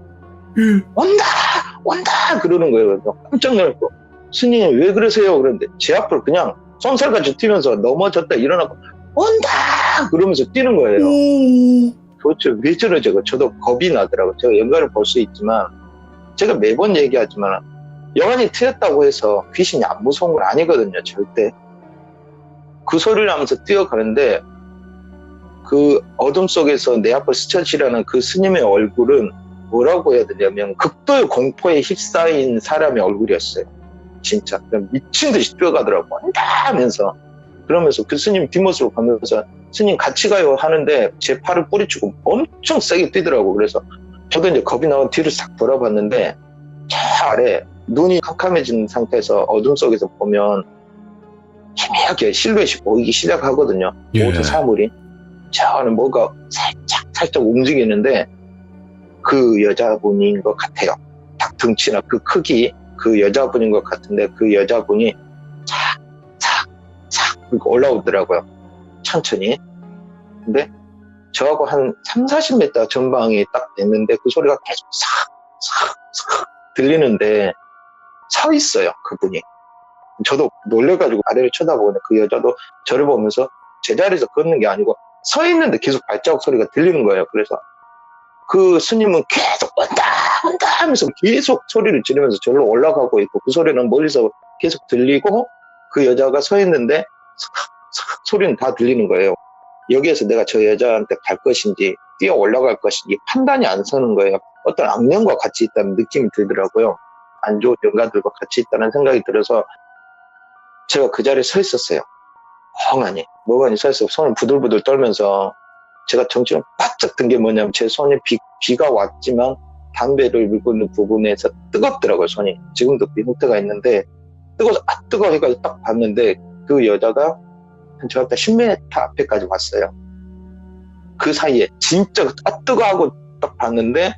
온다 온다 그러는 거예요. 그래서 깜짝 놀랐고 스님 왜 그러세요? 그런데 제 앞을 그냥 쏜살같이 뛰면서 넘어졌다 일어나고 온다 그러면서 뛰는 거예요. 도대체 왜 저러지? 저도 겁이 나더라고요. 제가 연가를 볼 수 있지만 제가 매번 얘기하지만 영안이 트였다고 해서 귀신이 안 무서운 건 아니거든요. 절대. 그 소리를 하면서 뛰어가는데 그 어둠 속에서 내 앞을 스쳐지라는 그 스님의 얼굴은 뭐라고 해야 되냐면 극도의 공포에 휩싸인 사람의 얼굴이었어요. 진짜 그냥 미친 듯이 뛰어가더라고. 온다 하면서 그러면서 그 스님 뒷모습을 보면서 스님 같이 가요 하는데 제 팔을 뿌리치고 엄청 세게 뛰더라고. 그래서 저도 이제 겁이 나고 뒤를 싹 돌아봤는데 저 아래 눈이 캄캄해진 상태에서 어둠 속에서 보면 희미하게 실루엣이 보이기 시작하거든요. 예. 모든 사물이. 저 안에 뭐가 살짝 움직이는데 그 여자분인 것 같아요. 딱 등치나 그 크기 그 여자분인 것 같은데 그 여자분이 착착착 올라오더라고요. 천천히. 근데 저하고 한 30-40m 전방이 딱 됐는데 그 소리가 계속 싹 들리는데 서 있어요. 그분이. 저도 놀래가지고 아래를 쳐다보는데 그 여자도 저를 보면서 제자리에서 걷는 게 아니고 서 있는데 계속 발자국 소리가 들리는 거예요. 그래서 그 스님은 계속 온다 하면서 계속 소리를 지르면서 절로 올라가고 있고 그 소리는 멀리서 계속 들리고 그 여자가 서 있는데 소리는 다 들리는 거예요. 여기에서 내가 저 여자한테 갈 것인지 뛰어 올라갈 것인지 판단이 안 서는 거예요. 어떤 악령과 같이 있다는 느낌이 들더라고요. 안 좋은 영가들과 같이 있다는 생각이 들어서 제가 그 자리에 서 있었어요. 멍하니 서 있어서 손을 부들부들 떨면서 제가 정신을 바짝 든 게 뭐냐면 제 손에 비가 왔지만 담배를 밀고 있는 부분에서 뜨겁더라고요. 손이. 지금도 그 형태가 있는데 뜨거워서 뜨거워 해가지고 딱 봤는데 그 여자가 저한테 10m 앞에까지 왔어요. 그 사이에 진짜 뜨거워하고 딱 봤는데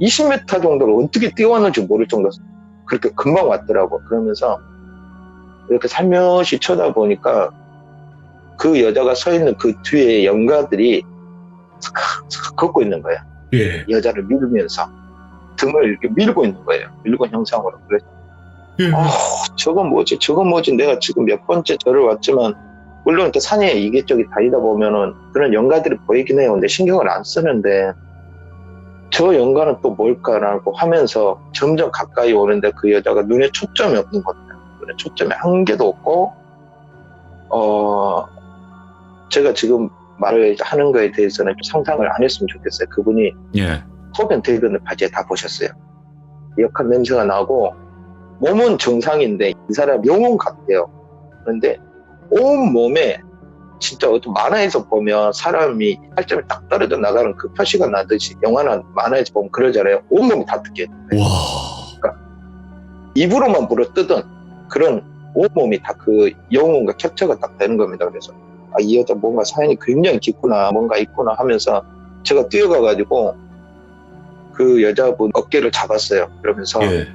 20m 정도를 어떻게 뛰어왔는지 모를 정도로 그렇게 금방 왔더라고. 그러면서 이렇게 살며시 쳐다보니까 그 여자가 서 있는 그 뒤에 영가들이 스칵스칵 걷고 있는 거예요. 예. 여자를 밀면서 등을 이렇게 밀고 있는 거예요. 밀고 형상으로. 그래서 저건 뭐지? 내가 지금 몇 번째 절을 왔지만 물론 이렇게 산에 이게저기 다니다 보면은 그런 영가들이 보이긴 해요. 근데 신경을 안 쓰는데 저 영가는 또 뭘까라고 하면서 점점 가까이 오는데 그 여자가 눈에 초점이 없는 겁니다. 눈에 초점이 한 개도 없고 제가 지금 말을 하는 거에 대해서는 좀 상상을 안 했으면 좋겠어요. 그분이 예. 소변 대변을 바지에 다 보셨어요. 역한 냄새가 나고 몸은 정상인데 이 사람 영혼 같아요. 그런데 온 몸에 진짜 어떤 만화에서 보면 사람이 팔점이 딱 떨어져 나가는 그 표시가 나듯이 영화나 만화에서 보면 그러잖아요. 온 몸이 다 뜯겨요. 와. 입으로만 물어뜯은 그런 온몸이 다 그 영혼과 캡처가 딱 되는 겁니다. 그래서 이 여자 뭔가 사연이 굉장히 깊구나, 뭔가 있구나 하면서 제가 뛰어가가지고 그 여자분 어깨를 잡았어요. 그러면서 예.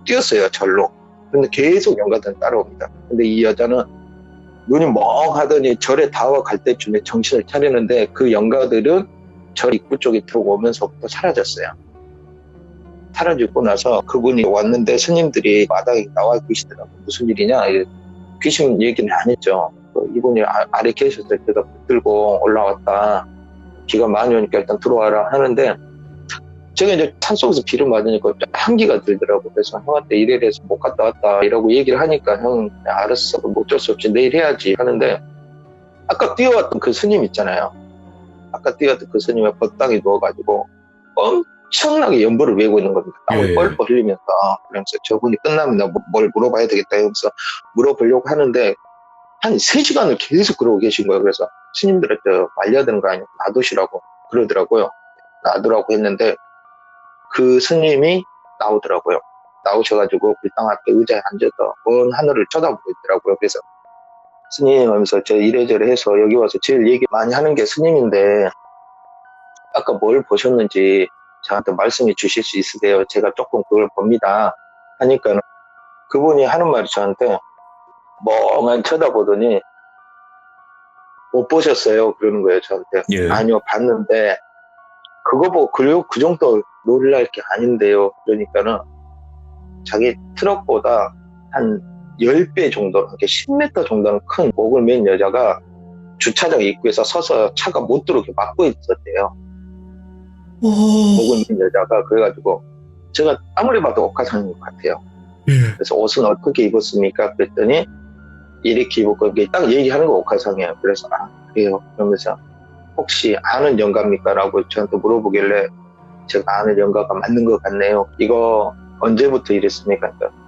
뛰었어요, 절로. 근데 계속 영가들은 따라옵니다. 근데 이 여자는 눈이 멍하더니 절에 다와갈 때쯤에 정신을 차리는데 그 영가들은 절 입구 쪽에 들어오면서부터 사라졌어요. 사라지고 나서 그분이 왔는데 스님들이 마당에 나와 계시더라고요. 무슨 일이냐? 귀신 얘기는 안 했죠. 이분이 아래 계셨을 때가 붙들고 올라왔다. 비가 많이 오니까 일단 들어와라 하는데 제가 이제 산속에서 비를 맞으니까 한기가 들더라고. 그래서 형한테 이래서 못 갔다 왔다 이라고 얘기를 하니까 형 알았어. 어쩔 수 없지. 내일 해야지 하는데 아까 뛰어왔던 그 스님 있잖아요. 아까 뛰어왔던 그 스님이 뻗땅에 누워가지고 엄청나게 연보를 외우고 있는 겁니다. 땀을 예. 뻘뻘 흘리면서. 그러면서 저분이 끝나면 나 뭘 물어봐야 되겠다 하면서 물어보려고 하는데 한 3시간을 계속 그러고 계신 거예요. 그래서 스님들한테 말려야 되는 거 아니야? 놔두시라고 그러더라고요. 놔두라고 했는데 그 스님이 나오더라고요. 나오셔가지고 불당 앞에 의자에 앉아서 먼 하늘을 쳐다보고 있더라고요. 그래서 스님 하면서 저 이래저래 해서 여기 와서 제일 얘기 많이 하는 게 스님인데 아까 뭘 보셨는지 저한테 말씀해 주실 수 있으세요? 제가 조금 그걸 봅니다. 하니까 그분이 하는 말이 저한테 멍하니 쳐다보더니 못 보셨어요? 그러는 거예요, 저한테. 예. 아니요, 봤는데 그거 보고 그 정도 놀랄 게 아닌데요. 그러니까는 자기 트럭보다 한 10배 정도, 이렇게 10m 정도는 큰 목을 맨 여자가 주차장 입구에서 서서 차가 못 들어오게 막고 있었대요. 목을 맨 여자가. 그래가지고 제가 아무리 봐도 옥화상인 것 같아요. 예. 그래서 옷은 어떻게 입었습니까? 그랬더니 이렇게 입었고 딱 얘기하는 거 옥화상이에요. 그래서 그래요. 그러면서 혹시 아는 영가입니까? 라고 저한테 물어보길래 제가 아는 영가가 맞는 것 같네요. 이거 언제부터 이랬습니까? 그러니까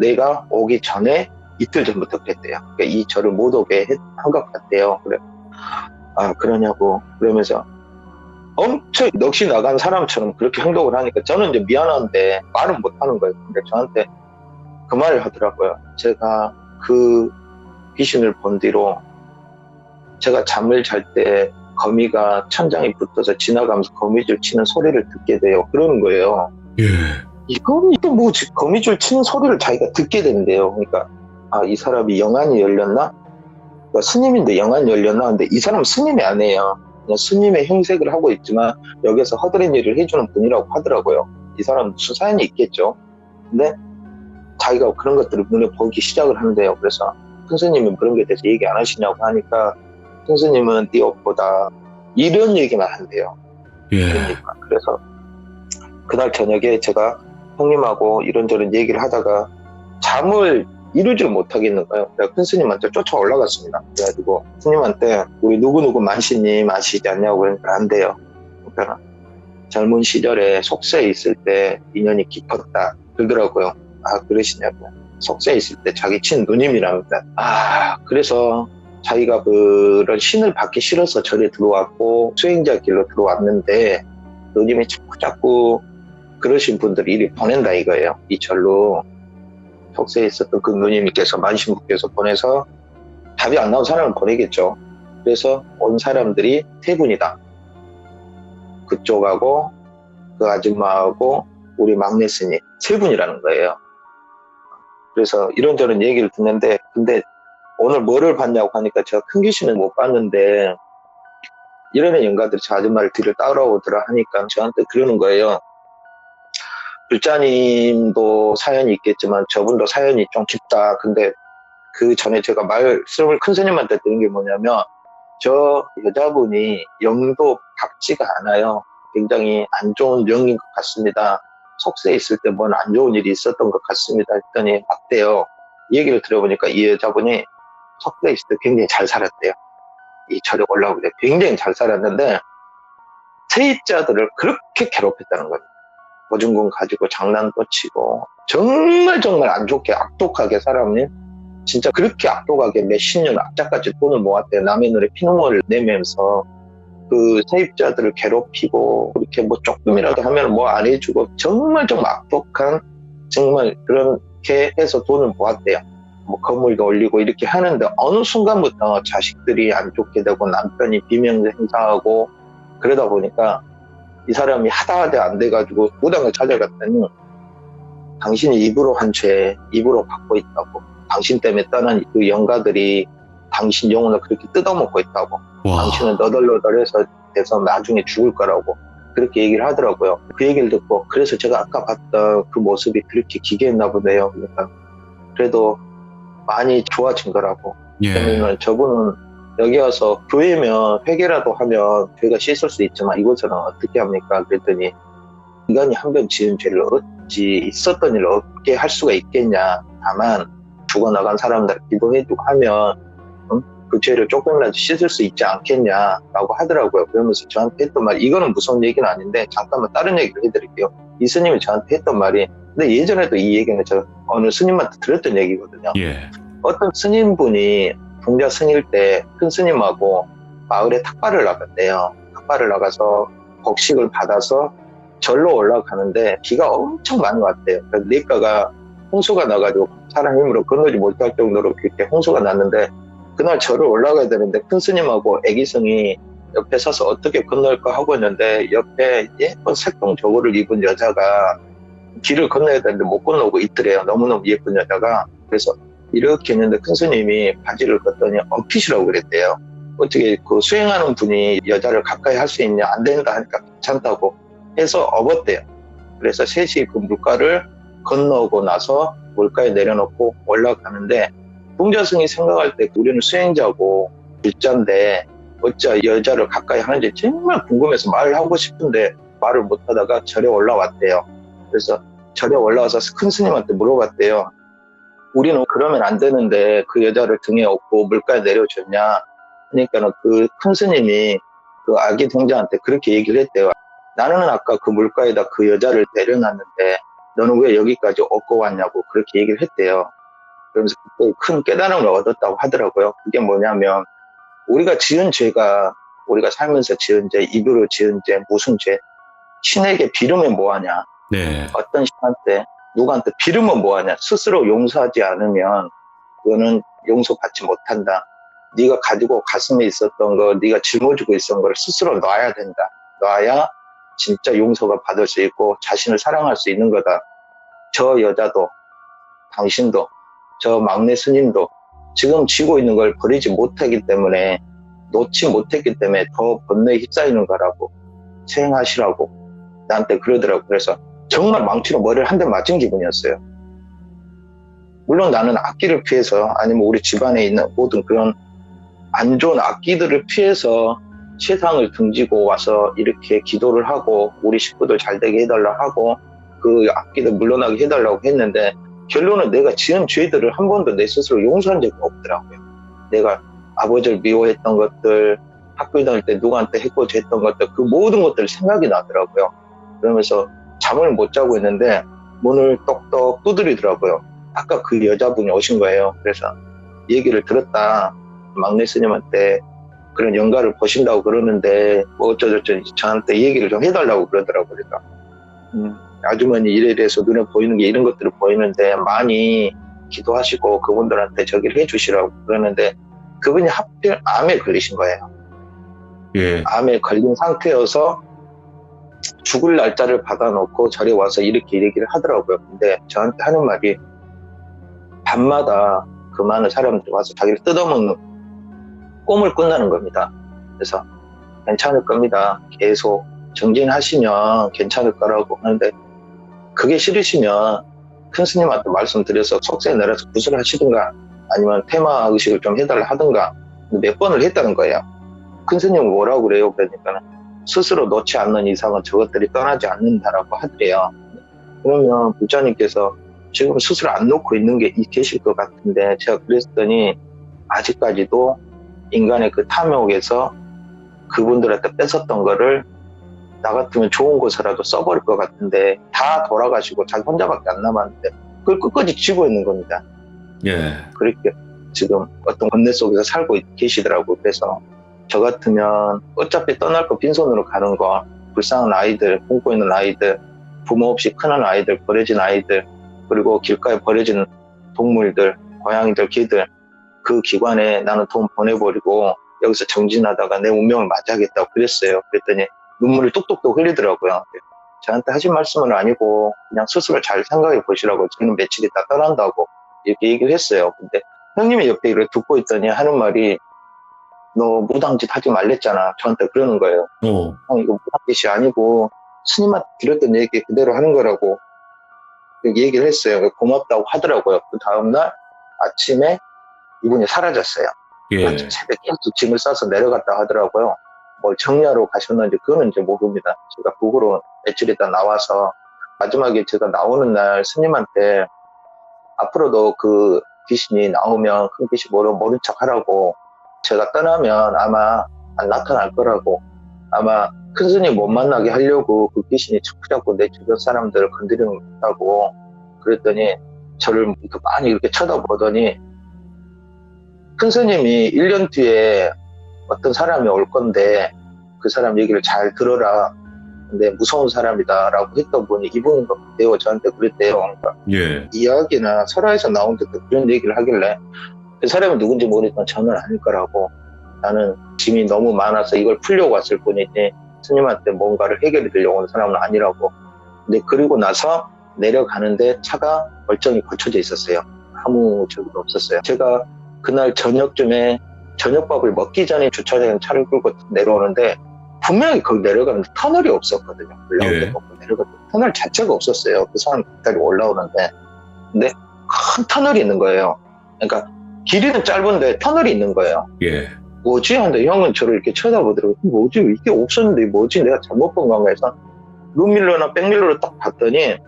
내가 오기 전에 이틀 전부터 그랬대요. 그러니까 이 절을 못 오게 한 것 같대요. 그래. 그러냐고. 그러면서 엄청 넋이 나간 사람처럼 그렇게 행동을 하니까 저는 이제 미안한데 말은 못 하는 거예요. 근데 저한테 그 말을 하더라고요. 제가 그 귀신을 본 뒤로 제가 잠을 잘 때 거미가 천장에 붙어서 지나가면서 거미줄 치는 소리를 듣게 돼요. 그러는 거예요. 예. 이건 또 뭐지? 거미줄 치는 소리를 자기가 듣게 된대요. 그러니까 이 사람이 영안이 열렸나? 그러니까 스님인데 영안이 열렸나? 근데 이 사람은 스님이 아니에요. 그냥 스님의 형색을 하고 있지만 여기서 허드렛 일을 해주는 분이라고 하더라고요. 이 사람은 무슨 사연이 있겠죠. 근데 자기가 그런 것들을 눈에 보이기 시작을 하는데요. 그래서 큰 스님은 그런 거에 대해서 얘기 안 하시냐고 하니까 큰 스님은 네 옷보다 이런 얘기만 한대요. 예. 그러니까. 그래서 그날 저녁에 제가 형님하고 이런저런 얘기를 하다가 잠을 이루질 못하겠는 거예요. 그래서 큰 스님한테 쫓아 올라갔습니다. 그래가지고 스님한테 우리 누구누구 만시님 아시지 않냐고 그러니까 안 돼요. 그러니까 젊은 시절에 속세에 있을 때 인연이 깊었다 그러더라고요. 그러시냐고. 속세에 있을 때 자기 친 누님이랍니다. 그래서 자기가 그런 신을 받기 싫어서 절에 들어왔고 수행자 길로 들어왔는데 누님이 자꾸 그러신 분들이 이리 보낸다 이거예요. 이 절로 속세에 있었던 그 누님께서 만신분께서 보내서 답이 안 나온 사람을 보내겠죠. 그래서 온 사람들이 3분이다. 그쪽하고 그 아줌마하고 우리 막내 스님 3분이라는 거예요. 그래서 이런저런 얘기를 듣는데 근데 오늘 뭐를 봤냐고 하니까 제가 큰 귀신은 못 봤는데 이러는 영가들이 저 아줌마를 뒤를 따라오더라 하니까 저한테 그러는 거예요. 불자님도 사연이 있겠지만 저분도 사연이 좀 깊다. 근데 그 전에 제가 말씀을 큰 스님한테 드린 게 뭐냐면 저 여자분이 영도 밝지가 않아요. 굉장히 안 좋은 영인 것 같습니다. 속세에 있을 때 뭔 안 좋은 일이 있었던 것 같습니다. 했더니 맞대요. 이 얘기를 들어보니까 이 여자분이 속세에 있을 때 굉장히 잘 살았대요. 이 절에 올라오게 돼 굉장히 잘 살았는데 세입자들을 그렇게 괴롭혔다는 거예요. 보증금 가지고 장난도 치고 정말 안 좋게 악독하게 사람이 진짜 그렇게 악독하게 몇십 년 악자까지 돈을 모았대요. 남의 눈에 피눈물을 내면서 그 세입자들을 괴롭히고 이렇게 뭐 조금이라도 하면 뭐 안 해주고 정말 악독한 정말 그렇게 해서 돈을 모았대요. 뭐 건물도 올리고 이렇게 하는데 어느 순간부터 자식들이 안 좋게 되고 남편이 비명 행사하고 그러다 보니까 이 사람이 하다 안 돼가지고 무당을 찾아갔더니 당신이 입으로 한 죄 입으로 받고 있다고. 당신 때문에 떠난 그 영가들이 당신 영혼을 그렇게 뜯어먹고 있다고. 와. 당신은 너덜너덜해서 나중에 죽을 거라고. 그렇게 얘기를 하더라고요. 그 얘기를 듣고 그래서 제가 아까 봤던 그 모습이 그렇게 기괴했나 보네요. 그러니까 그래도 많이 좋아진 거라고. 예. 그러면 저분은 여기 와서 교회면 회개라도 하면 죄가 씻을 수 있지만 이것은 어떻게 합니까? 그랬더니 인간이 한 번 지은 죄를 어찌 있었던 일을 없게 할 수가 있겠냐. 다만 죽어나간 사람들 기도해주고 하면 그 죄를 조금이라도 씻을 수 있지 않겠냐라고 하더라고요. 그러면서 저한테 했던 말, 이거는 무서운 얘기는 아닌데 잠깐만 다른 얘기를 해드릴게요. 이 스님이 저한테 했던 말이, 근데 예전에도 이 얘기는 제가 어느 스님한테 들었던 얘기거든요. 예. 어떤 스님분이 동자 승일 때 큰 스님하고 마을에 탁발을 나갔대요. 탁발을 나가서 복식을 받아서 절로 올라가는데 비가 엄청 많이 왔대요. 그래서 냇가가 홍수가 나가지고 사람 힘으로 건너지 못할 정도로 그렇게 홍수가 났는데 그날 절을 올라가야 되는데 큰 스님하고 애기승이 옆에 서서 어떻게 건널까 하고 있는데 옆에 예쁜 색동 저고를 입은 여자가 길을 건너야 되는데 못 건너고 있더래요. 너무너무 예쁜 여자가. 그래서 이렇게 있는데 큰 스님이 바지를 걷더니 엉핏이라고 그랬대요. 어떻게 그 수행하는 분이 여자를 가까이 할 수 있냐, 안 된다 하니까 괜찮다고 해서 업었대요. 그래서 셋이 그 물가를 건너고 나서 물가에 내려놓고 올라가는데 동자승이 생각할 때 우리는 수행자고 불자인데 어찌 여자를 가까이 하는지 정말 궁금해서 말을 하고 싶은데 말을 못하다가 절에 올라왔대요. 그래서 절에 올라와서 큰 스님한테 물어봤대요. 우리는 그러면 안 되는데 그 여자를 등에 업고 물가에 내려줬냐. 그러니까 그 큰 스님이 그 아기 동자한테 그렇게 얘기를 했대요. 나는 아까 그 물가에다 그 여자를 내려놨는데 너는 왜 여기까지 업고 왔냐고 그렇게 얘기를 했대요. 그러면서 큰 깨달음을 얻었다고 하더라고요. 그게 뭐냐면 우리가 지은 죄가 우리가 살면서 지은 죄, 입으로 지은 죄, 무슨 죄, 신에게 빌으면 뭐하냐. 네. 어떤 신한테 누구한테 빌으면 뭐하냐. 스스로 용서하지 않으면 그거는 용서받지 못한다. 네가 가지고 가슴에 있었던 거, 네가 짊어지고 있었던 걸 스스로 놔야 된다. 놔야 진짜 용서가 받을 수 있고 자신을 사랑할 수 있는 거다. 저 여자도 당신도 저 막내 스님도 지금 쥐고 있는 걸 버리지 못하기 때문에 놓지 못했기 때문에 더 번뇌에 휩싸이는 거라고 수행하시라고 나한테 그러더라고. 그래서 정말 망치로 머리를 한 대 맞은 기분이었어요. 물론 나는 악기를 피해서 아니면 우리 집안에 있는 모든 그런 안 좋은 악기들을 피해서 세상을 등지고 와서 이렇게 기도를 하고 우리 식구들 잘 되게 해달라 하고 그 악기들 물러나게 해달라고 했는데 결론은 내가 지은 죄들을 한 번도 내 스스로 용서한 적이 없더라고요. 내가 아버지를 미워했던 것들, 학교 다닐 때 누구한테 해코지 했던 것들, 그 모든 것들이 생각이 나더라고요. 그러면서 잠을 못 자고 있는데 문을 똑똑 두드리더라고요. 아까 그 여자분이 오신 거예요. 그래서 얘기를 들었다. 막내 스님한테 그런 연가를 보신다고 그러는데 뭐 어쩌저쩌 저한테 얘기를 좀 해달라고 그러더라고요. 그러니까 아주머니 일에 대해서 눈에 보이는 게 이런 것들이 보이는데 많이 기도하시고 그분들한테 저기를 해주시라고 그러는데 그분이 하필 암에 걸리신 거예요. 예. 암에 걸린 상태여서 죽을 날짜를 받아놓고 절에 와서 이렇게 얘기를 하더라고요. 근데 저한테 하는 말이 밤마다 그 많은 사람들이 와서 자기를 뜯어먹는 꿈을 꾼다는 겁니다. 그래서 괜찮을 겁니다. 계속 정진하시면 괜찮을 거라고 하는데 그게 싫으시면 큰 스님한테 말씀드려서 속세에 내려서 구슬을 하시든가 아니면 테마 의식을 좀 해달라 하든가 몇 번을 했다는 거예요. 큰 스님은 뭐라고 그래요? 그러니까 스스로 놓지 않는 이상은 저것들이 떠나지 않는다라고 하더래요. 그러면 부처님께서 지금 스스로 안 놓고 있는 게 계실 것 같은데 제가 그랬더니 아직까지도 인간의 그 탐욕에서 그분들한테 뺏었던 거를 나 같으면 좋은 곳에라도 써버릴 것 같은데 다 돌아가시고 자기 혼자밖에 안 남았는데 그걸 끝까지 쥐고 있는 겁니다. 예. 그렇게 지금 어떤 번뇌 속에서 살고 계시더라고요. 그래서 저 같으면 어차피 떠날 거 빈손으로 가는 거 불쌍한 아이들, 꿈꾸고 있는 아이들, 부모 없이 크는 아이들, 버려진 아이들 그리고 길가에 버려진 동물들, 고양이들, 개들 그 기관에 나는 돈 보내버리고 여기서 정진하다가 내 운명을 맞이하겠다고 그랬어요. 그랬더니 눈물을 뚝뚝뚝 흘리더라고요. 저한테 하신 말씀은 아니고 그냥 스스로 잘 생각해 보시라고 저는 며칠 있다 떠난다고 이렇게 얘기를 했어요. 근데 형님이 옆에 이렇게 듣고 있더니 하는 말이 너 무당짓 하지 말랬잖아. 저한테 그러는 거예요. 형, 이거 무당짓이 아니고 스님한테 들었던 얘기 그대로 하는 거라고 이렇게 얘기를 했어요. 고맙다고 하더라고요. 그 다음날 아침에 이분이 사라졌어요. 예. 아침 새벽에 계속 짐을 싸서 내려갔다 하더라고요. 뭘 정리하러 가셨는지 그거는 이제 모릅니다. 제가 그 후로 며칠 있다 나와서 마지막에 제가 나오는 날 스님한테 앞으로도 그 귀신이 나오면 큰 귀신 모른 척 하라고, 제가 떠나면 아마 안 나타날 거라고, 아마 큰 스님 못 만나게 하려고 그 귀신이 자꾸 내 주변 사람들을 건드리는 것 같다고 그랬더니 저를 이렇게 많이 이렇게 쳐다보더니 큰 스님이 1년 뒤에 어떤 사람이 올 건데 그 사람 얘기를 잘 들어라. 근데 무서운 사람이다라고 했던 분이 이분인 것 같아요. 저한테 그랬대요. 그러니까 예. 이야기나 설화에서 나온 듯 그런 얘기를 하길래 그 사람이 누군지 모르지만 저는 아닐 거라고, 나는 짐이 너무 많아서 이걸 풀려고 왔을 뿐이지 스님한테 뭔가를 해결해 드리려고 온 사람은 아니라고. 근데 그리고 나서 내려가는데 차가 멀쩡히 고쳐져 있었어요. 아무 적도 없었어요. 제가 그날 저녁쯤에 저녁밥을 먹기 전에 주차장에 차를 끌고 내려오는데 분명히 거기 내려가는데 터널이 없었거든요. 올라올 예. 때 먹고 내려갈 때 터널 자체가 없었어요. 그 사람 기다리 올라오는데. 근데 큰 터널이 있는 거예요. 그러니까 길이는 짧은데 터널이 있는 거예요. 예. 뭐지? 하는데 형은 저를 이렇게 쳐다보더라고요. 뭐지? 이게 없었는데 뭐지? 내가 잘못 본 건가 해서 룸밀러나 백밀러로 딱 봤더니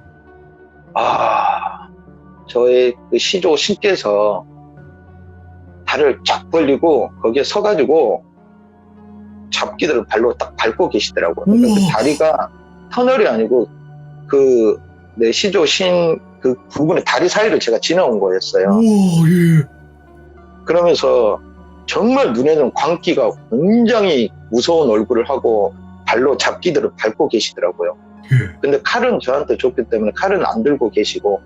저의 그 시조 신께서 발을 쫙 벌리고 거기에 서가지고 잡기들을 발로 딱 밟고 계시더라고요. 그러니까 그 다리가 터널이 아니고 그 내 시조 신 그 부분의 다리 사이를 제가 지나온 거였어요. 예. 그러면서 정말 눈에는 광기가 굉장히 무서운 얼굴을 하고 발로 잡기들을 밟고 계시더라고요. 근데 칼은 저한테 줬기 때문에 칼은 안 들고 계시고,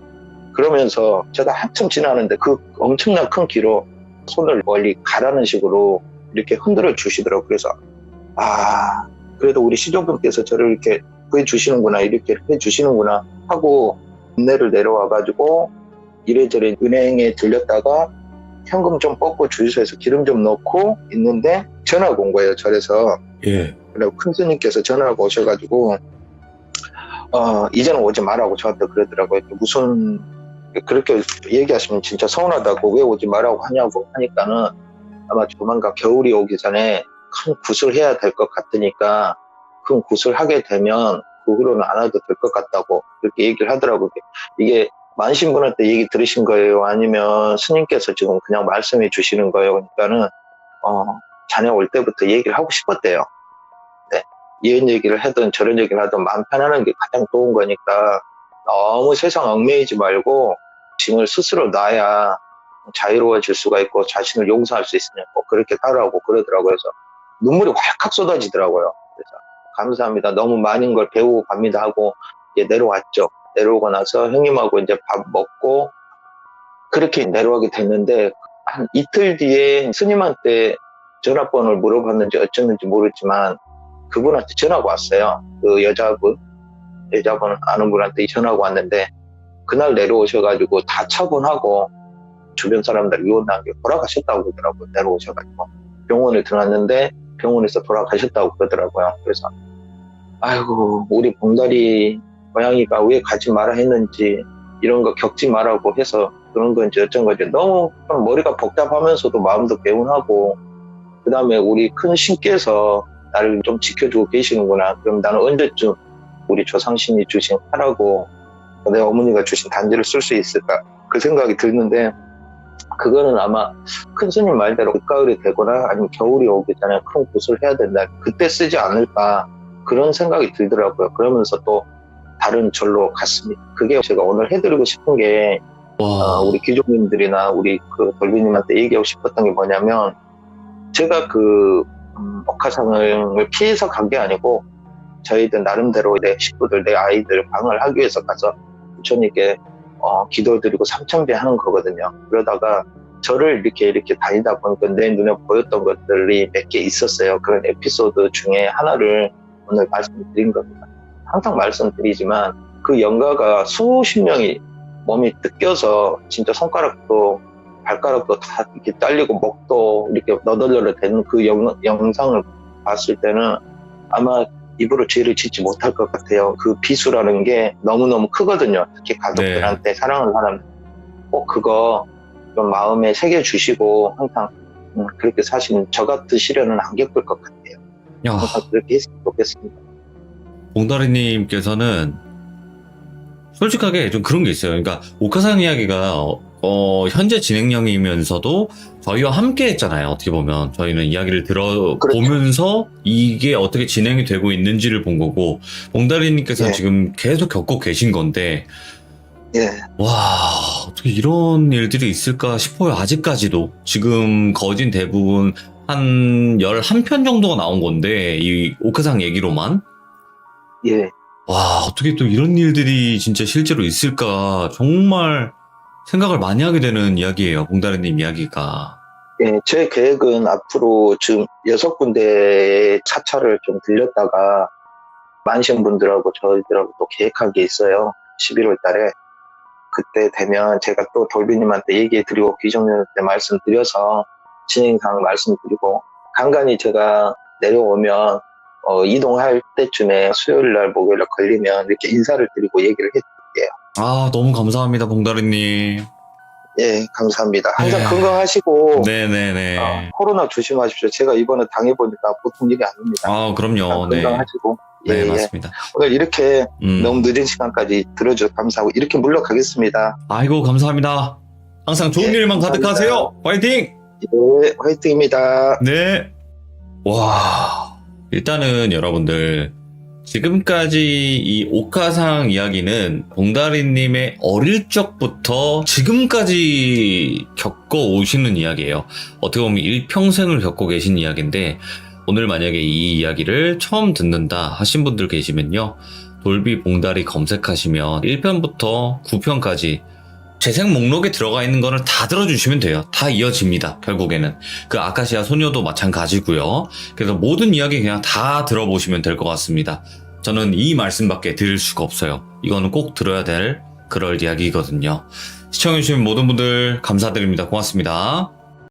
그러면서 제가 한참 지나는데 그 엄청난 큰 귀로 손을 멀리 가라는 식으로 이렇게 흔들어 주시더라고요. 그래서 그래도 우리 시종분께서 저를 이렇게 구해주시는구나, 이렇게 해주시는구나 하고 읍내를 내려와가지고 이래저래 은행에 들렸다가 현금 좀 뽑고 주유소에서 기름 좀 넣고 있는데 전화가 온 거예요. 절에서. 예. 그리고 큰 스님께서 전화가 오셔가지고 이제는 오지 말라고 저한테 그러더라고요. 무슨 그렇게 얘기하시면 진짜 서운하다고, 왜 오지 말라고 하냐고 하니까는 아마 조만간 겨울이 오기 전에 큰 굿을 해야 될 것 같으니까 큰 굿을 하게 되면 그 후로는 안 와도 될 것 같다고 그렇게 얘기를 하더라고요. 이게 만신분한테 얘기 들으신 거예요? 아니면 스님께서 지금 그냥 말씀해 주시는 거예요? 그러니까는 자네 올 때부터 얘기를 하고 싶었대요. 네. 이런 얘기를 하든 저런 얘기를 하든 마음 편안한 게 가장 좋은 거니까 너무 세상 얽매이지 말고 짐을 스스로 놔야 자유로워질 수가 있고 자신을 용서할 수 있으니까 그렇게 따라오고 그러더라고요. 그래서 눈물이 활칵 쏟아지더라고요. 그래서 감사합니다. 너무 많은 걸 배우고 갑니다 하고 이제 내려왔죠. 내려오고 나서 형님하고 이제 밥 먹고 그렇게 내려가게 됐는데 한 이틀 뒤에 스님한테 전화번호를 물어봤는지 어쩌는지 모르지만 그분한테 전화가 왔어요. 그 여자분 아는 분한테 전화가 왔는데 그날 내려오셔가지고 다 처분하고 주변 사람들 유언한 게 돌아가셨다고 그러더라고요. 내려오셔가지고 병원에 들어갔는데 병원에서 돌아가셨다고 그러더라고요. 그래서 아이고 우리 봉다리 고양이가 왜 가지 마라 했는지 이런 거 겪지 말라고 해서 그런 건지 어쩐 건지 너무 머리가 복잡하면서도 마음도 개운하고, 그 다음에 우리 큰 신께서 나를 좀 지켜주고 계시는구나. 그럼 나는 언제쯤 우리 조상신이 주신 칼하고 내 어머니가 주신 단지를 쓸 수 있을까, 그 생각이 드는데 그거는 아마 큰 스님 말대로 늦가을이 되거나 아니면 겨울이 오기 전에 큰 굿을 해야 된다, 그때 쓰지 않을까 그런 생각이 들더라고요. 그러면서 또 다른 절로 갔습니다. 그게 제가 오늘 해드리고 싶은 게 우리 귀족님들이나 우리 그 돌비님한테 얘기하고 싶었던 게 뭐냐면, 제가 그 억하상을 피해서 간 게 아니고 저희들 나름대로 내 식구들, 내 아이들 방을 하기 위해서 가서 부처님께 기도드리고 삼천배 하는 거거든요. 그러다가 저를 이렇게 다니다 보니까 내 눈에 보였던 것들이 몇 개 있었어요. 그런 에피소드 중에 하나를 오늘 말씀드린 겁니다. 항상 말씀드리지만 그 영가가 수십 명이 몸이 뜯겨서 진짜 손가락도 발가락도 다 이렇게 잘리고 목도 이렇게 너덜너덜 되는 그 영상을 봤을 때는 아마 입으로 죄를 짓지 못할 것 같아요. 그 비수라는 게 너무너무 크거든요. 특히 가족들한테 사랑하는 사람 꼭 그거 좀 마음에 새겨주시고 항상 그렇게 사시는 저 같은 시련은 안 겪을 것 같아요. 야, 항상 그렇게 했으면 좋겠습니다. 봉다리님께서는 솔직하게 좀 그런 게 있어요. 그러니까 오카상 이야기가 현재 진행형이면서도 저희와 함께 했잖아요. 어떻게 보면 저희는 이야기를 들어보면서 이게 어떻게 진행이 되고 있는지를 본 거고, 봉다리님께서는 예. 지금 계속 겪고 계신 건데, 예, 와, 어떻게 이런 일들이 있을까 싶어요. 아직까지도. 지금 거진 대부분 한 11편 정도가 나온 건데, 이 오카상 얘기로만. 예. 와, 어떻게 또 이런 일들이 진짜 실제로 있을까. 정말 생각을 많이 하게 되는 이야기예요. 봉다리님 이야기가. 예, 제 계획은 앞으로 지금 6군데의 차차를 좀 들렸다가 만신분들하고 저희들하고 또 계획한 게 있어요. 11월 달에. 그때 되면 제가 또 돌비님한테 얘기해드리고 귀정님한테 말씀드려서 진행상 말씀드리고 간간히 제가 내려오면 이동할 때쯤에 수요일날 목요일날 걸리면 이렇게 인사를 드리고 얘기를 해드릴게요. 아, 너무 감사합니다, 봉다리님. 예, 감사합니다. 항상 예. 건강하시고 네네네. 코로나 조심하십시오. 제가 이번에 당해보니까 보통 일이 아닙니다. 아, 그럼요. 네. 건강하시고 네, 예, 예. 맞습니다. 오늘 이렇게 음. 너무 늦은 시간까지 들어주셔서 감사하고 이렇게 물러가겠습니다. 아이고, 감사합니다. 항상 좋은 예, 일만 감사합니다. 가득하세요. 화이팅! 예, 화이팅입니다. 네. 와, 일단은 여러분들, 지금까지 이 오카상 이야기는 봉다리님의 어릴 적부터 지금까지 겪어오시는 이야기예요. 어떻게 보면 일평생을 겪고 계신 이야기인데, 오늘 만약에 이 이야기를 처음 듣는다 하신 분들 계시면요, 돌비 봉다리 검색하시면 1편부터 9편까지 재생 목록에 들어가 있는 거를 다 들어주시면 돼요. 다 이어집니다. 결국에는. 그 아카시아 소녀도 마찬가지고요. 그래서 모든 이야기 그냥 다 들어보시면 될 것 같습니다. 저는 이 말씀밖에 드릴 수가 없어요. 이거는 꼭 들어야 될 그럴 이야기거든요. 시청해주신 모든 분들 감사드립니다. 고맙습니다.